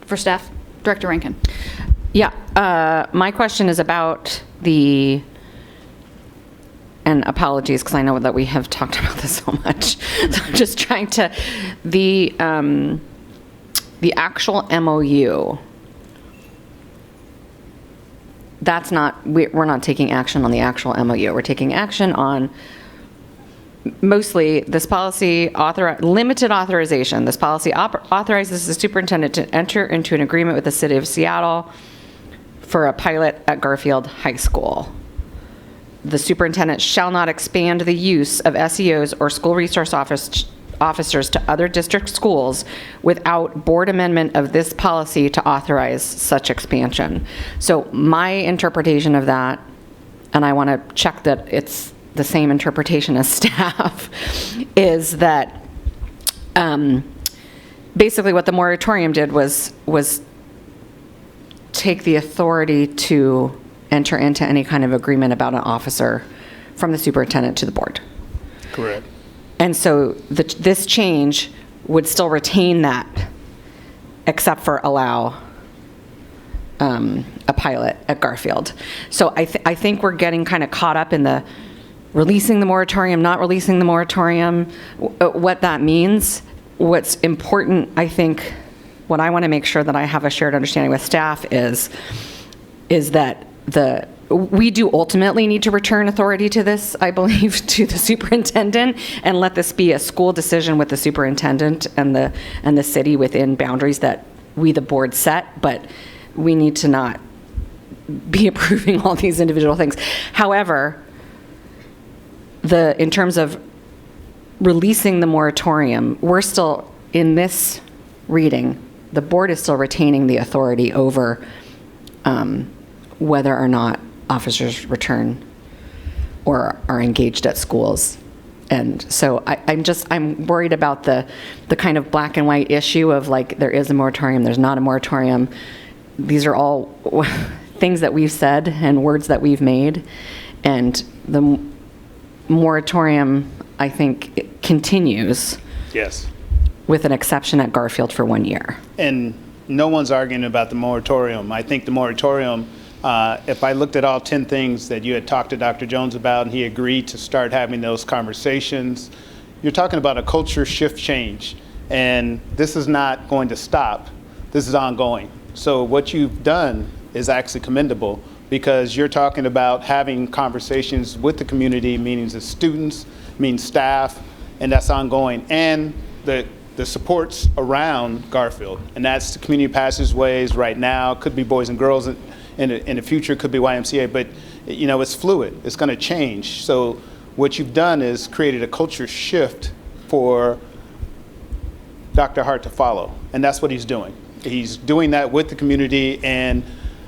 for staff. Director Rankin. Yeah, my question is about and apologies because I know that we have talked about this so much. So I'm just trying to, the actual MOU, that's not, we're not taking action on the actual MOU. We're taking action on mostly this policy, limited authorization. This policy authorizes the superintendent to enter into an agreement with the city of Seattle for a pilot at Garfield High School. The superintendent shall not expand the use of SEOs or school resource officers to other district schools without board amendment of this policy to authorize such expansion. So my interpretation of that, and I want to check that it's the same interpretation as staff, is that basically what the moratorium did was take the authority to enter into any kind of agreement about an officer from the superintendent to the board. Correct. And so this change would still retain that, except for allow a pilot at Garfield. So I think we're getting kind of caught up in the releasing the moratorium, not releasing the moratorium, what that means. What's important, I think, what I want to make sure that I have a shared understanding with staff is that we do ultimately need to return authority to this, I believe, to the superintendent, and let this be a school decision with the superintendent and the city within boundaries that we, the board, set, but we need to not be approving all these individual things. However, in terms of releasing the moratorium, we're still, in this reading, the board is still retaining the authority over whether or not officers return or are engaged at schools. And so I'm worried about the kind of black and white issue of like, there is a moratorium, there's not a moratorium. These are all things that we've said and words that we've made. And the moratorium, I think, it continues. Yes. With an exception at Garfield for 1 year. And no one's arguing about the moratorium. I think the moratorium, if I looked at all 10 things that you had talked to Dr. Jones about and he agreed to start having those conversations, you're talking about a culture shift change. And this is not going to stop. This is ongoing. So what you've done is actually commendable, because you're talking about having conversations with the community, meaning the students, meaning staff, and that's ongoing. And the supports around Garfield, and that's the community passageways right now, could be Boys and Girls in the future, could be YMCA, but you know, it's fluid, it's gonna change. So what you've done is created a culture shift for Dr. Hart to follow, and that's what he's doing. He's doing that with the community, and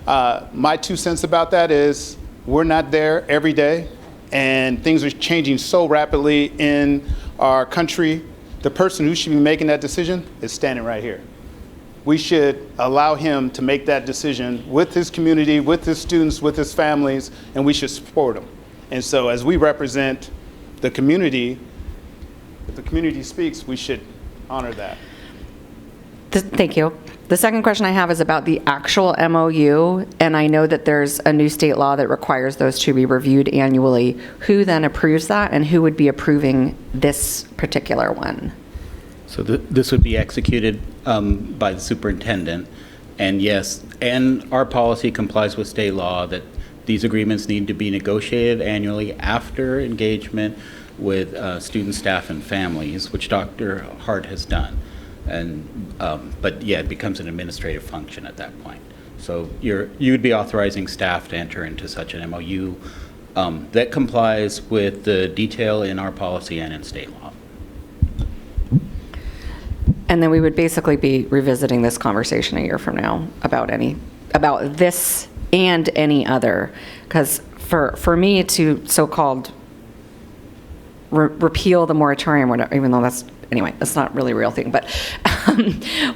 my 2 cents about that is we're not there every day, and things are changing so rapidly in our country. The person who should be making that decision is standing right here. We should allow him to make that decision with his community, with his students, with his families, and we should support him. And so as we represent the community, if the community speaks, we should honor that. Thank you. The second question I have is about the actual MOU, and I know that there's a new state law that requires those to be reviewed annually. Who then approves that, and who would be approving this particular one? So this would be executed by the superintendent, and yes, and our policy complies with state law that these agreements need to be negotiated annually after engagement with student, staff, and families, which Dr. Hart has done. And but yeah, it becomes an administrative function at that point. So you would be authorizing staff to enter into such an MOU that complies with the detail in our policy and in state law. And then we would basically be revisiting this conversation a year from now about this and any other, because for me to so-called repeal the moratorium, even though that's not really a real thing, but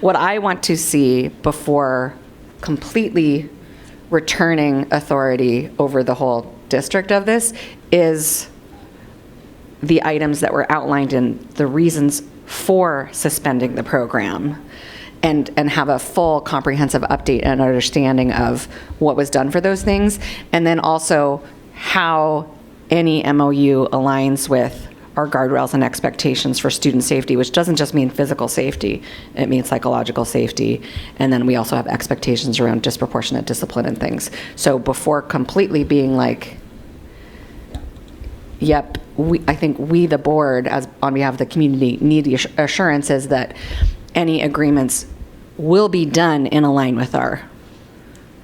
what I want to see before completely returning authority over the whole district of this is the items that were outlined in the reasons for suspending the program, and have a full comprehensive update and understanding of what was done for those things, and then also how any MOU aligns with our guardrails and expectations for student safety, which doesn't just mean physical safety, it means psychological safety. And then we also have expectations around disproportionate discipline and things. So before completely being like, yep, I think we, the board, as on behalf of the community, need the assurances that any agreements will be done in line with our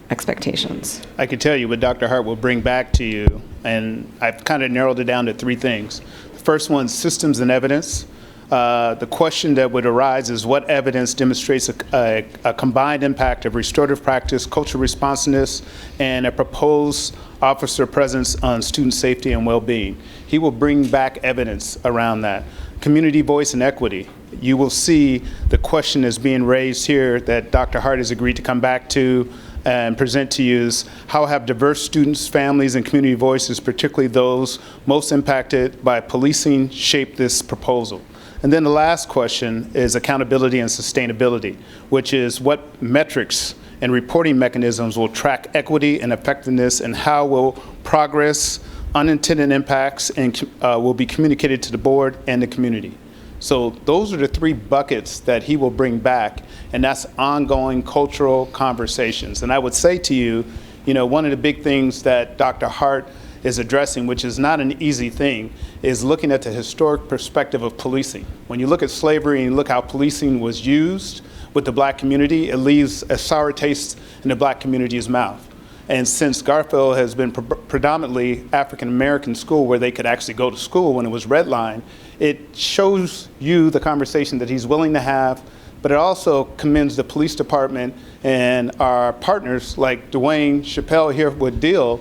expectations. I can tell you what Dr. Hart will bring back to you, and I've kind of narrowed it down to 3 things. First one, systems and evidence. The question that would arise is what evidence demonstrates a combined impact of restorative practice, cultural responsiveness, and a proposed officer presence on student safety and well-being. He will bring back evidence around that. Community voice and equity. You will see the question is being raised here that Dr. Hart has agreed to come back to and present to you is how have diverse students, families, and community voices, particularly those most impacted by policing, shaped this proposal? And then the last question is accountability and sustainability, which is what metrics and reporting mechanisms will track equity and effectiveness, and how will progress, unintended impacts, and will be communicated to the board and the community. So those are the 3 buckets that he will bring back, and that's ongoing cultural conversations. And I would say to you, You know, one of the big things that Dr. Hart is addressing, which is not an easy thing, is looking at the historic perspective of policing. When you look at slavery and you look how policing was used with the black community, it leaves a sour taste in the black community's mouth. And since Garfield has been predominantly African-American school where they could actually go to school when it was redlined, it shows you the conversation that he's willing to have, but it also commends the police department and our partners like Dwayne Chappelle here with Deal.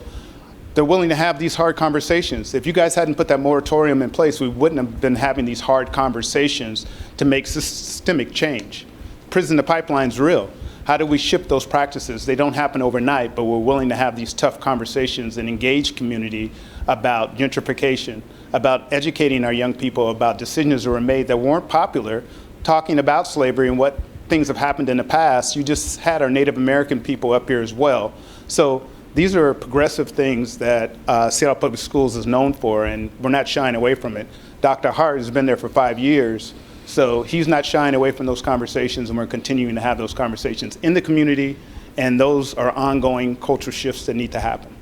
They're willing to have these hard conversations. If you guys hadn't put that moratorium in place, we wouldn't have been having these hard conversations to make systemic change. Prison to pipeline's real. How do we shift those practices? They don't happen overnight, but we're willing to have these tough conversations and engage community about gentrification, about educating our young people about decisions that were made that weren't popular, talking about slavery and what things have happened in the past. You just had our Native American people up here as well. So these are progressive things that Seattle Public Schools is known for, and we're not shying away from it. Dr. Hart has been there for 5 years. So he's not shying away from those conversations, and we're continuing to have those conversations in the community, and those are ongoing cultural shifts that need to happen.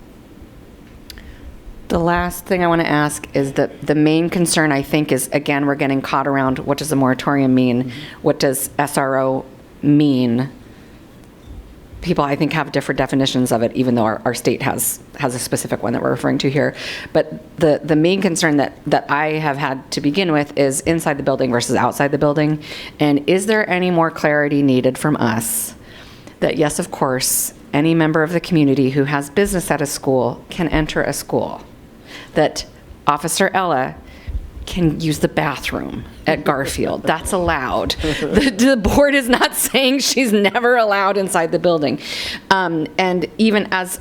The last thing I want to ask is that the main concern, I think, is, again, we're getting caught around what does a moratorium mean? Mm-hmm. What does SRO mean? People, I think, have different definitions of it, even though our state has a specific one that we're referring to here. But the main concern that I have had to begin with is inside the building versus outside the building. And is there any more clarity needed from us that, yes, of course, any member of the community who has business at a school can enter a school? That Officer Ella can use the bathroom at Garfield. That's allowed. The board is not saying she's never allowed inside the building. And even as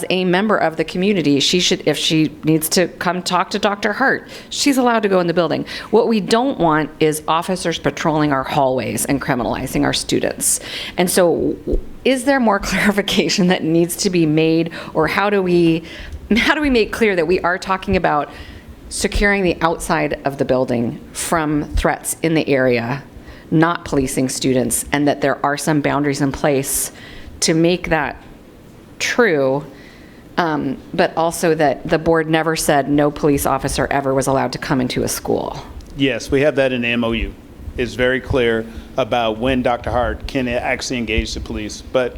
a member of the community, she should, if she needs to come talk to Dr. Hart, she's allowed to go in the building. What we don't want is officers patrolling our hallways and criminalizing our students. And so is there more clarification that needs to be made, or how do we make clear that we are talking about securing the outside of the building from threats in the area, not policing students, and that there are some boundaries in place to make that true, but also that the board never said no police officer ever was allowed to come into a school. Yes, we have that in the MOU. It's very clear about when Dr. Hart can actually engage the police. But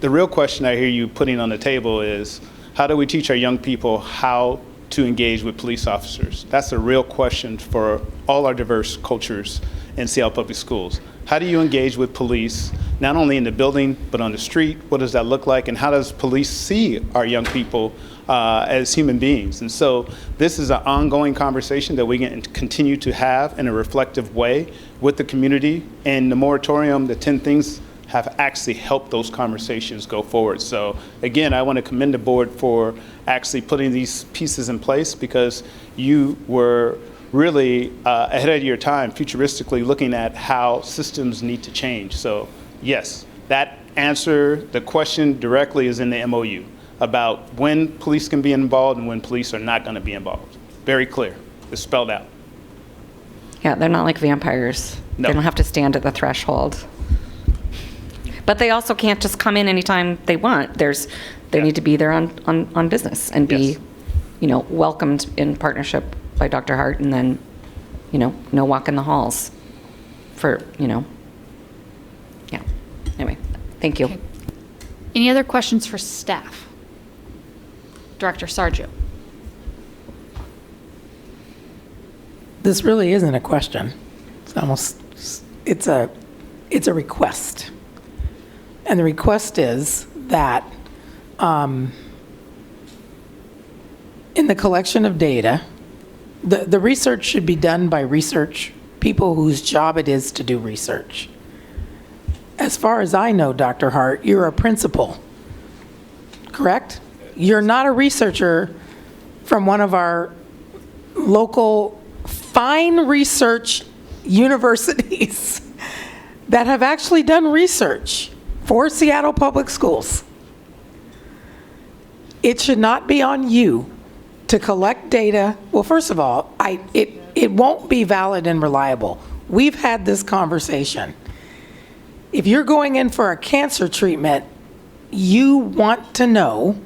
the real question I hear you putting on the table is, how do we teach our young people how to engage with police officers? That's a real question for all our diverse cultures in Seattle Public Schools. How do you engage with police, not only in the building, but on the street? What does that look like? And how does police see our young people as human beings? And so this is an ongoing conversation that we can continue to have in a reflective way with the community. And the moratorium, the 10 things, have actually helped those conversations go forward. So again, I want to commend the board for actually putting these pieces in place, because you were really ahead of your time, futuristically looking at how systems need to change. So yes, that answer, the question directly is in the MOU about when police can be involved and when police are not going to be involved. Very clear. It's spelled out. Yeah, they're not like vampires. No. They don't have to stand at the threshold. But they also can't just come in anytime they want. They need to be there on business and be, Yes. Welcomed in partnership by Dr. Hart, and then, no walk in the halls for, yeah. Anyway, thank you. Okay. Any other questions for staff? Director Sargio. This really isn't a question. It's a request. And the request is that in the collection of data, the research should be done by research people whose job it is to do research. As far as I know, Dr. Hart, you're a principal, correct? You're not a researcher from one of our local fine research universities that have actually done research for Seattle Public Schools. It should not be on you to collect data. Well, first of all, it won't be valid and reliable. We've had this conversation. If you're going in for a cancer treatment you want to know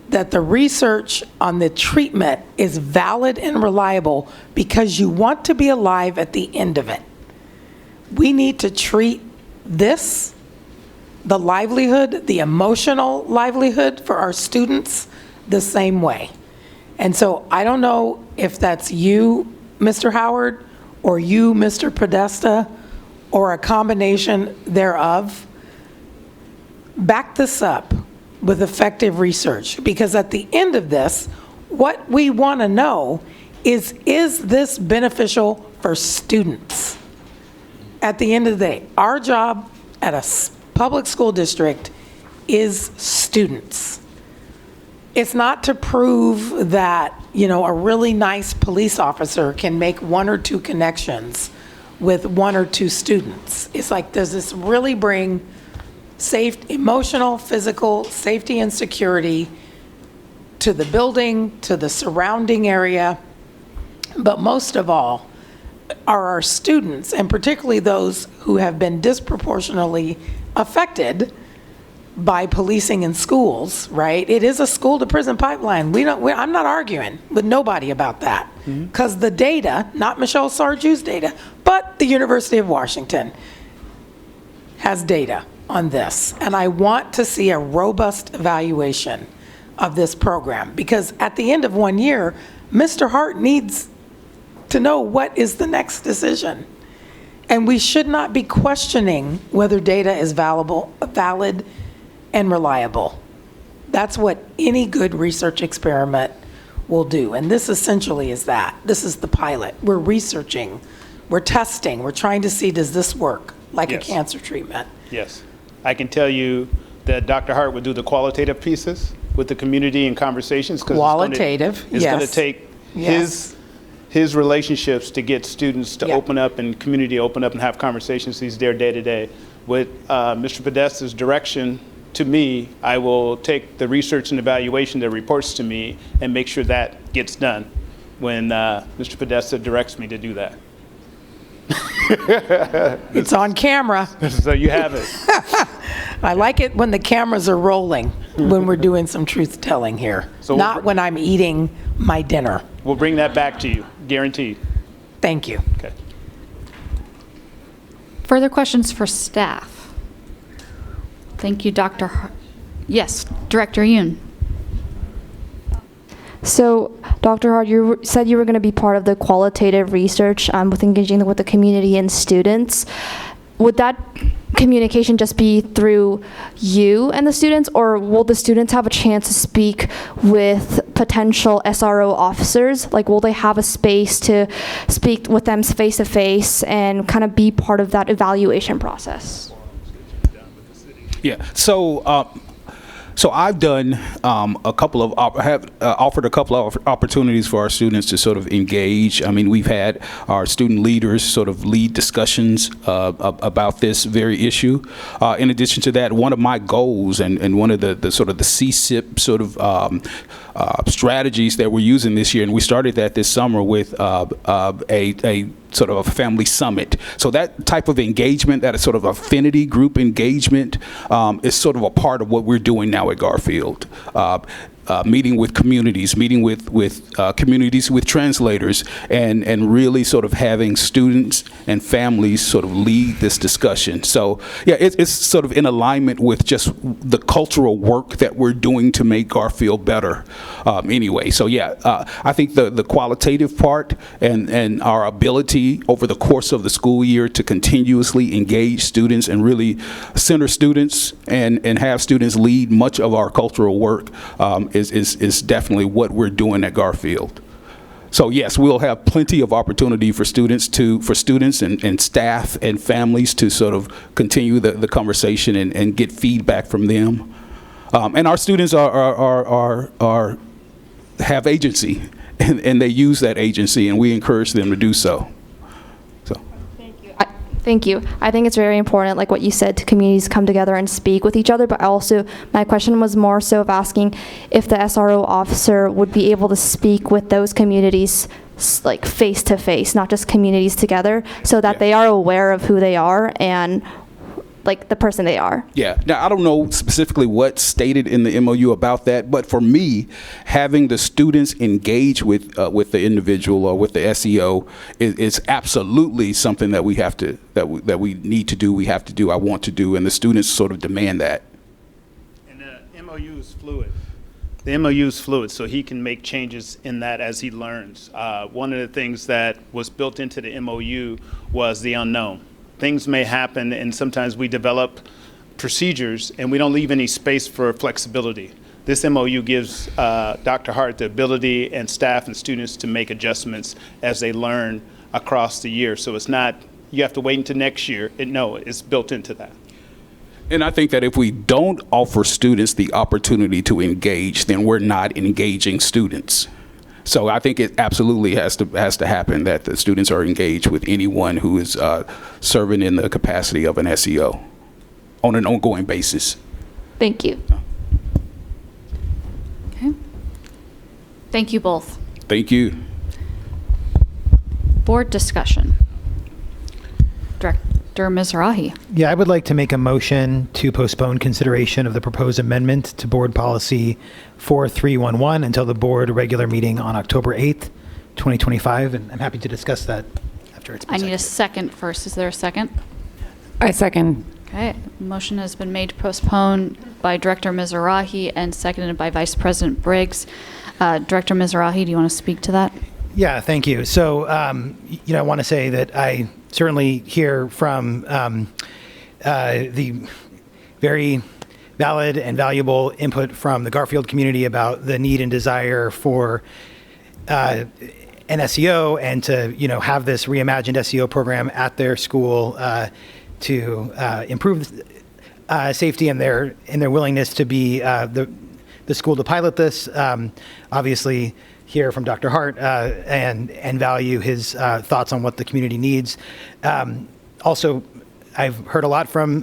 that the research on the treatment is valid and reliable because you want to be alive at the end of it. We need to treat this, the livelihood, the emotional livelihood for our students, the same way. And so I don't know if that's you, Mr. Howard, or you, Mr. Podesta, or a combination thereof. Back this up with effective research, because at the end of this, what we want to know is this beneficial for students? At the end of the day, our job at a public school district is students. It's not to prove that, a really nice police officer can make one or two connections with one or two students. It's like, does this really bring emotional, physical safety and security to the building, to the surrounding area? But most of all, are our students, and particularly those who have been disproportionately affected by policing in schools, right? It is a school to prison pipeline. I'm not arguing with nobody about that, because the data, not Michelle Sarju's data, but the University of Washington has data on this. And I want to see a robust evaluation of this program, because at the end of 1 year, Mr. Hart needs to know what is the next decision. And we should not be questioning whether data is valid and reliable. That's what any good research experiment will do. And this essentially is that. This is the pilot. We're researching, we're testing, we're trying to see, does this work like a cancer treatment? Yes. I can tell you that Dr. Hart would do the qualitative pieces with the community and conversations. Qualitative, it's going to take yes. his relationships to get students to open up and community open up and have conversations. He's there day to day. With Mr. Podesta's direction to me, I will take the research and evaluation that reports to me and make sure that gets done when Mr. Podesta directs me to do that. It's on camera. So you have it. I like it when the cameras are rolling, when we're doing some truth telling here, not when I'm eating my dinner. We'll bring that back to you, guaranteed. Thank you. Okay. Further questions for staff? Thank you, Dr. Yes, Director Yoon. So, Dr. Hart, you said you were going to be part of the qualitative research with engaging with the community and students. Would that communication just be through you and the students, or will the students have a chance to speak with potential SRO officers? Like, will they have a space to speak with them face to face and kind of be part of that evaluation process? Yeah. So I've done offered a couple of opportunities for our students to sort of engage. I mean, we've had our student leaders sort of lead discussions about this very issue. In addition to that, one of my goals and one of the sort of the CSIP sort of strategies that we're using this year, and we started that this summer with a sort of a family summit. So that type of engagement, that is sort of affinity group engagement, is sort of a part of what we're doing now at Garfield. Meeting with communities, meeting with communities with translators, and really sort of having students and families sort of lead this discussion. So yeah, it's sort of in alignment with just the cultural work that we're doing to make Garfield better anyway. So yeah, I think the qualitative part and our ability over the course of the school year to continuously engage students and really center students and have students lead much of our cultural work is definitely what we're doing at Garfield. So yes, we'll have plenty of opportunity for students and staff and families to sort of continue the conversation and get feedback from them. And our students have agency, and they use that agency, and we encourage them to do so. Thank you. I think it's very important, like what you said, to communities come together and speak with each other, but also my question was more so of asking if the SRO officer would be able to speak with those communities like face to face, not just communities together, so that they are aware of who they are and like the person they are. Yeah. Now, I don't know specifically what's stated in the MOU about that, but for me, having the students engage with the individual or with the SEO is absolutely something that we have to, that we need to do, we have to do, I want to do, and the students sort of demand that. And the MOU is fluid. The MOU is fluid, so he can make changes in that as he learns. One of the things that was built into the MOU was the unknown. Things may happen, and sometimes we develop procedures and we don't leave any space for flexibility. This MOU gives Dr. Hart the ability and staff and students to make adjustments as they learn across the year. So it's not, you have to wait until next year. No, it's built into that. And I think that if we don't offer students the opportunity to engage, then we're not engaging students. So I think it absolutely has to happen that the students are engaged with anyone who is serving in the capacity of an SEO on an ongoing basis. Thank you. Okay. Thank you both. Thank you. Board discussion. Director Mizrahi. Yeah, I would like to make a motion to postpone consideration of the proposed amendment to Board Policy 4311 until the board regular meeting on October 8th, 2025, and I'm happy to discuss that after it's been I need a second first. Is there a second? I second. Okay. Motion has been made to postpone by Director Mizrahi and seconded by Vice President Briggs. Director Mizrahi, do you want to speak to that? Yeah, thank you. So, I want to say that I certainly hear from the very valid and valuable input from the Garfield community about the need and desire for an SEO and to, have this reimagined SEO program at their school to improve safety and their willingness to be the school to pilot this. Obviously, hear from Dr. Hart and value his thoughts on what the community needs. Also, I've heard a lot from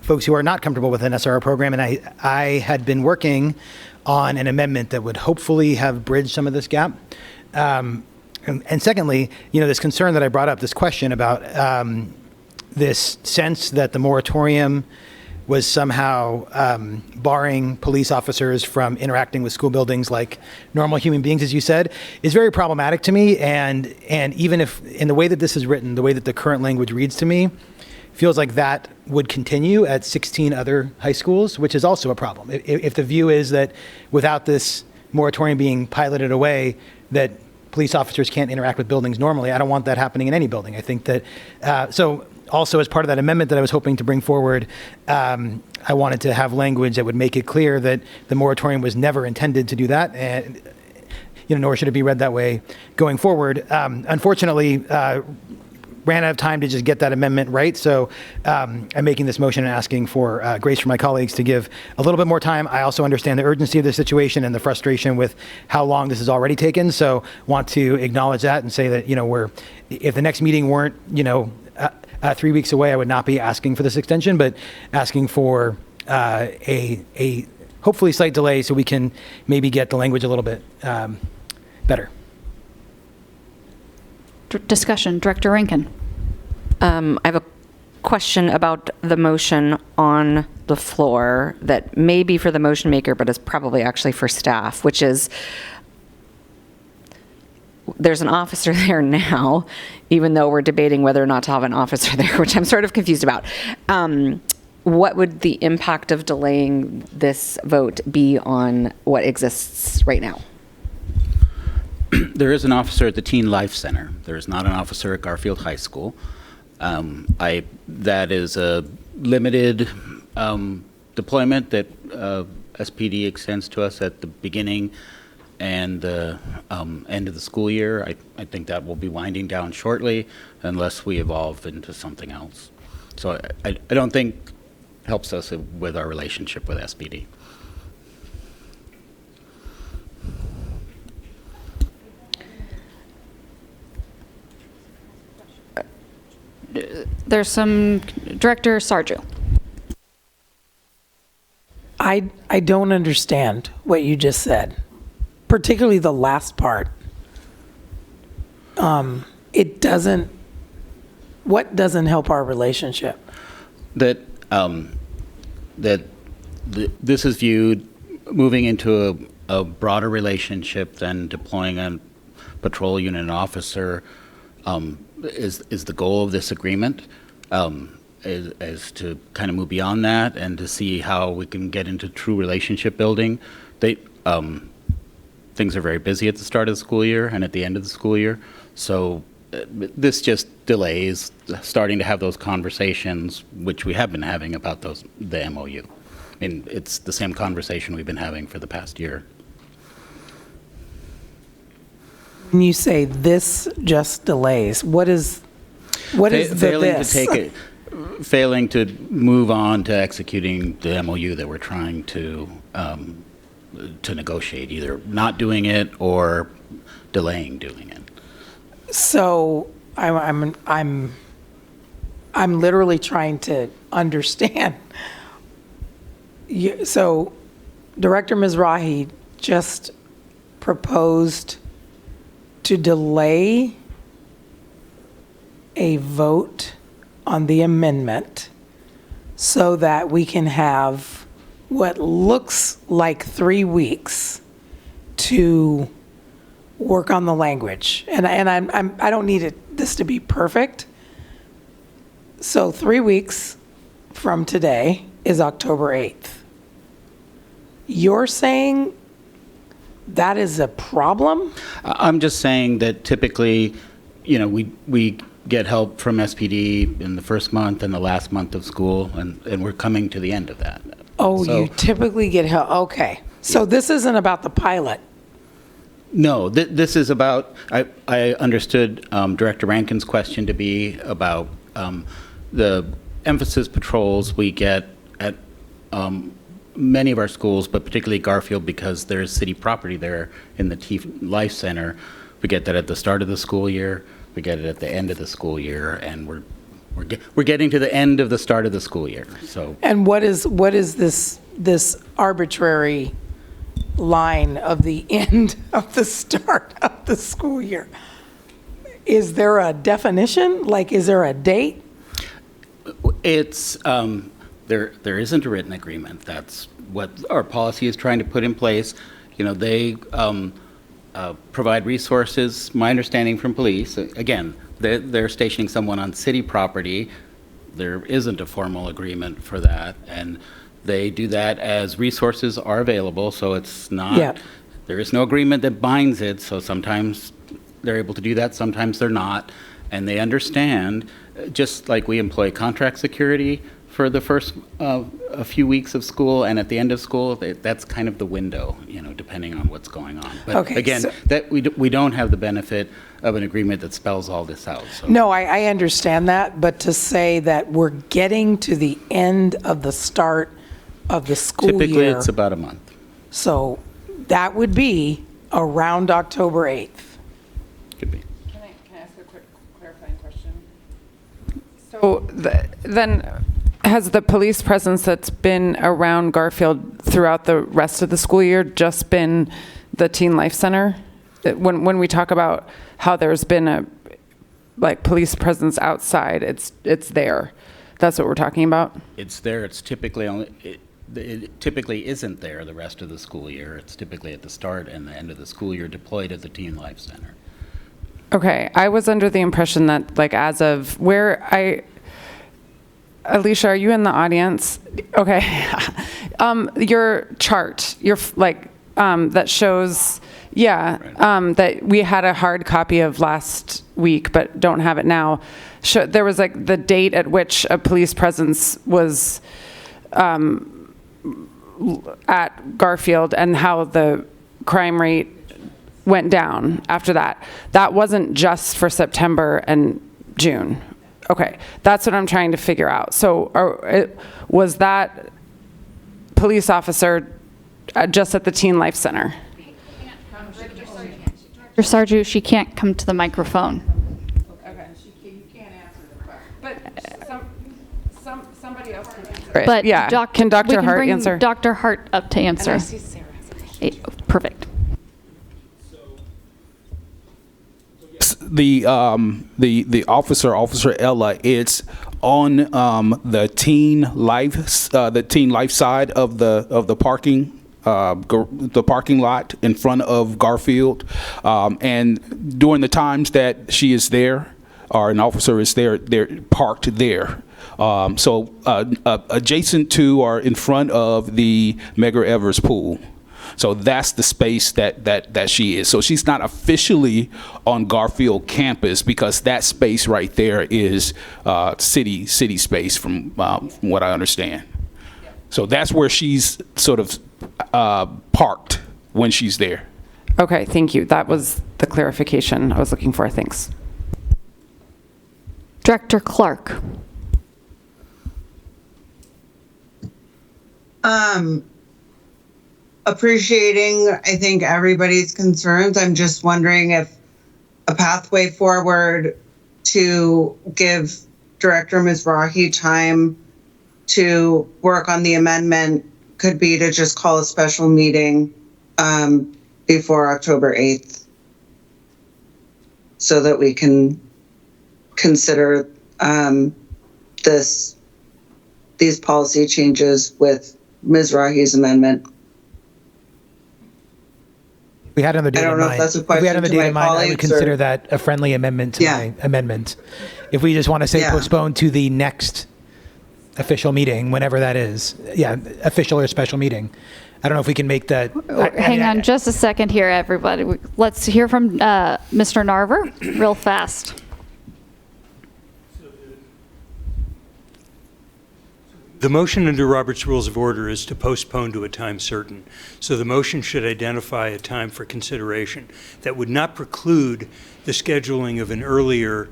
folks who are not comfortable with an SRO program, and I had been working on an amendment that would hopefully have bridged some of this gap. And secondly, this concern that I brought up, this question about this sense that the moratorium was somehow barring police officers from interacting with school buildings like normal human beings, as you said, is very problematic to me. And even if, in the way that this is written, the way that the current language reads to me, feels like that would continue at 16 other high schools, which is also a problem. If the view is that without this moratorium being piloted away, that police officers can't interact with buildings normally, I don't want that happening in any building. I think that, so also as part of that amendment that I was hoping to bring forward, I wanted to have language that would make it clear that the moratorium was never intended to do that, and nor should it be read that way going forward. Unfortunately, ran out of time to just get that amendment right, so I'm making this motion and asking for grace from my colleagues to give a little bit more time. I also understand the urgency of the situation and the frustration with how long this has already taken, so want to acknowledge that and say that if the next meeting weren't 3 weeks away, I would not be asking for this extension, but asking for a hopefully slight delay so we can maybe get the language a little bit better. Discussion. Director Rankin. I have a question about the motion on the floor that may be for the motion maker, but is probably actually for staff, which is there's an officer there now, even though we're debating whether or not to have an officer there, which I'm sort of confused about. What would the impact of delaying this vote be on what exists right now? There is an officer at the Teen Life Center. There is not an officer at Garfield High School. That is a limited deployment that SPD extends to us at the beginning and end of the school year. I think that will be winding down shortly unless we evolve into something else. So I don't think helps us with our relationship with SPD. There's some, Director Sarju. I don't understand what you just said, particularly the last part. What doesn't help our relationship? That that this is viewed moving into a broader relationship than deploying a patrol unit officer is the goal of this agreement, is to kind of move beyond that and to see how we can get into true relationship building. Things are very busy at the start of the school year and at the end of the school year, so this just delays starting to have those conversations, which we have been having about the MOU. I mean, it's the same conversation we've been having for the past year. When you say this just delays, what is Failing to move on to executing the MOU that we're trying to negotiate, either not doing it or delaying doing it. So I'm literally trying to understand. So Director Mizrahi just proposed to delay a vote on the amendment so that we can have what looks like 3 weeks to work on the language. And I don't need this to be perfect. So 3 weeks from today is October 8th. You're saying that is a problem? I'm just saying that typically, we get help from SPD in the first month and the last month of school, and we're coming to the end of that. Oh, so, you typically get help. Okay. So this isn't about the pilot. No, this is about, I understood Director Rankin's question to be about the emphasis patrols we get at many of our schools, but particularly Garfield, because there's city property there in the Teen Life Center. We get that at the start of the school year, we get it at the end of the school year, and we're getting to the end of the start of the school year. So. And what is this arbitrary line of the end of the start of the school year? Is there a definition? Like, is there a date? It's there isn't a written agreement. That's what our policy is trying to put in place. They provide resources. My understanding from police, again, they're stationing someone on city property. There isn't a formal agreement for that, and they do that as resources are available. So it's not. Yeah. There is no agreement that binds it. So sometimes they're able to do that. Sometimes they're not, and they understand. Just like we employ contract security for the first a few weeks of school and at the end of school, that's kind of the window, depending on what's going on. But okay, again, that we don't have the benefit of an agreement that spells all this out. So. No, I understand that, but to say that we're getting to the end of the start of the school year. Typically, it's about a month. So that would be around October 8th. Could be. Can I ask a quick clarifying question? So then has the police presence that's been around Garfield throughout the rest of the school year just been the Teen Life Center? When we talk about how there's been a police presence outside, it's there. That's what we're talking about? It's there. It's typically it typically isn't there the rest of the school year. It's typically at the start and the end of the school year deployed at the Teen Life Center. Okay, I was under the impression that as of Alicia, are you in the audience? Okay. Your chart, that shows, that we had a hard copy of last week, but don't have it now. There was the date at which a police presence was at Garfield and how the crime rate went down after that. That wasn't just for September and June. Okay, that's what I'm trying to figure out. So was that police officer just at the Teen Life Center? Dr. Sarju, she can't come to the microphone. Okay, you can't answer the question. But somebody else can answer it. But yeah, can Dr. Hart answer? Dr. Hart up to answer. And I see Sarah has a question. Perfect. The officer Ella, it's on the teen life side of the parking lot in front of Garfield, and during the times that she is there, or an officer is there, they're parked there. So adjacent to or in front of the Medgar Evers pool. So that's the space that she is. So she's not officially on Garfield campus because that space right there is city space from what I understand. So that's where she's sort of parked when she's there. Okay, thank you. That was the clarification I was looking for. Thanks. Director Clark. Appreciating, I think, everybody's concerns. I'm just wondering if a pathway forward to give Director Mizrahi time to work on the amendment could be to just call a special meeting before October 8th so that we can consider these policy changes with Mizrahi's amendment. We had another date I don't in know mind. if that's a If we had question another to date my in mind, I would colleagues, consider or- that a friendly amendment to my amendment. If we just want to say Yeah. postpone to the next official meeting, whenever that is, official or special meeting. I don't know if we can make that. Hang on just a second here, everybody. Let's hear from Mr. Narver real fast. The motion under Robert's Rules of Order is to postpone to a time certain. So the motion should identify a time for consideration that would not preclude the scheduling of an earlier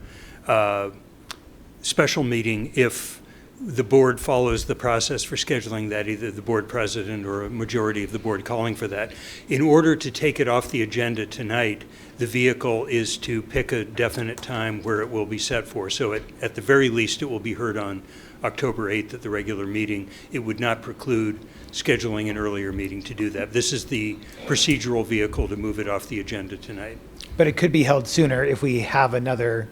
special meeting if the board follows the process for scheduling that, either the board president or a majority of the board calling for that. In order to take it off the agenda tonight, the vehicle is to pick a definite time where it will be set for. So at the very least, it will be heard on October 8th at the regular meeting. It would not preclude scheduling an earlier meeting to do that. This is the procedural vehicle to move it off the agenda tonight. But it could be held sooner if we have another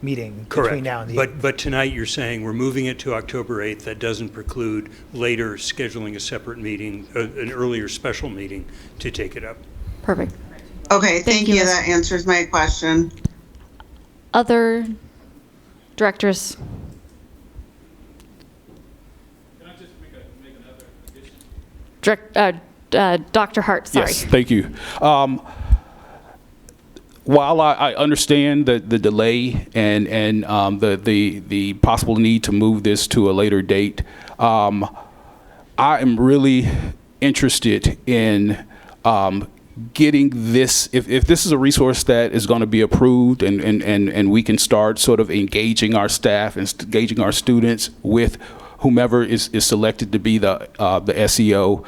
meeting between now and the. But tonight you're saying we're moving it to October 8th. That doesn't preclude later scheduling a separate meeting, an earlier special meeting to take it up. Perfect. Okay, thank you. That answers my question. Other directors? Dr. Hart, sorry. Yes, thank you. While I understand the delay and the possible need to move this to a later date, I am really interested in getting this, if this is a resource that is going to be approved and we can start sort of engaging our staff and engaging our students with whomever is selected to be the SEO,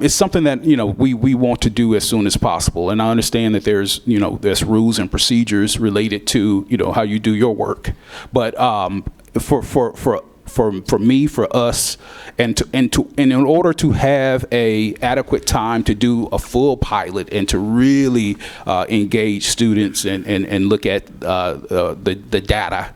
it's something that we want to do as soon as possible. And I understand that there's rules and procedures related to how you do your work, but for me, for us, and in order to have a adequate time to do a full pilot and to really engage students and look at the data.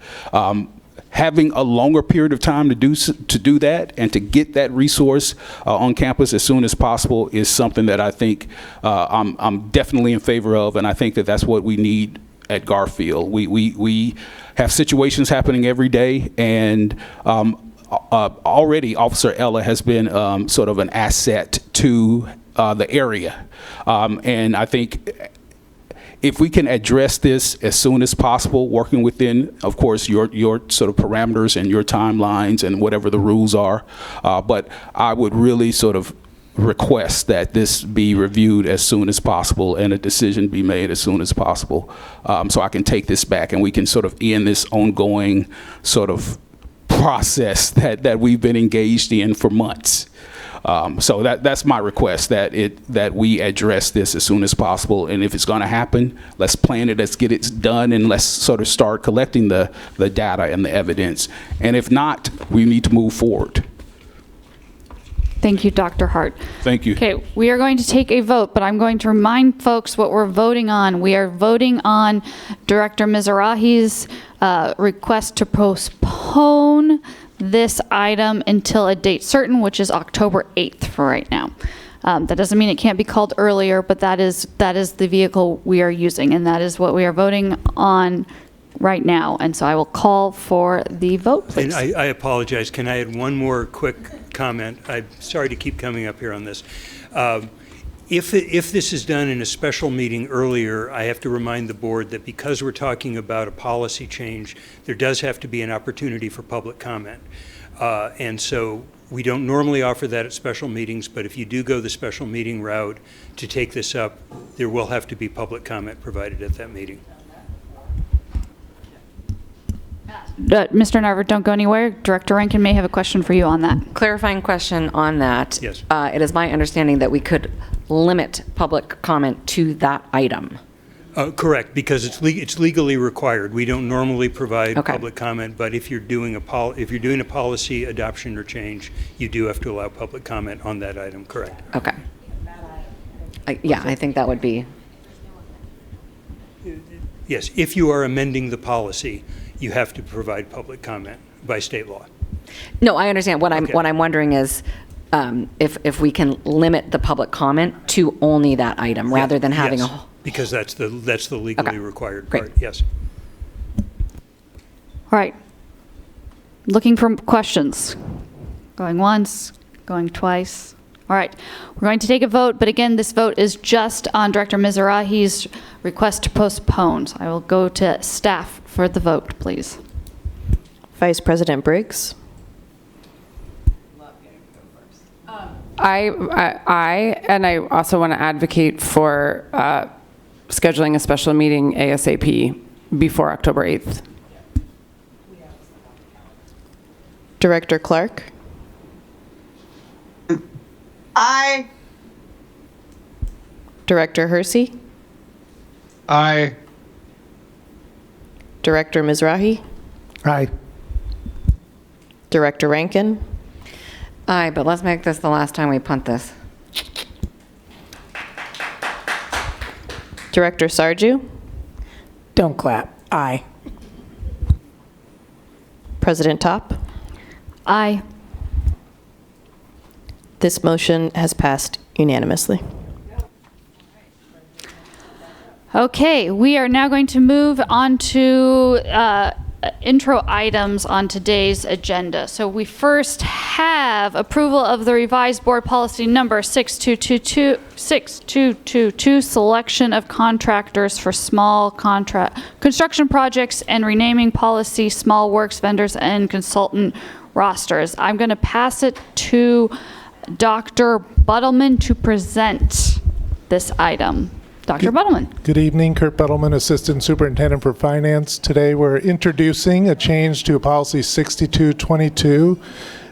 Having a longer period of time to do that and to get that resource on campus as soon as possible is something that I think I'm definitely in favor of, and I think that that's what we need at Garfield. We have situations happening every day, and already Officer Ella has been sort of an asset to the area, and I think if we can address this as soon as possible, working within, of course, your sort of parameters and your timelines and whatever the rules are, but I would really sort of request that this be reviewed as soon as possible and a decision be made as soon as possible, so I can take this back and we can sort of end this ongoing sort of process that we've been engaged in for months. So that's my request, that we address this as soon as possible. And if it's going to happen, let's plan it, let's get it done, and let's sort of start collecting the data and the evidence. And if not, we need to move forward. Thank you, Dr. Hart. Thank you. Okay, we are going to take a vote, but I'm going to remind folks what we're voting on. We are voting on Director Mizrahi's request to postpone this item until a date certain, which is October 8th for right now. That doesn't mean it can't be called earlier, but that is the vehicle we are using, and that is what we are voting on right now. And so I will call for the vote, please. And I apologize. Can I add one more quick comment? I'm sorry to keep coming up here on this. If this is done in a special meeting earlier, I have to remind the board that because we're talking about a policy change, there does have to be an opportunity for public comment. And so we don't normally offer that at special meetings, but if you do go the special meeting route to take this up, there will have to be public comment provided at that meeting. Mr. Narver, don't go anywhere. Director Rankin may have a question for you on that. Clarifying question on that. Yes. It is my understanding that we could limit public comment to that item. Correct, because it's legally required. We don't normally provide public comment, but if you're doing a policy adoption or change, you do have to allow public comment on that item. Correct. Okay. Yeah, I think that would be. Yes, if you are amending the policy, you have to provide public comment by state law. No, I understand. What I'm wondering is if we can limit the public comment to only that item rather than having a whole. Because that's the legally required Great. part. Yes. All right. Looking for questions. Going once, going twice. All right. We're going to take a vote, but again, this vote is just on Director Mizrahi's request to postpone. So I will go to staff for the vote, please. Vice President Briggs. I also want to advocate for scheduling a special meeting ASAP before October 8th. Director Clark. Aye. Director Hersey. Aye. Director Mizrahi. Aye. Director Rankin. Aye, but let's make this the last time we punt this. Director Sarju. Don't clap. Aye. President Top. Aye. This motion has passed unanimously. Okay, we are now going to move on to intro items on today's agenda. So we first have approval of the revised board policy number 6222, selection of contractors for small construction projects, and renaming policy small works vendors and consultant rosters. I'm going to pass it to Dr. Buttleman to present this item. Dr. Buttleman. Good evening, Kurt Buttleman, Assistant Superintendent for Finance. Today we're introducing a change to policy 6222,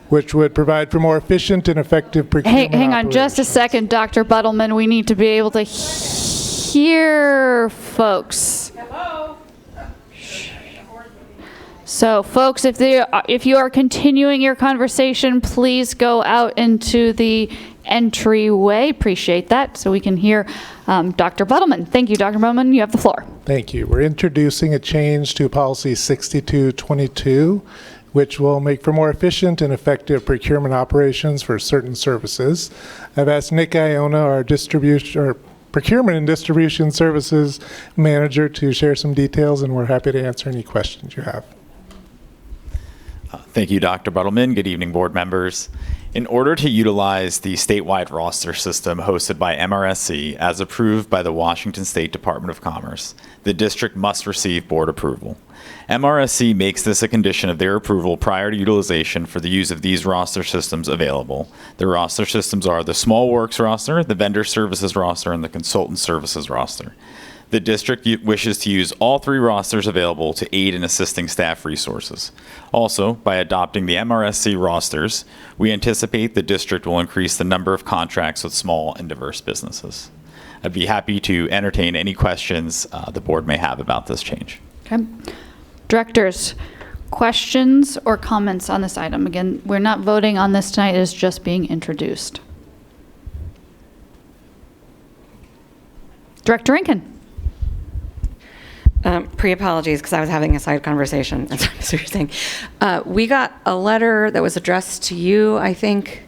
which would provide for more efficient and effective procurement. Hang on just a second, Dr. Buttleman. We need to be able to hear folks. Hello. So, folks, if you are continuing your conversation, please go out into the entryway. Appreciate that, so we can hear Dr. Buttleman. Thank you, Dr. Buttleman. You have the floor. Thank you. We're introducing a change to policy 6222, which will make for more efficient and effective procurement operations for certain services. I've asked Nick Iona, our Procurement and Distribution Services Manager, to share some details, and we're happy to answer any questions you have. Thank you, Dr. Buttleman. Good evening, board members. In order to utilize the statewide roster system hosted by MRSC as approved by the Washington State Department of Commerce, the district must receive board approval. MRSC makes this a condition of their approval prior to utilization for the use of these roster systems available. The roster systems are the Small Works roster, the Vendor Services roster, and the Consultant Services roster. The district wishes to use all three rosters available to aid in assisting staff resources. Also, by adopting the MRSC rosters, we anticipate the district will increase the number of contracts with small and diverse businesses. I'd be happy to entertain any questions the board may have about this change. Okay. Directors, Questions or comments on this item? Again, we're not voting on this tonight, it is just being introduced. Director Rankin. Pre-apologies, because I was having a side conversation. That's what you're saying. We got a letter that was addressed to you, I think,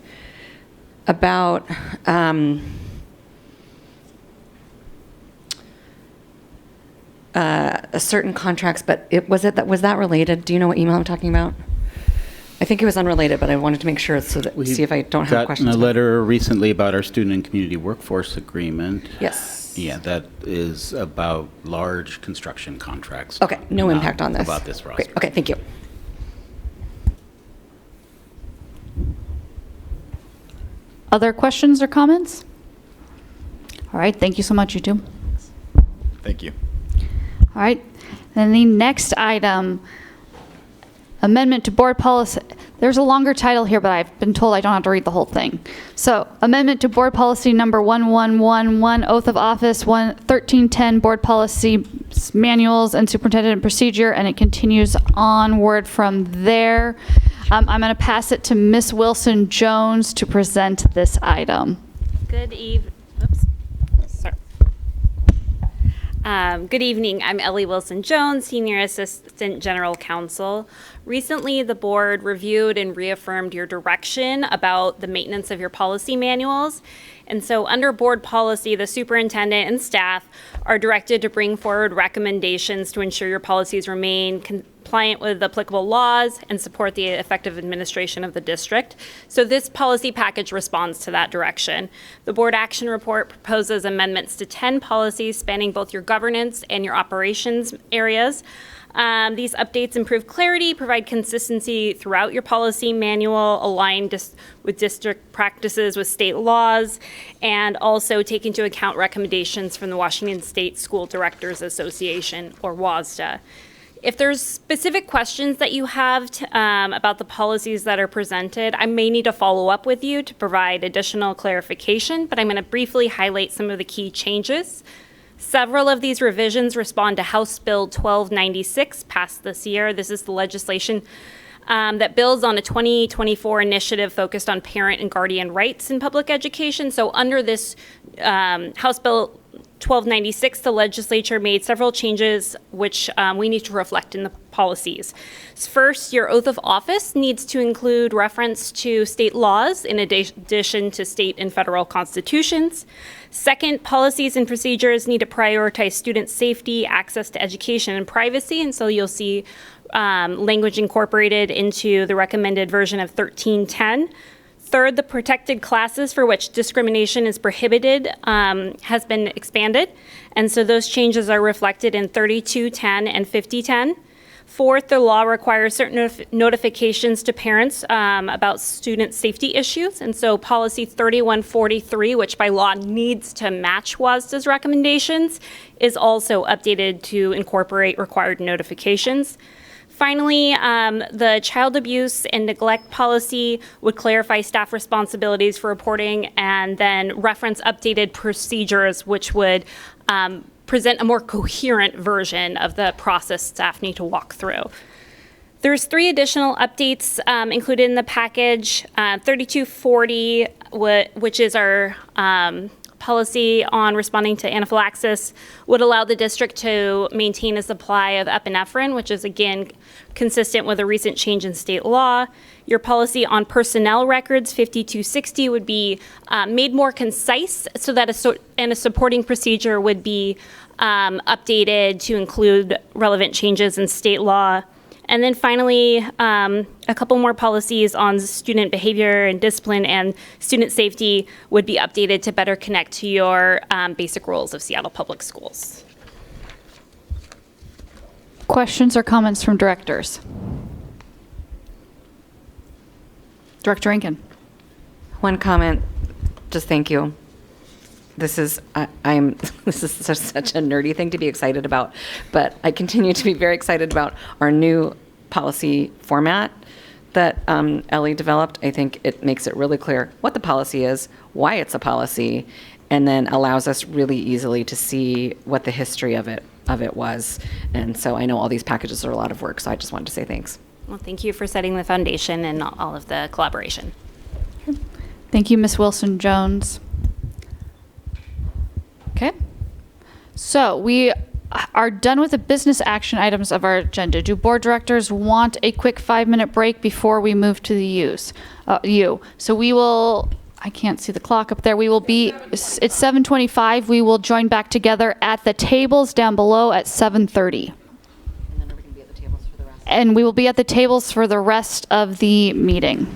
about certain contracts, but was that related? Do you know what email I'm talking about? I think it was unrelated, but I wanted to make sure so that see if I don't have questions. Gotten a letter recently about our student and community workforce agreement. Yes. Yeah, that is about large construction contracts. Okay, no impact on this. About this roster. Great. Okay, thank you. Other questions or comments? All right, thank you so much, you two. Thank you. All right, then the next item, amendment to board policy. There's a longer title here, but I've been told I don't have to read the whole thing. So, amendment to board policy number 1111, oath of office, 1310, board policy manuals and superintendent procedure, and it continues onward from there. I'm going to pass it to Ms. Wilson Jones to present this item. Good evening. Good evening. I'm Ellie Wilson Jones, Senior Assistant General Counsel. Recently, the board reviewed and reaffirmed your direction about the maintenance of your policy manuals. And so under board policy, the superintendent and staff are directed to bring forward recommendations to ensure your policies remain compliant with applicable laws and support the effective administration of the district. So this policy package responds to that direction. The board action report proposes amendments to 10 policies spanning both your governance and your operations areas. These updates improve clarity, provide consistency throughout your policy manual, align with district practices with state laws, and also take into account recommendations from the Washington State School Directors Association, or WASDA. If there's specific questions that you have about the policies that are presented, I may need to follow up with you to provide additional clarification, but I'm going to briefly highlight some of the key changes. Several of these revisions respond to House Bill 1296 passed this year. This is the legislation that builds on a 2024 initiative focused on parent and guardian rights in public education. So under this House Bill 1296, the legislature made several changes which we need to reflect in the policies. First, your oath of office needs to include reference to state laws in addition to state and federal constitutions. Second, policies and procedures need to prioritize student safety, access to education, and privacy, and so you'll see language incorporated into the recommended version of 1310. Third, the protected classes for which discrimination is prohibited has been expanded, and so those changes are reflected in 3210 and 5010. Fourth, the law requires certain notifications to parents about student safety issues, and so policy 3143, which by law needs to match WASDA's recommendations, is also updated to incorporate required notifications. Finally, the child abuse and neglect policy would clarify staff responsibilities for reporting and then reference updated procedures, which would present a more coherent version of the process staff need to walk through. There's 3 additional updates included in the package. 3240, which is our policy on responding to anaphylaxis, would allow the district to maintain a supply of epinephrine, which is again consistent with a recent change in state law. Your policy on personnel records, 5260, would be made more concise so that a supporting procedure would be updated to include relevant changes in state law. And then finally, a couple more policies on student behavior and discipline and student safety would be updated to better connect to your basic rules of Seattle Public Schools. Questions or comments from directors? Director Rankin. One comment, just thank you. This is this is such a nerdy thing to be excited about, but I continue to be very excited about our new policy format that Ellie developed. I think it makes it really clear what the policy is, why it's a policy, and then allows us really easily to see what the history of it was. And so I know all these packages are a lot of work, so I just wanted to say thanks. Well, thank you for setting the foundation and all of the collaboration. Thank you, Ms. Wilson-Jones. Okay. So we are done with the business action items of our agenda. Do board directors want a quick 5-minute break before we move to the U? So we will, I can't see the clock up there. We will be, it's 7:25. We will join back together at the tables down below at 7:30. And we will be at the tables for the rest of the meeting.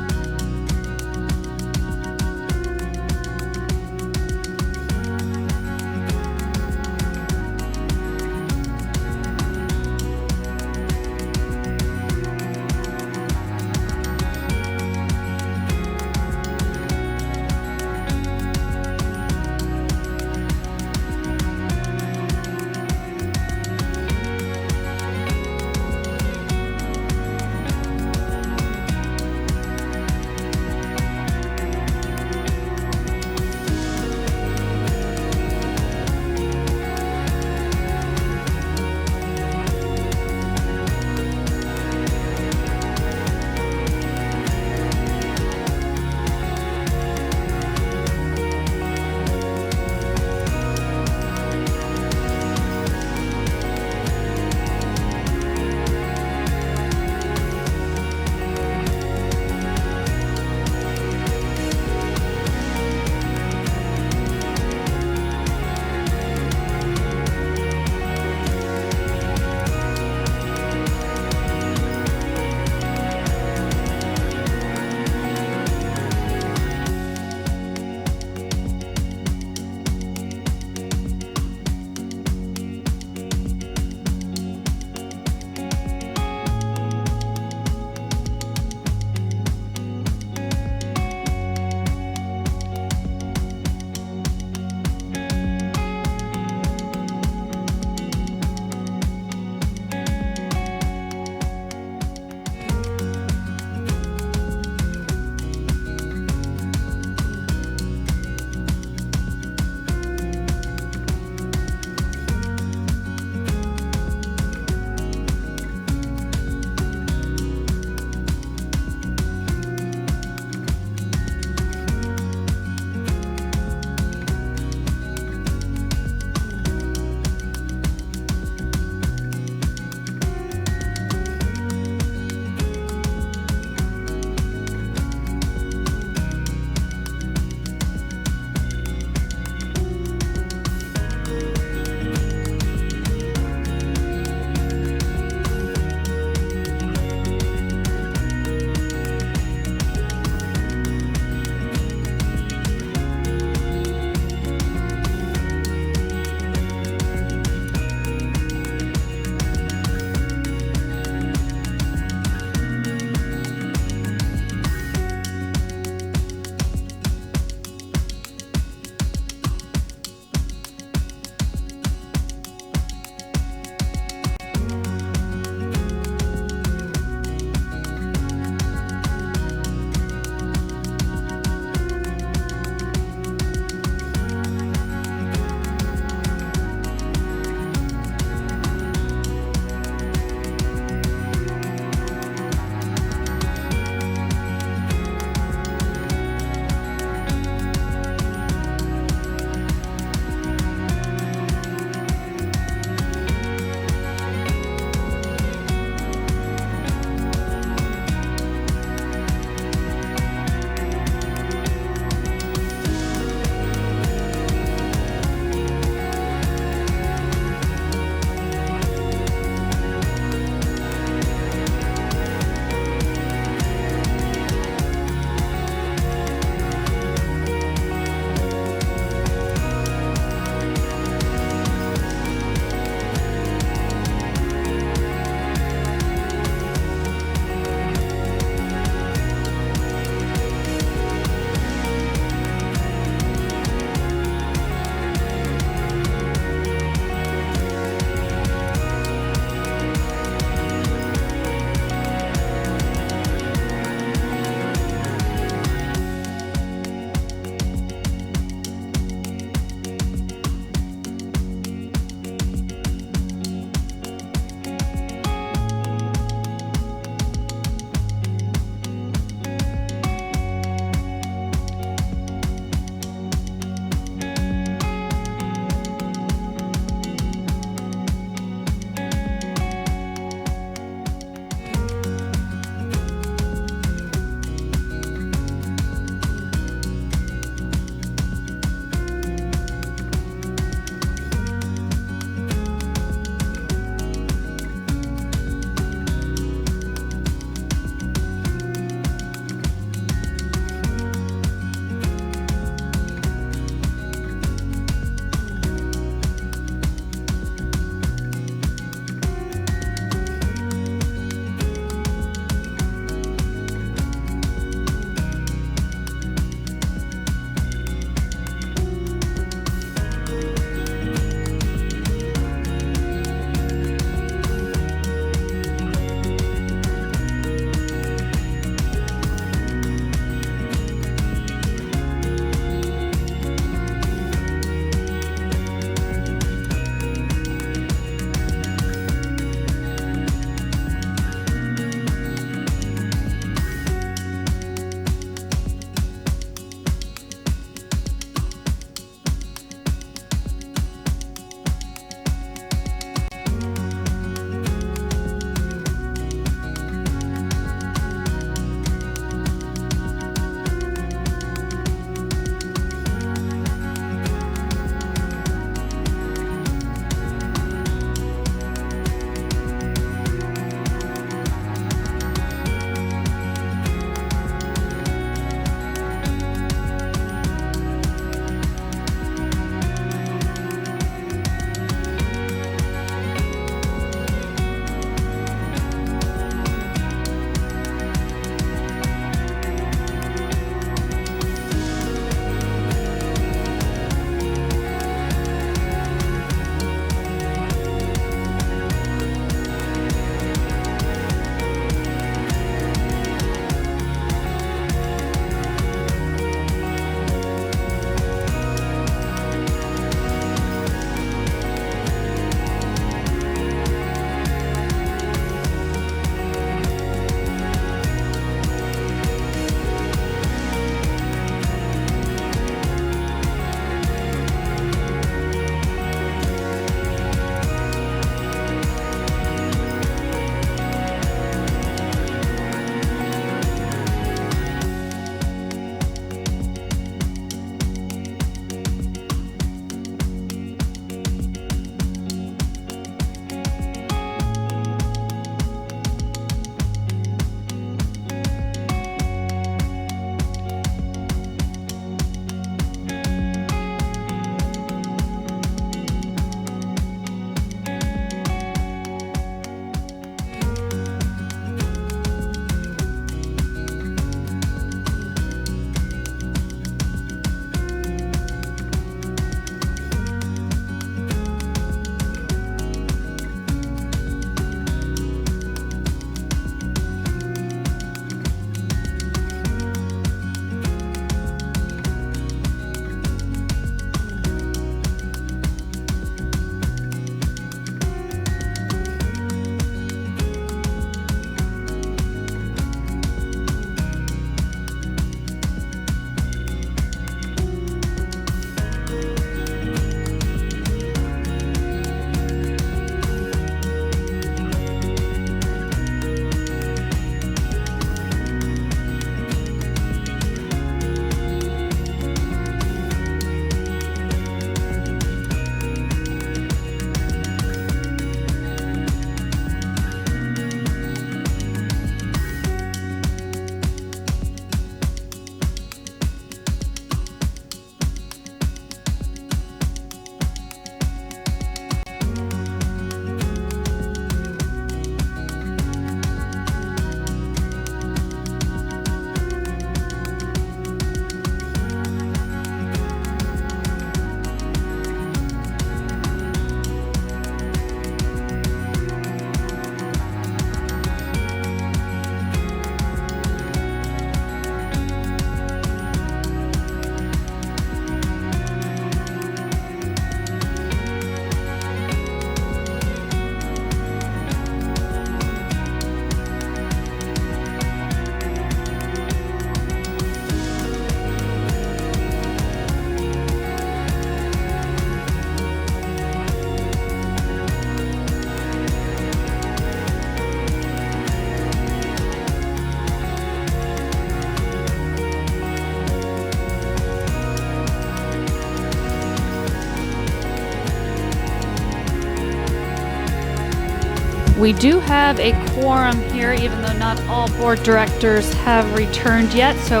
We do have a quorum here, even though not all board directors have returned yet. So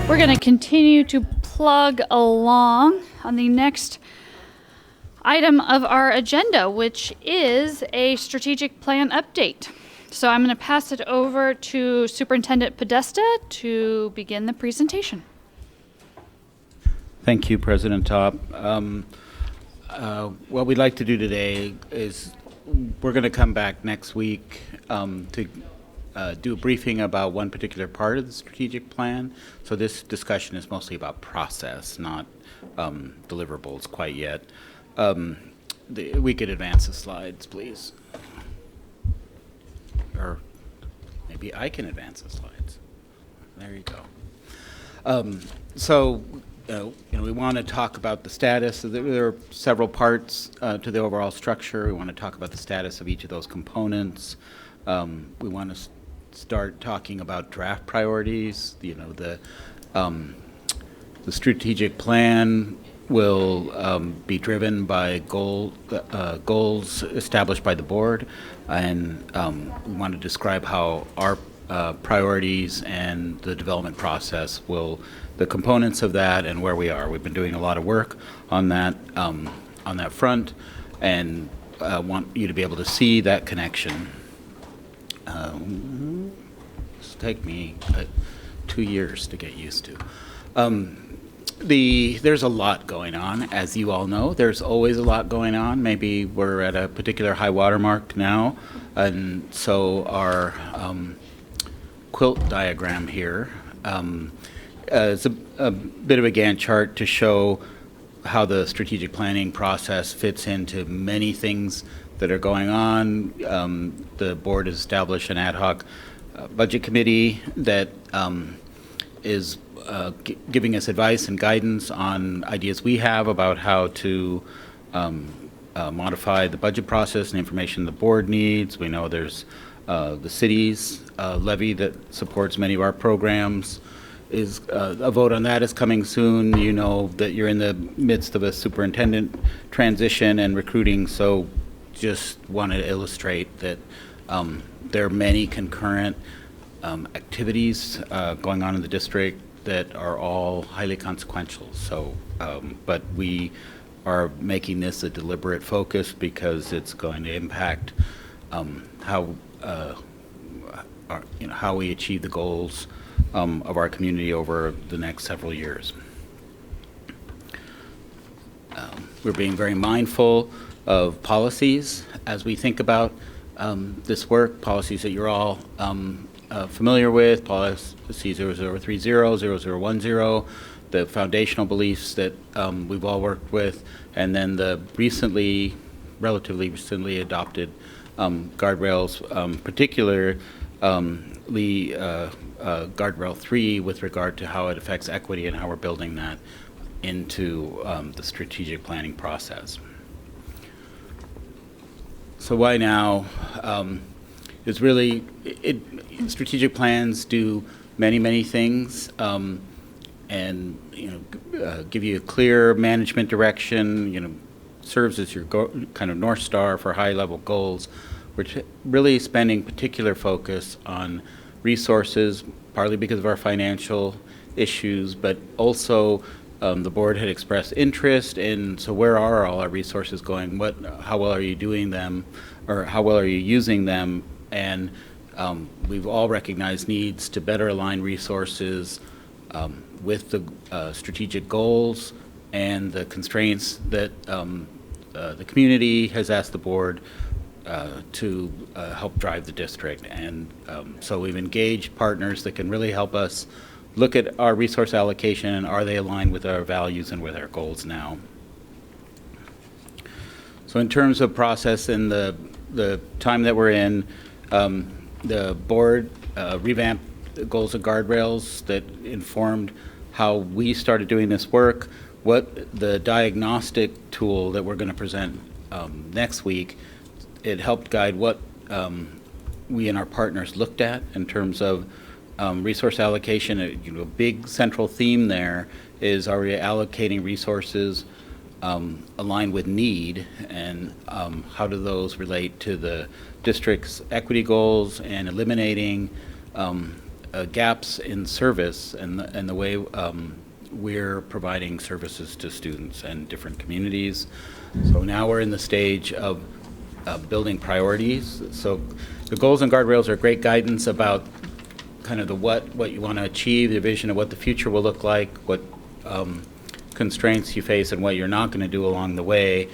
we're going to continue to plug along on the next item of our agenda, which is a strategic plan update. So I'm going to pass it over to Superintendent Podesta to begin the presentation. Thank you, President Top. What we'd like to do today is we're going to come back next week to do a briefing about one particular part of the strategic plan. So this discussion is mostly about process, not deliverables quite yet. We could advance the slides, please. Or maybe I can advance the slides. There you go. We want to talk about the status. There are several parts to the overall structure. We want to talk about the status of each of those components. We want to start talking about draft priorities. The strategic plan will be driven by goals established by the board, and we want to describe how our priorities and the development process the components of that and where we are. We've been doing a lot of work on that front, and want you to be able to see that connection. It's take me 2 years to get used to. There's a lot going on, as you all know. There's always a lot going on. Maybe we're at a particular high water mark now, and so our quilt diagram here is a bit of a Gantt chart to show how the strategic planning process fits into many things that are going on. The board has established an ad hoc budget committee that is giving us advice and guidance on ideas we have about how to modify the budget process and information the board needs. We know there's the city's levy that supports many of our programs. A vote on that is coming soon. You know that you're in the midst of a superintendent transition and recruiting, so just want to illustrate that there are many concurrent activities going on in the district that are all highly consequential. So, but we are making this a deliberate focus because it's going to impact how we achieve the goals of our community over the next several years. We're being very mindful of policies as we think about this work, policies that you're all familiar with, policy 0030, 0010, the foundational beliefs that we've all worked with, and then the relatively recently adopted guardrails, particularly Guardrail 3 with regard to how it affects equity and how we're building that into the strategic planning process. So why now? It's really, strategic plans do many things, and give you a clear management direction. Serves as your kind of North Star for high-level goals. We're really spending particular focus on resources, partly because of our financial issues, but also the board had expressed interest in, so where are all our resources going? How well are you doing them, or how well are you using them? And we've all recognized needs to better align resources with the strategic goals and the constraints that the community has asked the board to help drive the district. And so we've engaged partners that can really help us look at our resource allocation and are they aligned with our values and with our goals now. So in terms of process and the time that we're in, the board revamped the goals and guardrails that informed how we started doing this work. What the diagnostic tool that we're going to present next week, it helped guide what we and our partners looked at in terms of resource allocation. A big central theme there is, are we allocating resources align with need, and how do those relate to the district's equity goals and eliminating gaps in service and the way we're providing services to students and different communities. So now we're in the stage of building priorities. So the goals and guardrails are great guidance about kind of the what you want to achieve, the vision of what the future will look like, what constraints you face, and what you're not going to do along the way.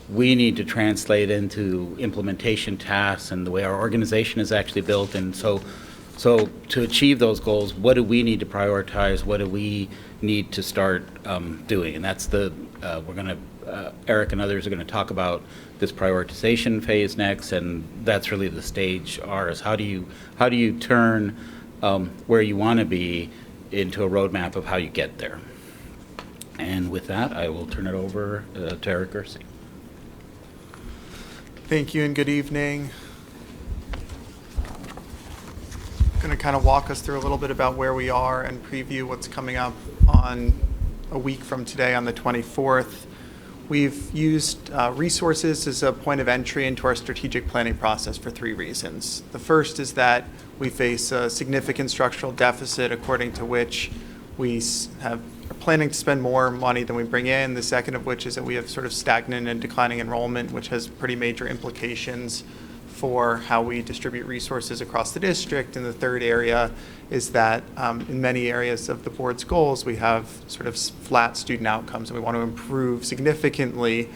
We need to translate into implementation tasks and the way our organization is actually built. And so to achieve those goals, what do we need to prioritize? What do we need to start doing? And that's Eric and others are going to talk about this prioritization phase next, and that's really the stage R, is how do you turn where you want to be into a roadmap of how you get there. And with that, I will turn it over to Eric Gersey. Thank you and good evening. I'm going to kind of walk us through a little bit about where we are and preview what's coming up on a week from today on the 24th. We've used resources as a point of entry into our strategic planning process for 3 reasons. The first is that we face a significant structural deficit, according to which we are planning to spend more money than we bring in. The second of which is that we have sort of stagnant and declining enrollment, which has pretty major implications for how we distribute resources across the district. And the third area is that in many areas of the board's goals, we have sort of flat student outcomes, and we want to improve significantly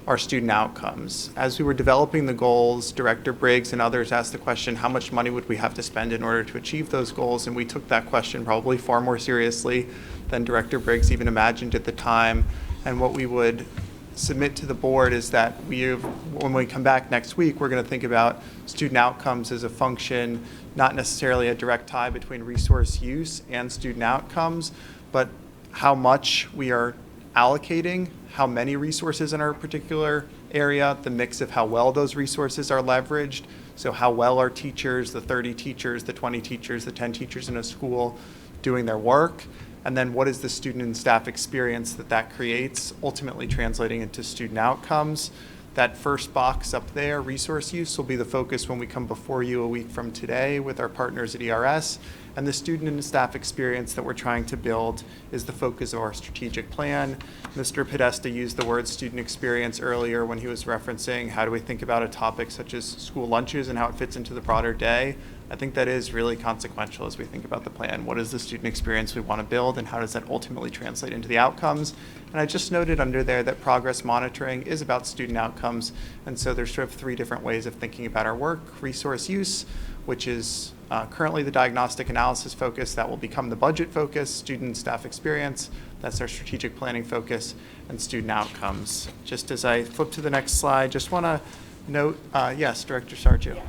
our student outcomes. As we were developing the goals, Director Briggs and others asked the question, how much money would we have to spend in order to achieve those goals? And we took that question probably far more seriously than Director Briggs even imagined at the time. And what we would submit to the board is that when we come back next week, we're going to think about student outcomes as a function, not necessarily a direct tie between resource use and student outcomes, but how much we are allocating, how many resources in our particular area, the mix of how well those resources are leveraged. So how well are teachers, the 30 teachers, the 20 teachers, the 10 teachers in a school doing their work? And then what is the student and staff experience that creates, ultimately translating into student outcomes? That first box up there, resource use, will be the focus when we come before you a week from today with our partners at ERS. And the student and staff experience that we're trying to build is the focus of our strategic plan. Mr. Podesta used the word student experience earlier when he was referencing how do we think about a topic such as school lunches and how it fits into the broader day. I think that is really consequential as we think about the plan. What is the student experience we want to build, and how does that ultimately translate into the outcomes? And I just noted under there that progress monitoring is about student outcomes. And so there's sort of 3 different ways of thinking about our work. Resource use, which is currently the diagnostic analysis focus, that will become the budget focus. Student and staff experience, that's our strategic planning focus, and student outcomes. Just as I flip to the next slide, just want to note, yes, Director Sarju. Yeah.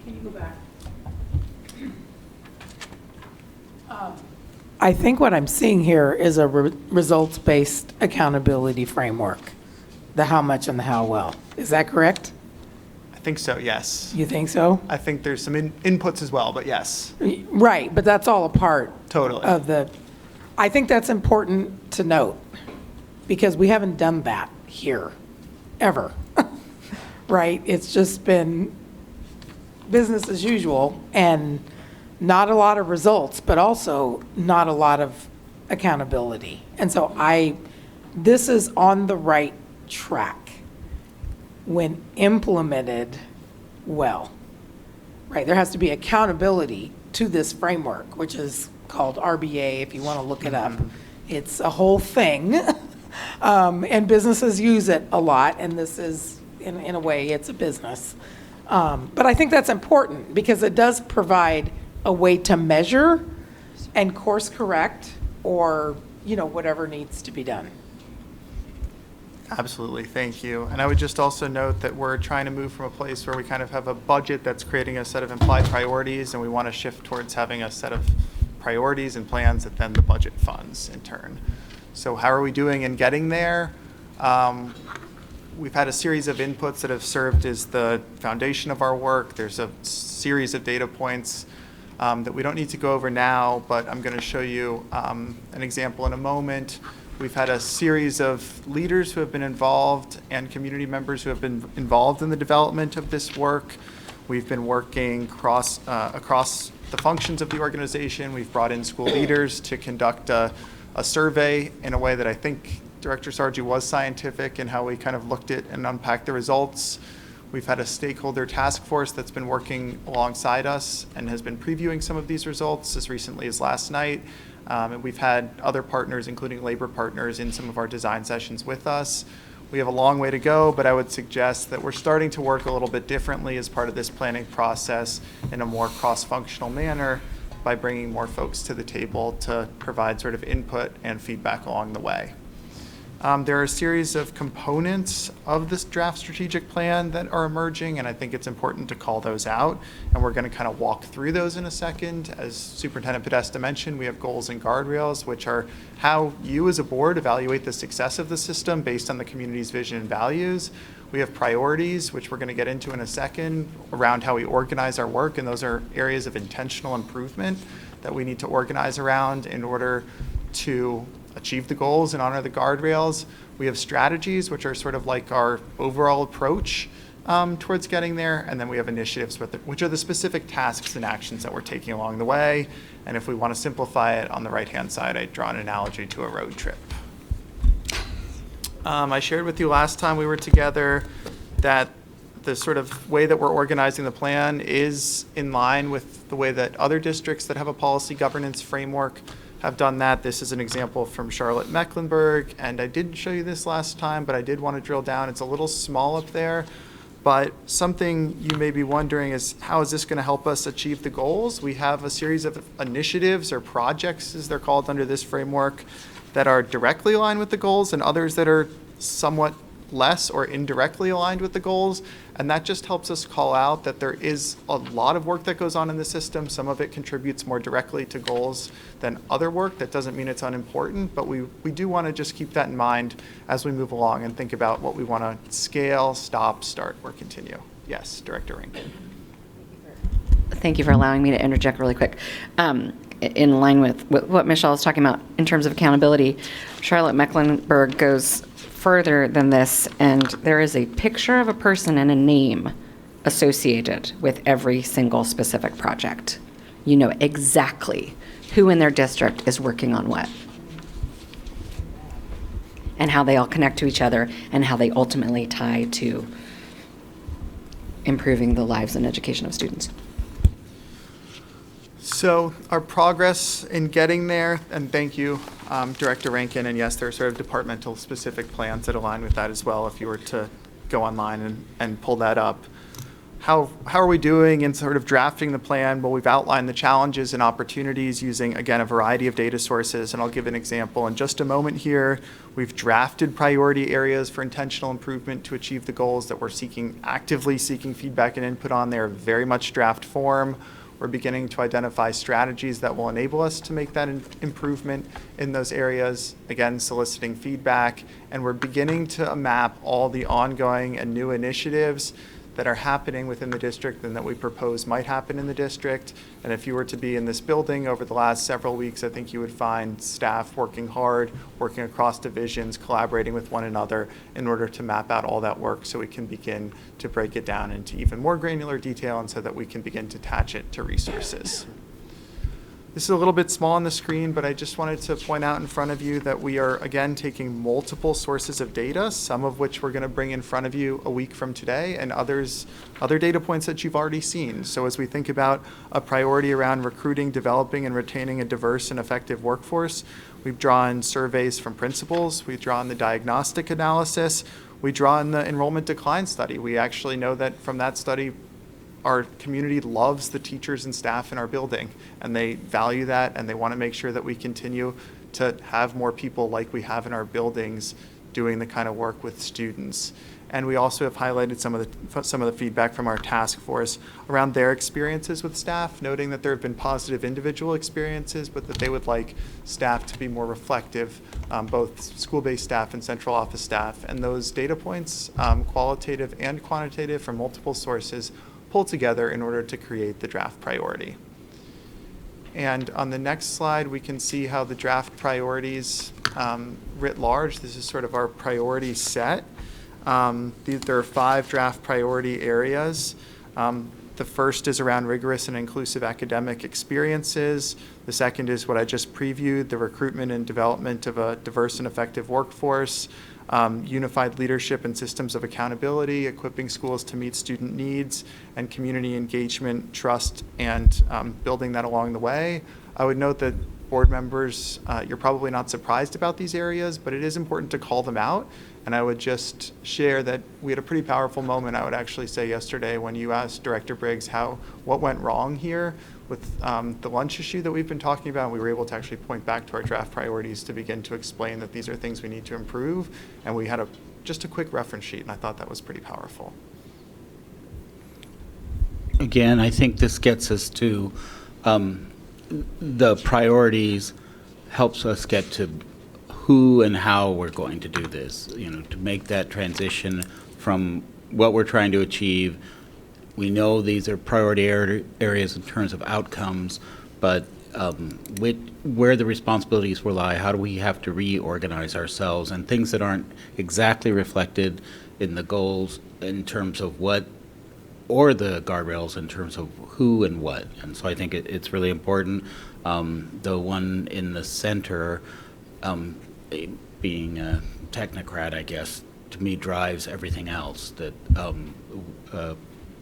Can you go back? I think what I'm seeing here is a results-based accountability framework, the how much and the how well. Is that correct? I think so, yes. You think so? I think there's some inputs as well, but yes. Right, but that's all a part Totally. of the, I think that's important to note, because we haven't done that here, ever. Right? It's just been business as usual, and not a lot of results, but also not a lot of accountability. And so this is on the right track when implemented well, right? There has to be accountability to this framework, which is called RBA, if you want to look it up. It's a whole thing, and businesses use it a lot, and this is, in a way, it's a business. But I think that's important because it does provide a way to measure and course correct, or whatever needs to be done. Absolutely, thank you. And I would just also note that we're trying to move from a place where we kind of have a budget that's creating a set of implied priorities, and we want to shift towards having a set of priorities and plans that then the budget funds in turn. So how are we doing in getting there? We've had a series of inputs that have served as the foundation of our work. There's a series of data points that we don't need to go over now, but I'm going to show you an example in a moment. We've had a series of leaders who have been involved and community members who have been involved in the development of this work. We've been working across the functions of the organization. We've brought in school leaders to conduct a survey in a way that I think Director Sargi was scientific in how we kind of looked at and unpacked the results. We've had a stakeholder task force that's been working alongside us and has been previewing some of these results as recently as last night. And we've had other partners, including labor partners, in some of our design sessions with us. We have a long way to go, but I would suggest that we're starting to work a little bit differently as part of this planning process in a more cross-functional manner by bringing more folks to the table to provide sort of input and feedback along the way. There are a series of components of this draft strategic plan that are emerging, and I think it's important to call those out. And we're going to kind of walk through those in a second. As Superintendent Podesta mentioned, we have goals and guardrails, which are how you as a board evaluate the success of the system based on the community's vision and values. We have priorities, which we're going to get into in a second, around how we organize our work, and those are areas of intentional improvement that we need to organize around in order to achieve the goals and honor the guardrails. We have strategies, which are sort of like our overall approach towards getting there. And then we have initiatives, which are the specific tasks and actions that we're taking along the way. And if we want to simplify it, on the right-hand side, I draw an analogy to a road trip. I shared with you last time we were together that the sort of way that we're organizing the plan is in line with the way that other districts that have a policy governance framework have done that. This is an example from Charlotte-Mecklenburg, and I did show you this last time, but I did want to drill down. It's a little small up there, but something you may be wondering is, how is this going to help us achieve the goals? We have a series of initiatives or projects, as they're called under this framework, that are directly aligned with the goals and others that are somewhat less or indirectly aligned with the goals. And that just helps us call out that there is a lot of work that goes on in the system. Some of it contributes more directly to goals than other work. That doesn't mean it's unimportant, but we do want to just keep that in mind as we move along and think about what we want to scale, stop, start, or continue. Yes, Director Rankin. Thank you for allowing me to interject really quick. In line with what Michelle is talking about in terms of accountability, Charlotte-Mecklenburg goes further than this, and there is a picture of a person and a name associated with every single specific project. You know exactly who in their district is working on what, and how they all connect to each other, and how they ultimately tie to improving the lives and education of students. So our progress in getting there, and thank you, Director Rankin, and yes, there are sort of departmental specific plans that align with that as well if you were to go online and pull that up. How are we doing in sort of drafting the plan? Well, we've outlined the challenges and opportunities using, again, a variety of data sources, and I'll give an example in just a moment here. We've drafted priority areas for intentional improvement to achieve the goals that we're actively seeking feedback and input on. They're very much draft form. We're beginning to identify strategies that will enable us to make that improvement in those areas, again, soliciting feedback. And we're beginning to map all the ongoing and new initiatives that are happening within the district and that we propose might happen in the district. And if you were to be in this building over the last several weeks, I think you would find staff working hard, working across divisions, collaborating with one another in order to map out all that work so we can begin to break it down into even more granular detail and so that we can begin to attach it to resources. This is a little bit small on the screen, but I just wanted to point out in front of you that we are, again, taking multiple sources of data, some of which we're going to bring in front of you a week from today, and other data points that you've already seen. So as we think about a priority around recruiting, developing, and retaining a diverse and effective workforce, we've drawn surveys from principals, we've drawn the diagnostic analysis, we draw in the enrollment decline study. We actually know that from that study, our community loves the teachers and staff in our building, and they value that, and they want to make sure that we continue to have more people like we have in our buildings doing the kind of work with students. And we also have highlighted some of the feedback from our task force around their experiences with staff, noting that there have been positive individual experiences, but that they would like staff to be more reflective, both school-based staff and central office staff. And those data points, qualitative and quantitative from multiple sources, pull together in order to create the draft priority. And on the next slide, we can see how the draft priorities writ large. This is sort of our priority set. There are 5 draft priority areas. The first is around rigorous and inclusive academic experiences. The second is what I just previewed, the recruitment and development of a diverse and effective workforce, unified leadership and systems of accountability, equipping schools to meet student needs, and community engagement, trust, and building that along the way. I would note that board members, you're probably not surprised about these areas, but it is important to call them out. And I would just share that we had a pretty powerful moment, I would actually say, yesterday when you asked Director Briggs what went wrong here with the lunch issue that we've been talking about. We were able to actually point back to our draft priorities to begin to explain that these are things we need to improve. And we had just a quick reference sheet, and I thought that was pretty powerful. Again, I think this gets us to the priorities, helps us get to who and how we're going to do this, to make that transition from what we're trying to achieve. We know these are priority areas in terms of outcomes, but where the responsibilities will lie, how do we have to reorganize ourselves, and things that aren't exactly reflected in the goals in terms of what, or the guardrails in terms of who and what. And so I think it's really important. The one in the center, being a technocrat, I guess, to me drives everything else. That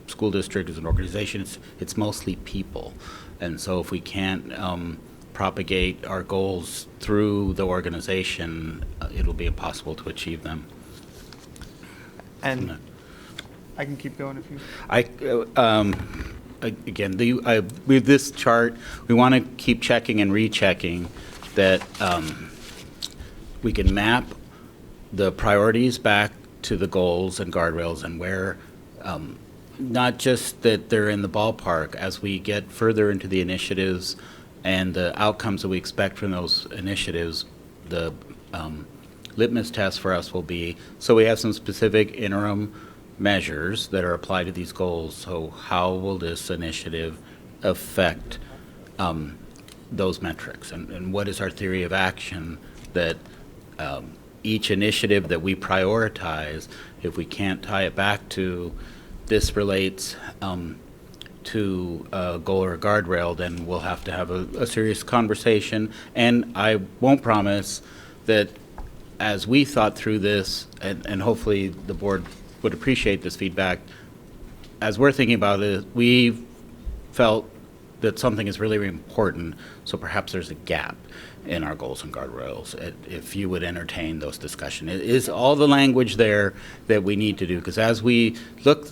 school district is an organization, it's mostly people. And so if we can't propagate our goals through the organization, it'll be impossible to achieve them. And I can keep going if you... Again, with this chart, we want to keep checking and rechecking that we can map the priorities back to the goals and guardrails, and where, not just that they're in the ballpark. As we get further into the initiatives and the outcomes that we expect from those initiatives, the litmus test for us will be, so we have some specific interim measures that are applied to these goals. So how will this initiative affect those metrics? And what is our theory of action that each initiative that we prioritize, if we can't tie it back to this relates to a goal or a guardrail, then we'll have to have a serious conversation. And I won't promise that as we thought through this, and hopefully the board would appreciate this feedback, as we're thinking about it, we felt that something is really, really important, so perhaps there's a gap in our goals and guardrails. If you would entertain those discussions, it is all the language there that we need to do, because as we look,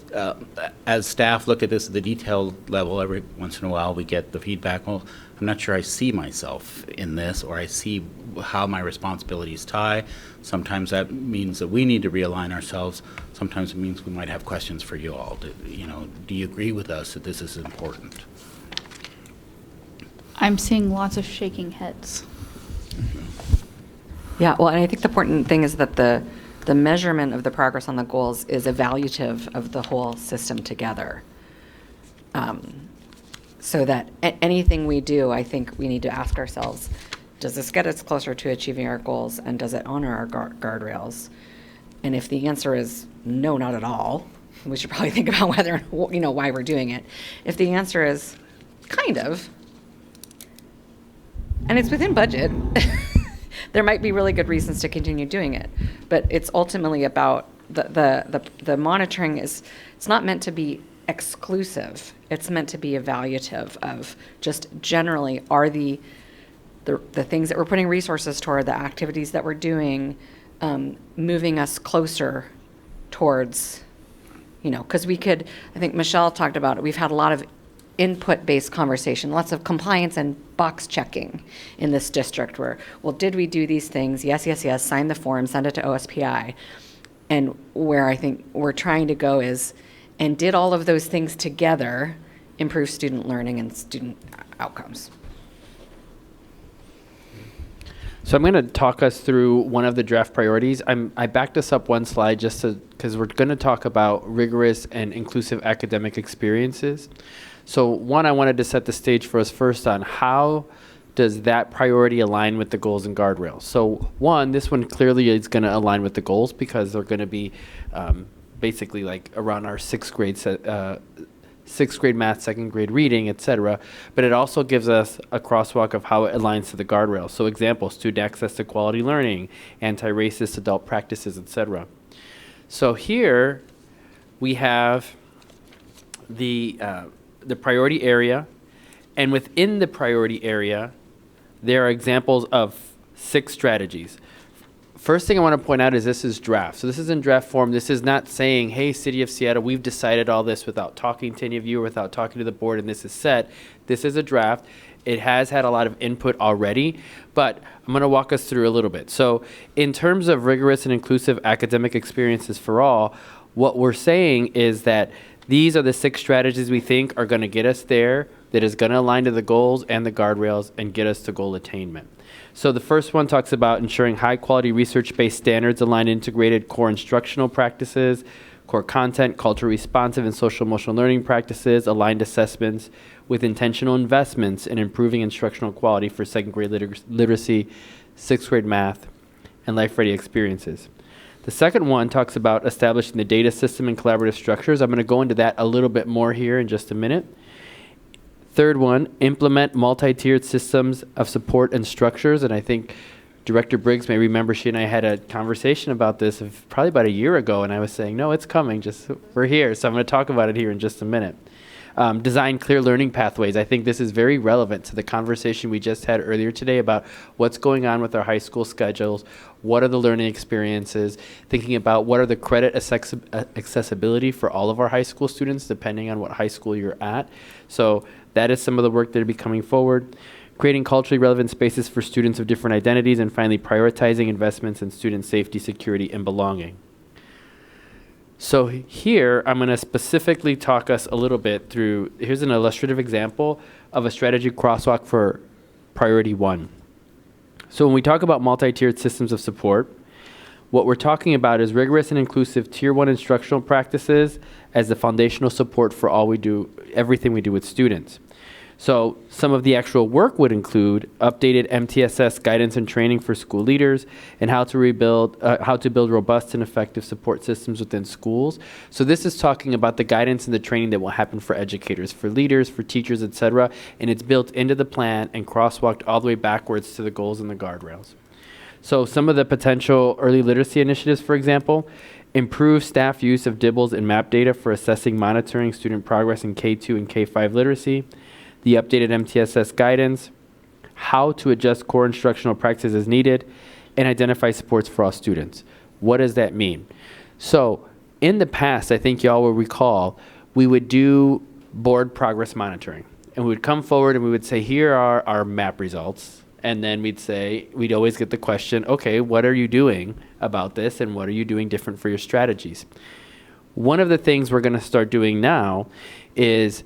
as staff look at this at the detailed level, every once in a while we get the feedback, well, I'm not sure I see myself in this, or I see how my responsibilities tie. Sometimes that means that we need to realign ourselves. Sometimes it means we might have questions for you all. Do you agree with us that this is important? I'm seeing lots of shaking heads. Yeah, well, and I think the important thing is that the measurement of the progress on the goals is evaluative of the whole system together. So that anything we do, I think we need to ask ourselves, does this get us closer to achieving our goals, and does it honor our guardrails? And if the answer is no, not at all, we should probably think about whether, why we're doing it. If the answer is kind of, and it's within budget, there might be really good reasons to continue doing it. But it's ultimately about the monitoring it's not meant to be exclusive. It's meant to be evaluative of just generally, are the things that we're putting resources toward, the activities that we're doing, moving us closer towards, because I think Michelle talked about it, we've had a lot of input-based conversation, lots of compliance and box checking in this district where, well, did we do these things? Yes, sign the form, send it to OSPI. And where I think we're trying to go is, and did all of those things together improve student learning and student outcomes? So I'm going to talk us through one of the draft priorities. I backed us up one slide just because we're going to talk about rigorous and inclusive academic experiences. So one, I wanted to set the stage for us first on how does that priority align with the goals and guardrails? So one, this one clearly is going to align with the goals because they're going to be basically like around our sixth grade math, second grade reading, etc. But it also gives us a crosswalk of how it aligns to the guardrails. So example, student access to quality learning, anti-racist adult practices, etc. So here we have the priority area, and within the priority area, there are examples of 6 strategies. First thing I want to point out is this is draft. So this is in draft form. This is not saying, hey, City of Seattle, we've decided all this without talking to any of you or without talking to the board, and this is set. This is a draft. It has had a lot of input already, but I'm going to walk us through a little bit. So in terms of rigorous and inclusive academic experiences for all, what we're saying is that these are the 6 strategies we think are going to get us there, that is going to align to the goals and the guardrails and get us to goal attainment. So the first one talks about ensuring high quality research-based standards align integrated core instructional practices, core content, culture responsive and social emotional learning practices, aligned assessments with intentional investments in improving instructional quality for second grade literacy, sixth grade math, and life-ready experiences. The second one talks about establishing the data system and collaborative structures. I'm going to go into that a little bit more here in just a minute. Third one, implement multi-tiered systems of support and structures. And I think Director Briggs may remember she and I had a conversation about this probably about a year ago, and I was saying, no, it's coming, just we're here. So I'm going to talk about it here in just a minute. Design clear learning pathways. I think this is very relevant to the conversation we just had earlier today about what's going on with our high school schedules, what are the learning experiences, thinking about what are the credit accessibility for all of our high school students, depending on what high school you're at. So that is some of the work that will be coming forward. Creating culturally relevant spaces for students of different identities, and finally prioritizing investments in student safety, security, and belonging. So here, I'm going to specifically talk us a little bit through, here's an illustrative example of a strategy crosswalk for priority 1. So when we talk about multi-tiered systems of support, what we're talking about is rigorous and inclusive tier 1 instructional practices as the foundational support for all we do, everything we do with students. So some of the actual work would include updated MTSS guidance and training for school leaders, and how to build robust and effective support systems within schools. So this is talking about the guidance and the training that will happen for educators, for leaders, for teachers, etc. And it's built into the plan and crosswalked all the way backwards to the goals and the guardrails. So some of the potential early literacy initiatives, for example, improve staff use of DIBELS and MAP data for assessing monitoring student progress in K2 and K5 literacy, the updated MTSS guidance, how to adjust core instructional practices as needed, and identify supports for all students. What does that mean? So in the past, I think y'all will recall, we would do board progress monitoring. And we would come forward and we would say, here are our MAP results. And then we'd always get the question, okay, what are you doing about this, and what are you doing different for your strategies? One of the things we're going to start doing now is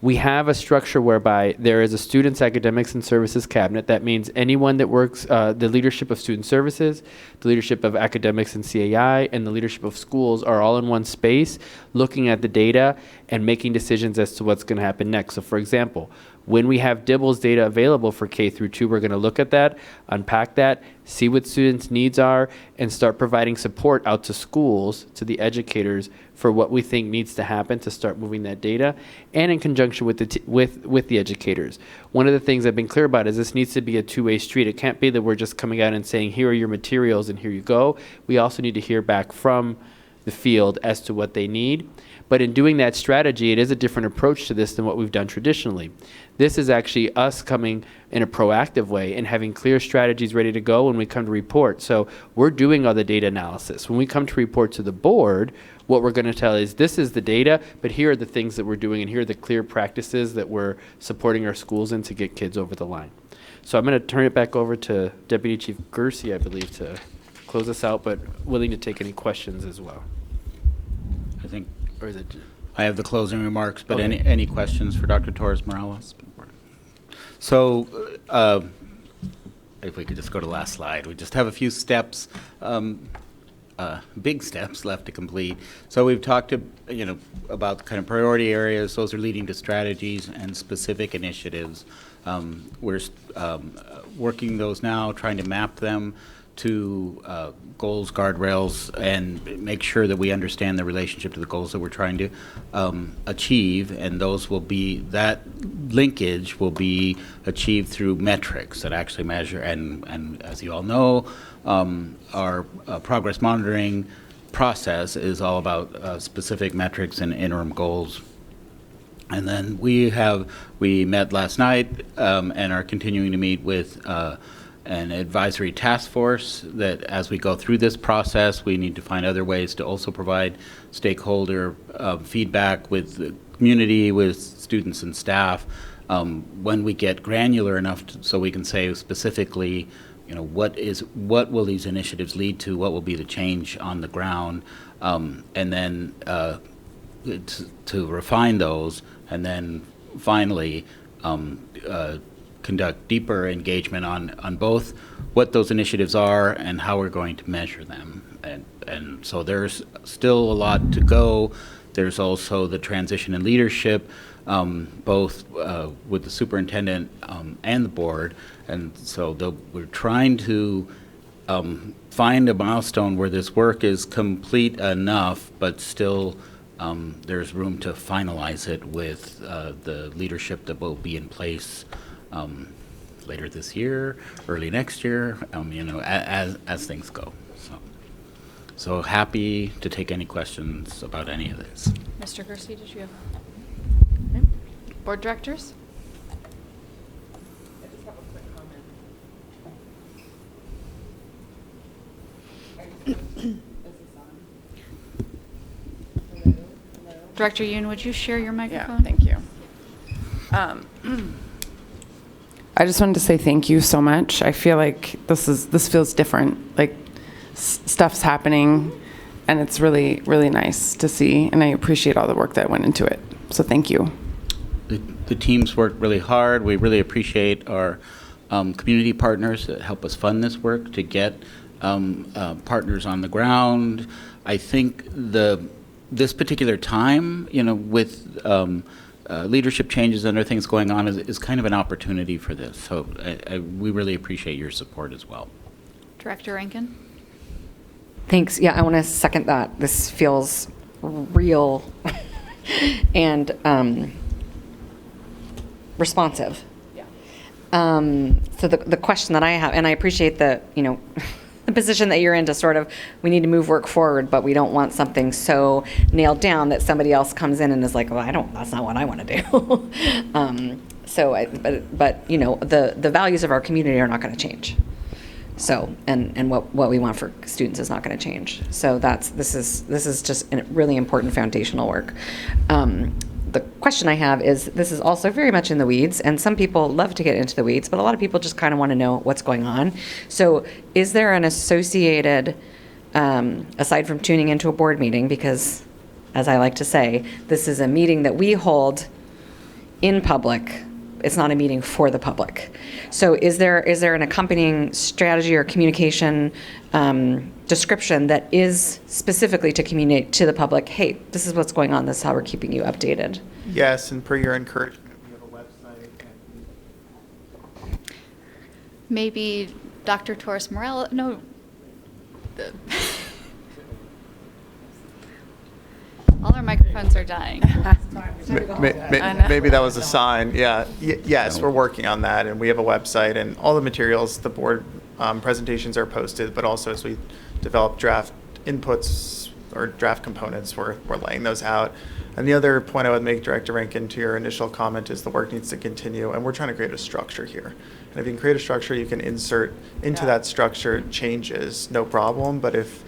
we have a structure whereby there is a students' academics and services cabinet. That means anyone that works, the leadership of student services, the leadership of academics and CAI, and the leadership of schools are all in one space, looking at the data and making decisions as to what's going to happen next. So for example, when we have DIBELS data available for K through 2, we're going to look at that, unpack that, see what students' needs are, and start providing support out to schools, to the educators, for what we think needs to happen to start moving that data, and in conjunction with the educators. One of the things I've been clear about is this needs to be a two-way street. It can't be that we're just coming out and saying, here are your materials and here you go. We also need to hear back from the field as to what they need. But in doing that strategy, it is a different approach to this than what we've done traditionally. This is actually us coming in a proactive way and having clear strategies ready to go when we come to report. So we're doing all the data analysis. When we come to report to the board, what we're going to tell is this is the data, but here are the things that we're doing, and here are the clear practices that we're supporting our schools in to get kids over the line. So I'm going to turn it back over to Deputy Chief Gersey, I believe, to close us out, but willing to take any questions as well. I think Or is it? I have the closing remarks, but Okay. any questions for Dr. Torres Morales? So if we could just go to the last slide. We just have a few steps. big steps left to complete. So we've talked to, about kind of priority areas. Those are leading to strategies and specific initiatives. We're working those now, trying to map them to goals, guardrails, and make sure that we understand the relationship to the goals that we're trying to achieve. And those will be, that linkage will be achieved through metrics that actually measure. And as you all know, our progress monitoring process is all about specific metrics and interim goals. And then we met last night and are continuing to meet with an advisory task force that as we go through this process, we need to find other ways to also provide stakeholder feedback with the community, with students and staff. When we get granular enough so we can say specifically, what will these initiatives lead to? What will be the change on the ground? And then to refine those, and then finally conduct deeper engagement on both what those initiatives are and how we're going to measure them. And so there's still a lot to go. There's also the transition in leadership, both with the superintendent and the board. And so we're trying to find a milestone where this work is complete enough, but still there's room to finalize it with the leadership that will be in place later this year, early next year, as things go. So happy to take any questions about any of this. Mr. Kersey, did you have? Board directors? I just have a quick comment. Director Yoon, would you share your microphone? Yeah, thank you. I just wanted to say thank you so much. I feel like this feels different. Like stuff's happening, and it's really, really nice to see. And I appreciate all the work that went into it. So thank you. The teams worked really hard. We really appreciate our community partners that help us fund this work to get partners on the ground. I think this particular time, with leadership changes and other things going on is kind of an opportunity for this. So we really appreciate your support as well. Director Rankin? Thanks. Yeah, I want to second that. This feels real and responsive. Yeah. So the question that I have, and I appreciate the position that you're in to sort of, we need to move work forward, but we don't want something so nailed down that somebody else comes in and is like, well, that's not what I want to do. The values of our community are not going to change. So, and what we want for students is not going to change. So this is just really important foundational work. The question I have is, this is also very much in the weeds, and some people love to get into the weeds, but a lot of people just kind of want to know what's going on. So is there an associated, aside from tuning into a board meeting, because as I like to say, this is a meeting that we hold in public. It's not a meeting for the public. So is there an accompanying strategy or communication description that is specifically to communicate to the public, hey, this is what's going on, this is how we're keeping you updated? Yes, and per your encouragement, we have a website. Maybe Dr. Torres Morel? No. All our microphones are dying. Maybe that was a sign. Yeah. Yes, we're working on that, and we have a website, and all the materials, the board presentations are posted, but also as we develop draft inputs or draft components, we're laying those out. And the other point I would make, Director Rankin, to your initial comment, is the work needs to continue, and we're trying to create a structure here. And if you can create a structure, you can insert into that structure changes, no problem. But if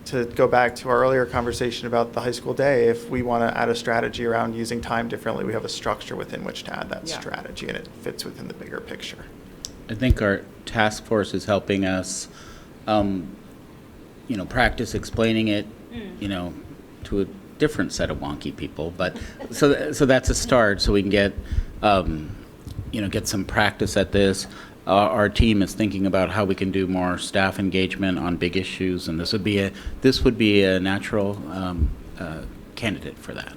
to go back to our earlier conversation about the high school day, if we want to add a strategy around using time differently, we have a structure within which to add that strategy, and it fits within the bigger picture. I think our task force is helping us, practice explaining it, to a different set of wonky people. But so that's a start. So we can get, get some practice at this. our team is thinking about how we can do more staff engagement on big issues, and this would be a natural candidate for that.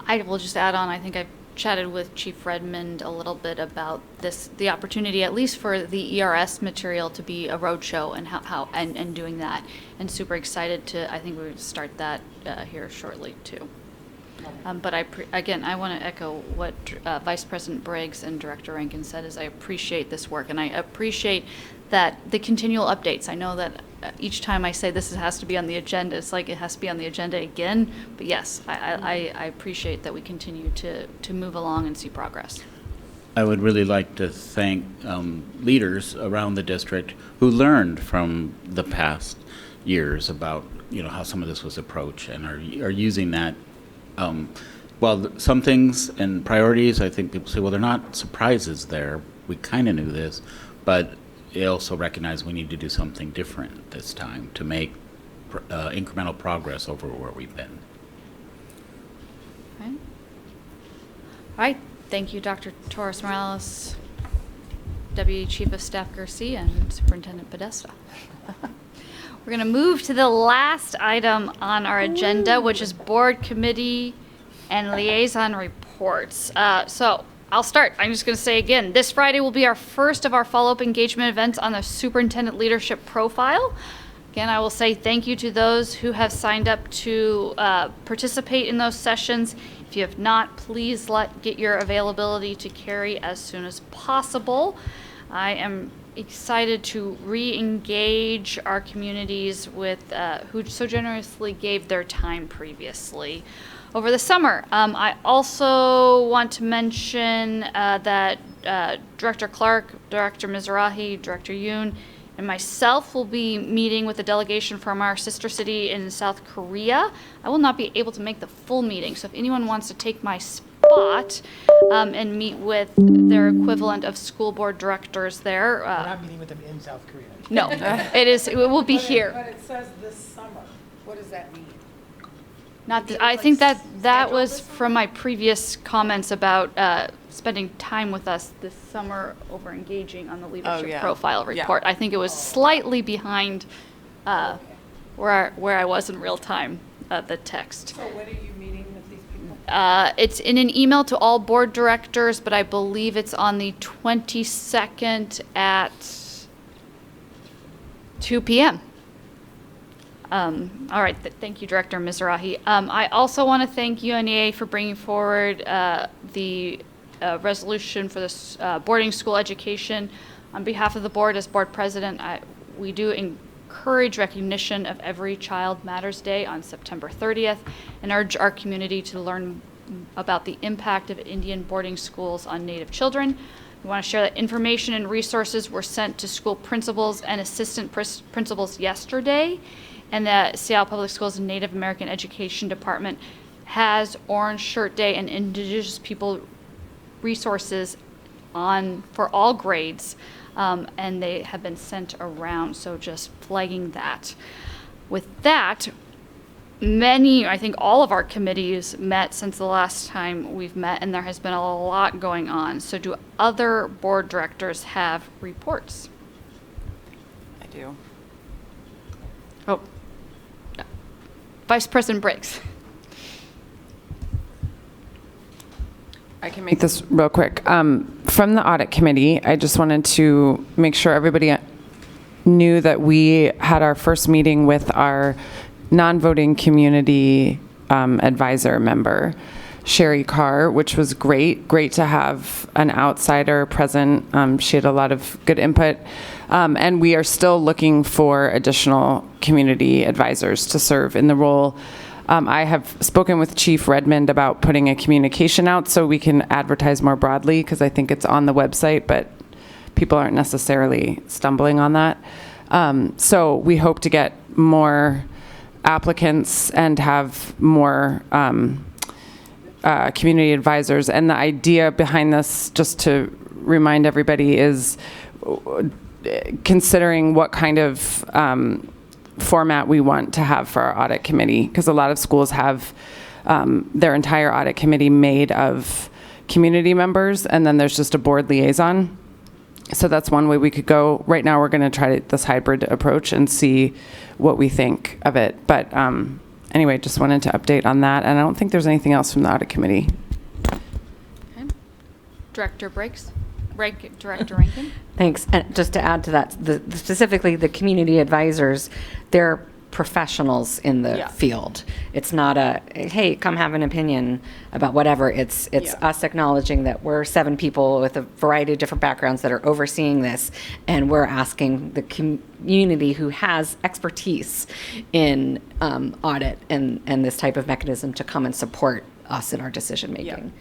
I will just add on, I think I've chatted with Chief Redmond a little bit about the opportunity, at least for the ERS material, to be a roadshow and how and doing that. And super excited I think we're going to start that here shortly too. But again, I want to echo what Vice President Briggs and Director Rankin said, is I appreciate this work, and I appreciate that the continual updates. I know that each time I say this has to be on the agenda, it's like it has to be on the agenda again. But yes, I appreciate that we continue to move along and see progress. I would really like to thank leaders around the district who learned from the past years about how some of this was approached and are using that. Well, some things and priorities, I think people say, well, they're not surprises there. We kind of knew this, but they also recognize we need to do something different this time to make incremental progress over where we've been. All right. Thank you, Dr. Torres Morales, Deputy Chief of Staff Garcia, and Superintendent Podesta. We're going to move to the last item on our agenda, which is board, committee, and liaison reports. So I'll start. I'm just going to say again, this Friday will be our first of our follow-up engagement events on the superintendent leadership profile. Again, I will say thank you to those who have signed up to participate in those sessions. If you have not, please get your availability to Carrie as soon as possible. I am excited to re-engage our communities with who so generously gave their time previously over the summer. I also want to mention that Director Clark, Director Mizrahi, Director Yoon, and myself will be meeting with a delegation from our sister city in South Korea. I will not be able to make the full meeting, so if anyone wants to take my spot and meet with their equivalent of school board directors there. We're not meeting with them in South Korea. No, it will be here. But it says this summer. What does that mean? I think that was from my previous comments about spending time with us this summer over engaging on the leadership profile report. I think it was slightly behind where I was in real time, the text. So when are you meeting with these people? It's in an email to all board directors, but I believe it's on the 22nd at 2 p.m. All right, thank you, Director Mizrahi. I also want to thank UNEA for bringing forward the resolution for this boarding school education. On behalf of the board, as board president, we do encourage recognition of Every Child Matters Day on September 30th and urge our community to learn about the impact of Indian boarding schools on Native children. We want to share that information and resources were sent to school principals and assistant principals yesterday, and the Seattle Public Schools Native American Education Department has Orange Shirt Day and Indigenous people resources for all grades, and they have been sent around, so just flagging that. With that, I think all of our committees met since the last time we've met, and there has been a lot going on. So do other board directors have reports? I do. Oh, Vice President Briggs. I can make this real quick. From the audit committee, I just wanted to make sure everybody knew that we had our first meeting with our non-voting community advisor member, Sherry Carr, which was great to have an outsider present. She had a lot of good input. And we are still looking for additional community advisors to serve in the role. I have spoken with Chief Redmond about putting a communication out so we can advertise more broadly, because I think it's on the website, but people aren't necessarily stumbling on that. So we hope to get more applicants and have more community advisors. And the idea behind this, just to remind everybody, is considering what kind of format we want to have for our audit committee, because a lot of schools have their entire audit committee made of community members, and then there's just a board liaison. So that's one way we could go. Right now, we're going to try this hybrid approach and see what we think of it. But anyway, just wanted to update on that. And I don't think there's anything else from the audit committee. Director Director Rankin? Thanks. And just to add to that, specifically the community advisors, they're professionals in the field. It's not a, hey, come have an opinion about whatever. It's us acknowledging that we're 7 people with a variety of different backgrounds that are overseeing this, and we're asking the community who has expertise in audit and this type of mechanism to come and support us in our decision making.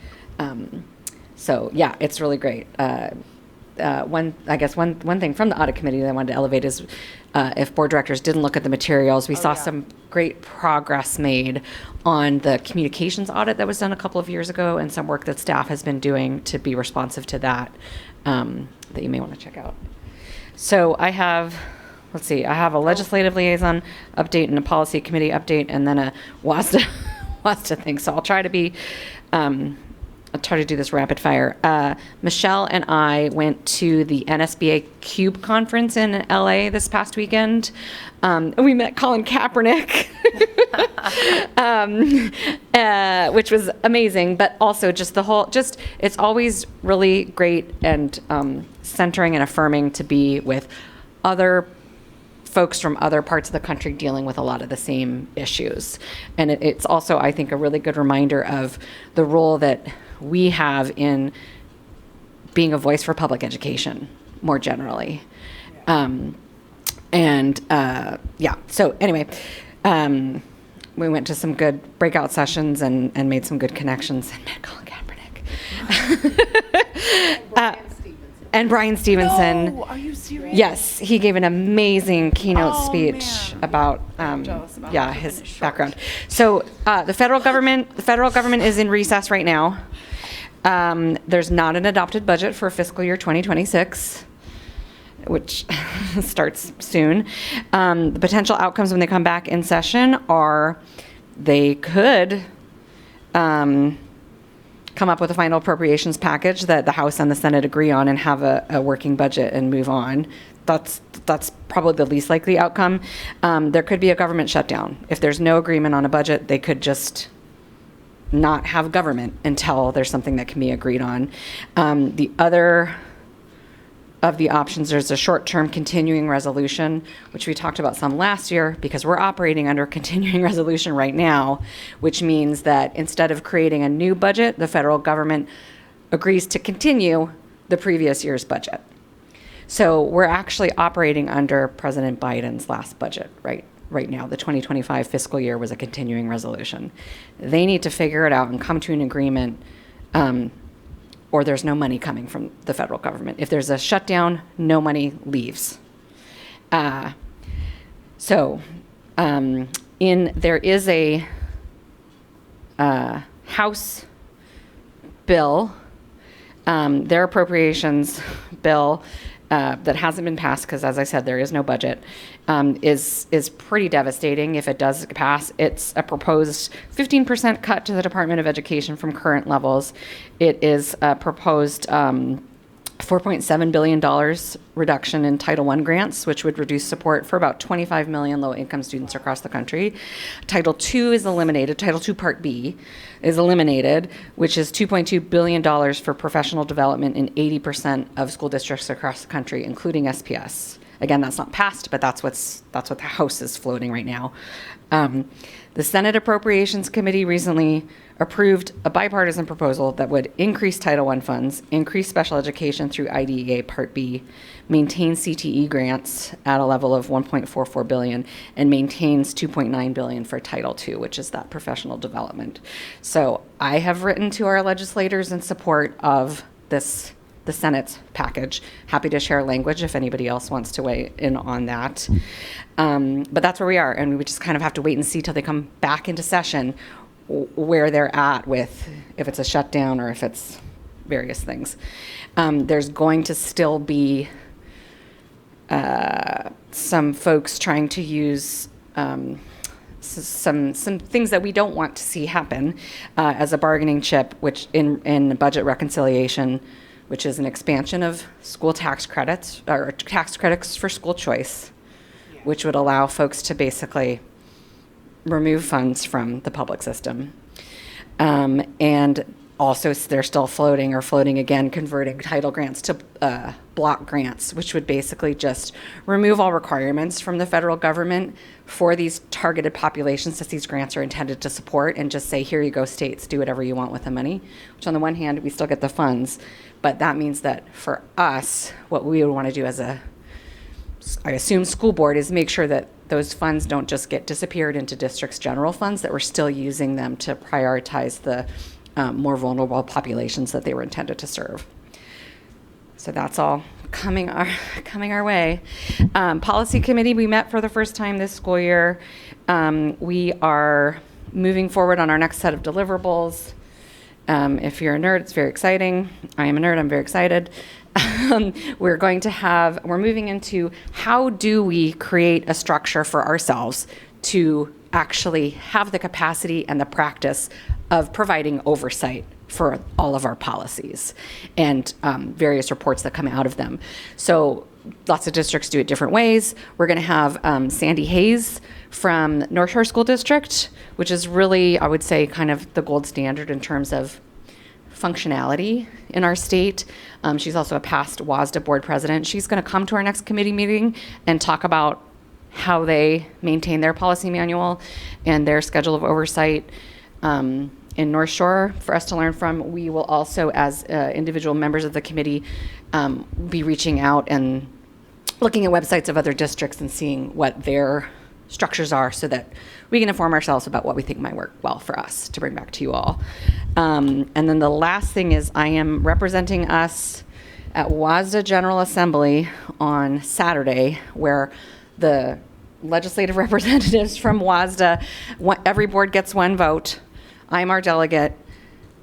So yeah, it's really great. One thing from the audit committee that I wanted to elevate is if board directors didn't look at the materials, we saw some great progress made on the communications audit that was done a couple of years ago, and some work that staff has been doing to be responsive to that that you may want to check out. So I have, I have a legislative liaison update and a policy committee update, and then a WASDA thing. So I'll try to do this rapid fire. Michelle and I went to the NSBA CUBE conference in LA this past weekend. We met Colin Kaepernick, which was amazing, but also just it's always really great and centering and affirming to be with other folks from other parts of the country dealing with a lot of the same issues. And it's also, I think, a really good reminder of the role that we have in being a voice for public education more generally. So anyway, we went to some good breakout sessions and made some good connections and met Colin Kaepernick. And Brian Stevenson. No, are you serious? Yes, he gave an amazing keynote speech about his background. So the federal government is in recess right now. There's not an adopted budget for fiscal year 2026, which starts soon. The potential outcomes when they come back in session are they could come up with a final appropriations package that the House and the Senate agree on and have a working budget and move on. That's probably the least likely outcome. There could be a government shutdown. If there's no agreement on a budget, they could just not have government until there's something that can be agreed on. The other of the options, there's a short-term continuing resolution, which we talked about some last year because we're operating under continuing resolution right now, which means that instead of creating a new budget, the federal government agrees to continue the previous year's budget. So we're actually operating under President Biden's last budget right now. The 2025 fiscal year was a continuing resolution. They need to figure it out and come to an agreement, or there's no money coming from the federal government. If there's a shutdown, no money leaves. There is a House bill, their appropriations bill that hasn't been passed because, as I said, there is no budget, is pretty devastating if it does pass. It's a proposed 15% cut to the Department of Education from current levels. It is a proposed $4.7 billion reduction in Title I grants, which would reduce support for about 25 million low-income students across the country. Title II is eliminated. Title II Part B is eliminated, which is $2.2 billion for professional development in 80% of school districts across the country, including SPS. Again, that's not passed, but that's what the House is floating right now. The Senate Appropriations Committee recently approved a bipartisan proposal that would increase Title I funds, increase special education through IDEA Part B, maintain CTE grants at a level of $1.44 billion, and maintains $2.9 billion for Title II, which is that professional development. So I have written to our legislators in support of the Senate's package. Happy to share language if anybody else wants to weigh in on that. But that's where we are, and we just kind of have to wait and see till they come back into session where they're at with if it's a shutdown or if it's various things. There's going to still be some folks trying to use some things that we don't want to see happen as a bargaining chip, which in budget reconciliation which is an expansion of school tax credits, or tax credits for school choice, which would allow folks to basically remove funds from the public system. And also, they're still floating again, converting title grants to block grants, which would basically just remove all requirements from the federal government for these targeted populations that these grants are intended to support, and just say, here you go, states, do whatever you want with the money. Which on the one hand, we still get the funds, but that means that for us, what we would want to do as a, I assume, school board is make sure that those funds don't just get disappeared into districts' general funds, that we're still using them to prioritize the more vulnerable populations that they were intended to serve. So that's all coming our way. Policy committee, we met for the first time this school year. We are moving forward on our next set of deliverables. If you're a nerd, it's very exciting. I am a nerd, I'm very excited. We're moving into how do we create a structure for ourselves to actually have the capacity and the practice of providing oversight for all of our policies and various reports that come out of them. So lots of districts do it different ways. We're going to have Sandy Hayes from North Shore School District, which is really, I would say, kind of the gold standard in terms of functionality in our state. She's also a past WASDA board president. She's going to come to our next committee meeting and talk about how they maintain their policy manual and their schedule of oversight in North Shore for us to learn from. We will also, as individual members of the committee, be reaching out and looking at websites of other districts and seeing what their structures are so that we can inform ourselves about what we think might work well for us to bring back to you all. And then the last thing is I am representing us at WASDA General Assembly on Saturday, where the legislative representatives from WASDA, every board gets one vote. I'm our delegate.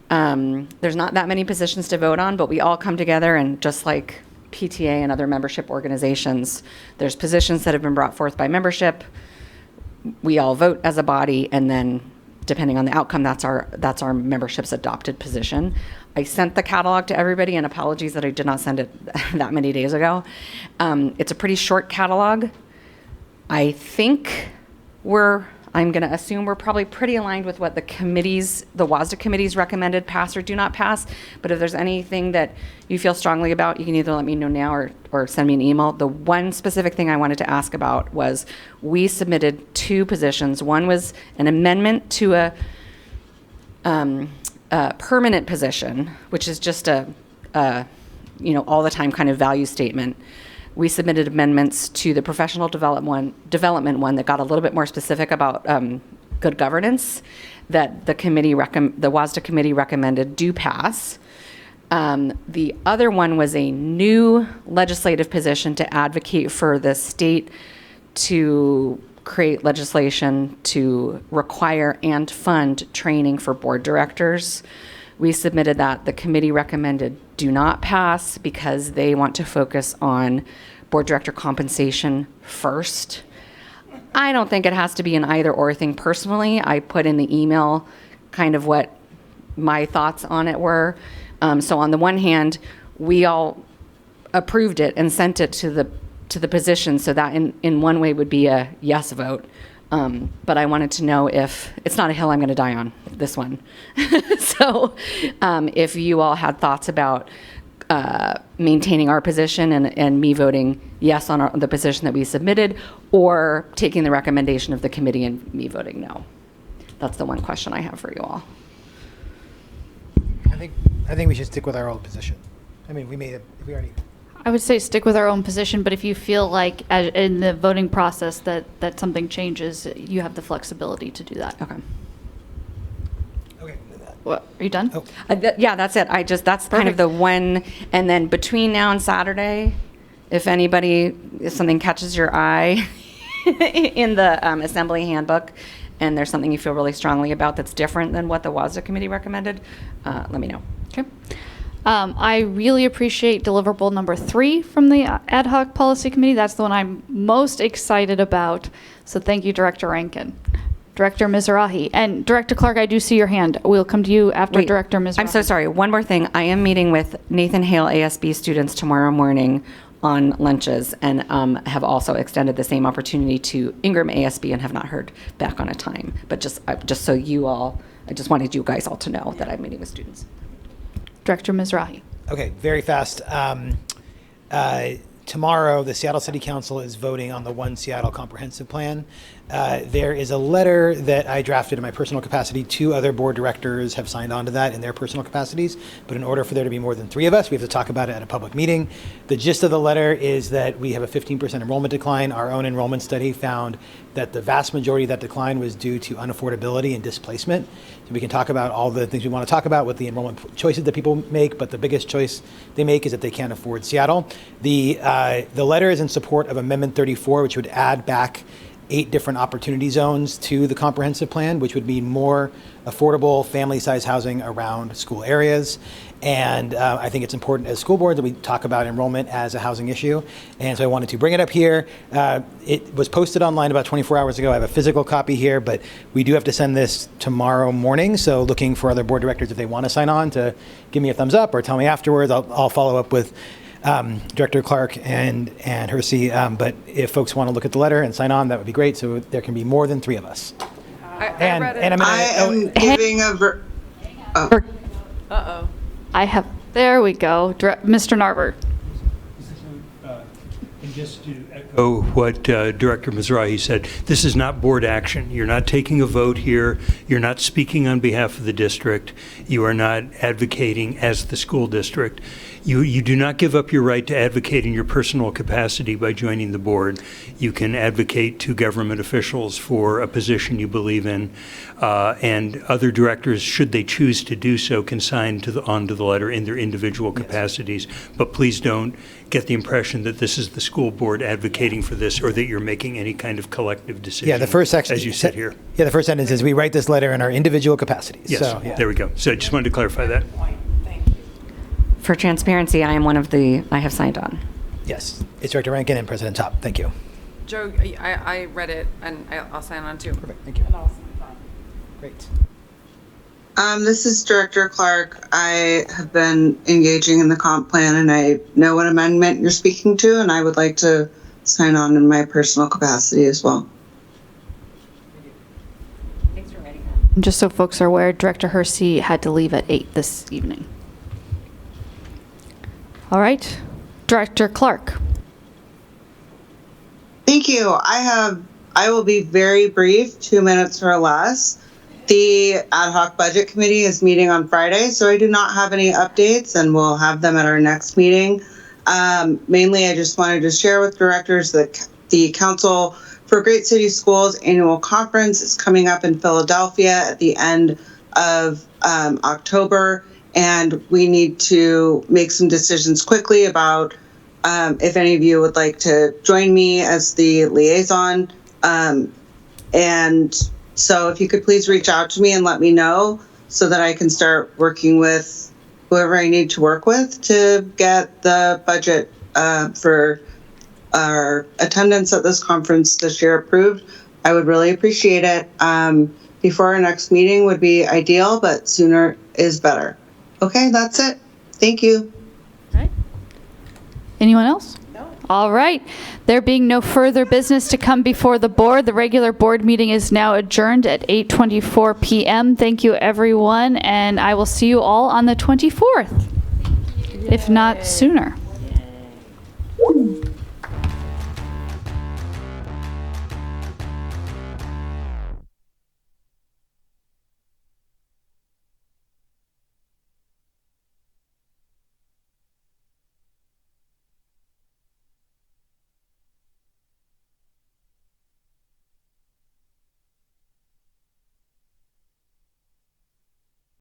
There's not that many positions to vote on, but we all come together, and just like PTA and other membership organizations, there's positions that have been brought forth by membership. We all vote as a body, and then depending on the outcome, that's our membership's adopted position. I sent the catalog to everybody, and apologies that I did not send it that many days ago. It's a pretty short catalog. I think I'm going to assume we're probably pretty aligned with what the WASDA committees recommended pass or do not pass. But if there's anything that you feel strongly about, you can either let me know now or send me an email. The one specific thing I wanted to ask about was we submitted 2 positions. One was an amendment to a permanent position, which is just a all the time kind of value statement. We submitted amendments to the professional development one that got a little bit more specific about good governance that the WASDA committee recommended do pass. The other one was a new legislative position to advocate for the state to create legislation to require and fund training for board directors. We submitted that. The committee recommended do not pass because they want to focus on board director compensation first. I don't think it has to be an either or thing personally. I put in the email kind of what my thoughts on it were. So on the one hand, we all approved it and sent it to the position, so that in one way would be a yes vote. But I wanted to know if it's not a hill I'm going to die on, this one. So if you all had thoughts about maintaining our position and me voting yes on the position that we submitted, or taking the recommendation of the committee and me voting no. That's the one question I have for you all. I think we should stick with our old position. I mean, we already. I would say stick with our own position, but if you feel like in the voting process that something changes, you have the flexibility to do that. Okay. Okay. What, are you done? Oh. Yeah, that's it. That's kind of the one. And then between now and Saturday, if something catches your eye in the assembly handbook, and there's something you feel really strongly about that's different than what the WASDA committee recommended, let me know. Okay. I really appreciate deliverable number 3 from the ad hoc policy committee. That's the one I'm most excited about. So thank you, Director Rankin. Director Mizrahi. And Director Clark, I do see your hand. We'll come to you after Wait, Director Mizrahi. I'm so sorry. One more thing. I am meeting with Nathan Hale ASB students tomorrow morning on lunches, and have also extended the same opportunity to Ingram ASB and have not heard back on a time. But just so you all, I just wanted you guys all to know that I'm meeting with students. Director Mizrahi. Okay, very fast. Tomorrow, the Seattle City Council is voting on the One Seattle Comprehensive Plan. There is a letter that I drafted in my personal capacity. 2 other board directors have signed on to that in their personal capacities. But in order for there to be more than 3 of us, we have to talk about it at a public meeting. The gist of the letter is that we have a 15% enrollment decline. Our own enrollment study found that the vast majority of that decline was due to unaffordability and displacement. So we can talk about all the things we want to talk about with the enrollment choices that people make, but the biggest choice they make is that they can't afford Seattle. The letter is in support of Amendment 34, which would add back 8 different opportunity zones to the comprehensive plan, which would mean more affordable family-sized housing around school areas. And I think it's important as school boards that we talk about enrollment as a housing issue. And so I wanted to bring it up here. It was posted online about 24 hours ago. I have a physical copy here, but we do have to send this tomorrow morning. So looking for other board directors if they want to sign on to give me a thumbs up or tell me afterwards. I'll follow up with Director Clark and Hersey. But if folks want to look at the letter and sign on, that would be great. So there can be more than 3 of us. I am giving a... Uh-oh. There we go. Mr. Narver. And just to echo what Director Mizrahi said, this is not board action. You're not taking a vote here. You're not speaking on behalf of the district. You are not advocating as the school district. You do not give up your right to advocate in your personal capacity by joining the board. You can advocate to government officials for a position you believe in, and other directors, should they choose to do so, can sign onto the letter in their individual capacities. But please don't get the impression that this is the school board advocating for this, or that you're making any kind of collective decision. Yeah, the first section, as you sit here. Yeah, the first sentence is we write this letter in our individual capacities. Yes, so, yeah. There we go. So I just wanted to clarify that. For transparency, I have signed on. Yes, it's Director Rankin and President Top. Thank you. Joe, I read it, and I'll sign on too. Perfect, thank you. Great. This is Director Clark. I have been engaging in the comp plan, and I know what amendment you're speaking to, and I would like to sign on in my personal capacity as well. Thanks for writing that. Just so folks are aware, Director Hersey had to leave at 8 this evening. All right, Director Clark. Thank you. I will be very brief, 2 minutes or less. The ad hoc budget committee is meeting on Friday, so I do not have any updates, and we'll have them at our next meeting. Mainly, I just wanted to share with directors that the Council for Great City Schools annual conference is coming up in Philadelphia at the end of October. And we need to make some decisions quickly about if any of you would like to join me as the liaison. And so if you could please reach out to me and let me know so that I can start working with whoever I need to work with to get the budget for our attendance at this conference this year approved. I would really appreciate it. Before our next meeting would be ideal, but sooner is better. Okay, that's it. Thank you. All right. Anyone else? No. All right. There being no further business to come before the board, the regular board meeting is now adjourned at 8:24 p.m. Thank you, everyone, and I will see you all on the 24th, if not sooner. Yay.